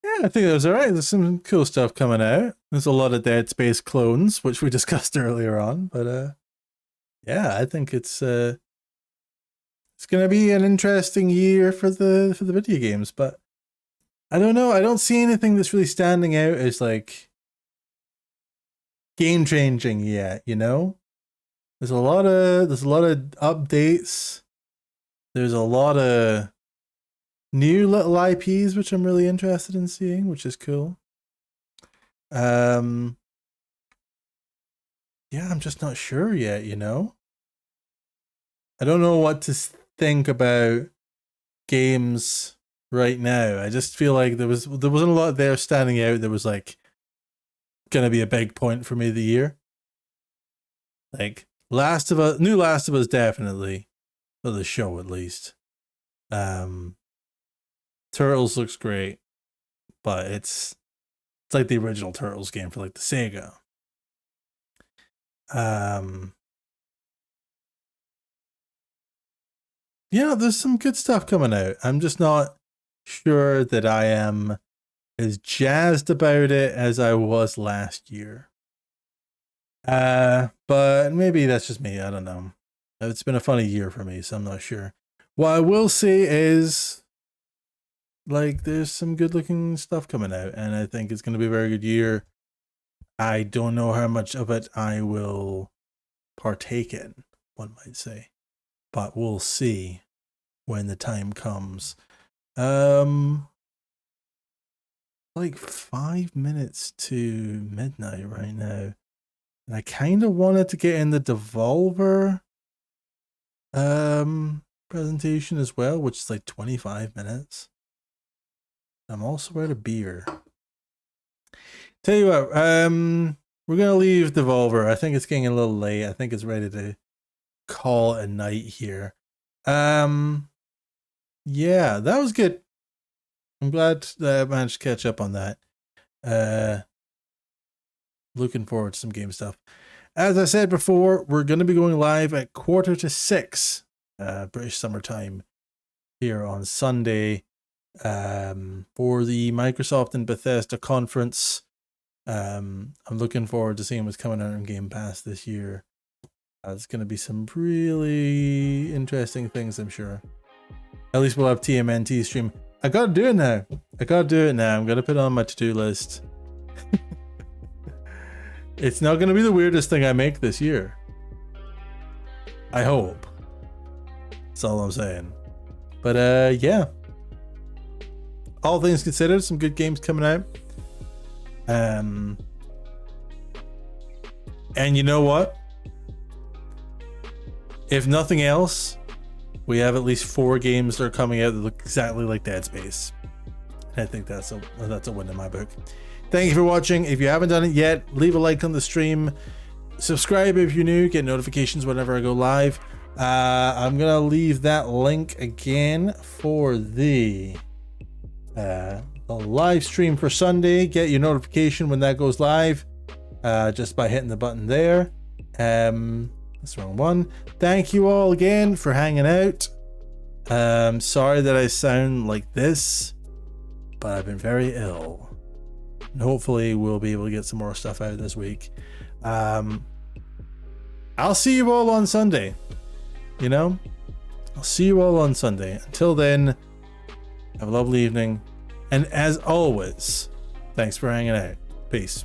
Yeah, I think that was all right. There's some cool stuff coming out. There's a lot of Dead Space clones, which we discussed earlier on. But yeah, I think it's gonna be an interesting year for the video games. But I don't know. I don't see anything that's really standing out as like game changing yet. You know, there's a lot of updates. There's a lot of new little IPs, which I'm really interested in seeing, which is cool. Yeah, I'm just not sure yet, you know? I don't know what to think about games right now. I just feel like there wasn't a lot there standing out that was like gonna be a big point for me of the year. Like new Last of Us definitely, for the show at least. Turtles looks great, but it's like the original Turtles game for like the Sega. Yeah, there's some good stuff coming out. I'm just not sure that I am as jazzed about it as I was last year. But maybe that's just me. I don't know. It's been a funny year for me, so I'm not sure. What I will say is, like, there's some good looking stuff coming out, and I think it's going to be a very good year. I don't know how much of it I will partake in, one might say, but we'll see when the time comes. Like 5 minutes to midnight right now, and I kind of wanted to get in the Devolver presentation as well, which is like 25 minutes. I'm also out of beer. Tell you what, we're gonna leave Devolver. I think it's getting a little late. I think it's ready to call it a night here. Yeah, that was good. I'm glad that I managed to catch up on that. Looking forward to some game stuff. As I said before, we're going to be going live at 5:45 British Summer Time here on Sunday for the Microsoft and Bethesda conference. I'm looking forward to seeing what's coming out on Game Pass this year. It's going to be some really interesting things, I'm sure. At least we'll have TMNT stream. I gotta do it now. I'm gonna put it on my to-do list. It's not going to be the weirdest thing I make this year. I hope. That's all I'm saying. But yeah. All things considered, some good games coming out. And you know what? If nothing else, we have at least 4 games that are coming out that look exactly like Dead Space. I think that's a win in my book. Thank you for watching. If you haven't done it yet, leave a like on the stream. Subscribe if you're new. Get notifications whenever I go live. I'm gonna leave that link again for the live stream for Sunday. Get your notification when that goes live, just by hitting the button there. That's the wrong one. Thank you all again for hanging out. Sorry that I sound like this, but I've been very ill. And hopefully we'll be able to get some more stuff out this week. I'll see you all on Sunday. You know? I'll see you all on Sunday. Until then, have a lovely evening. And as always, thanks for hanging out. Peace.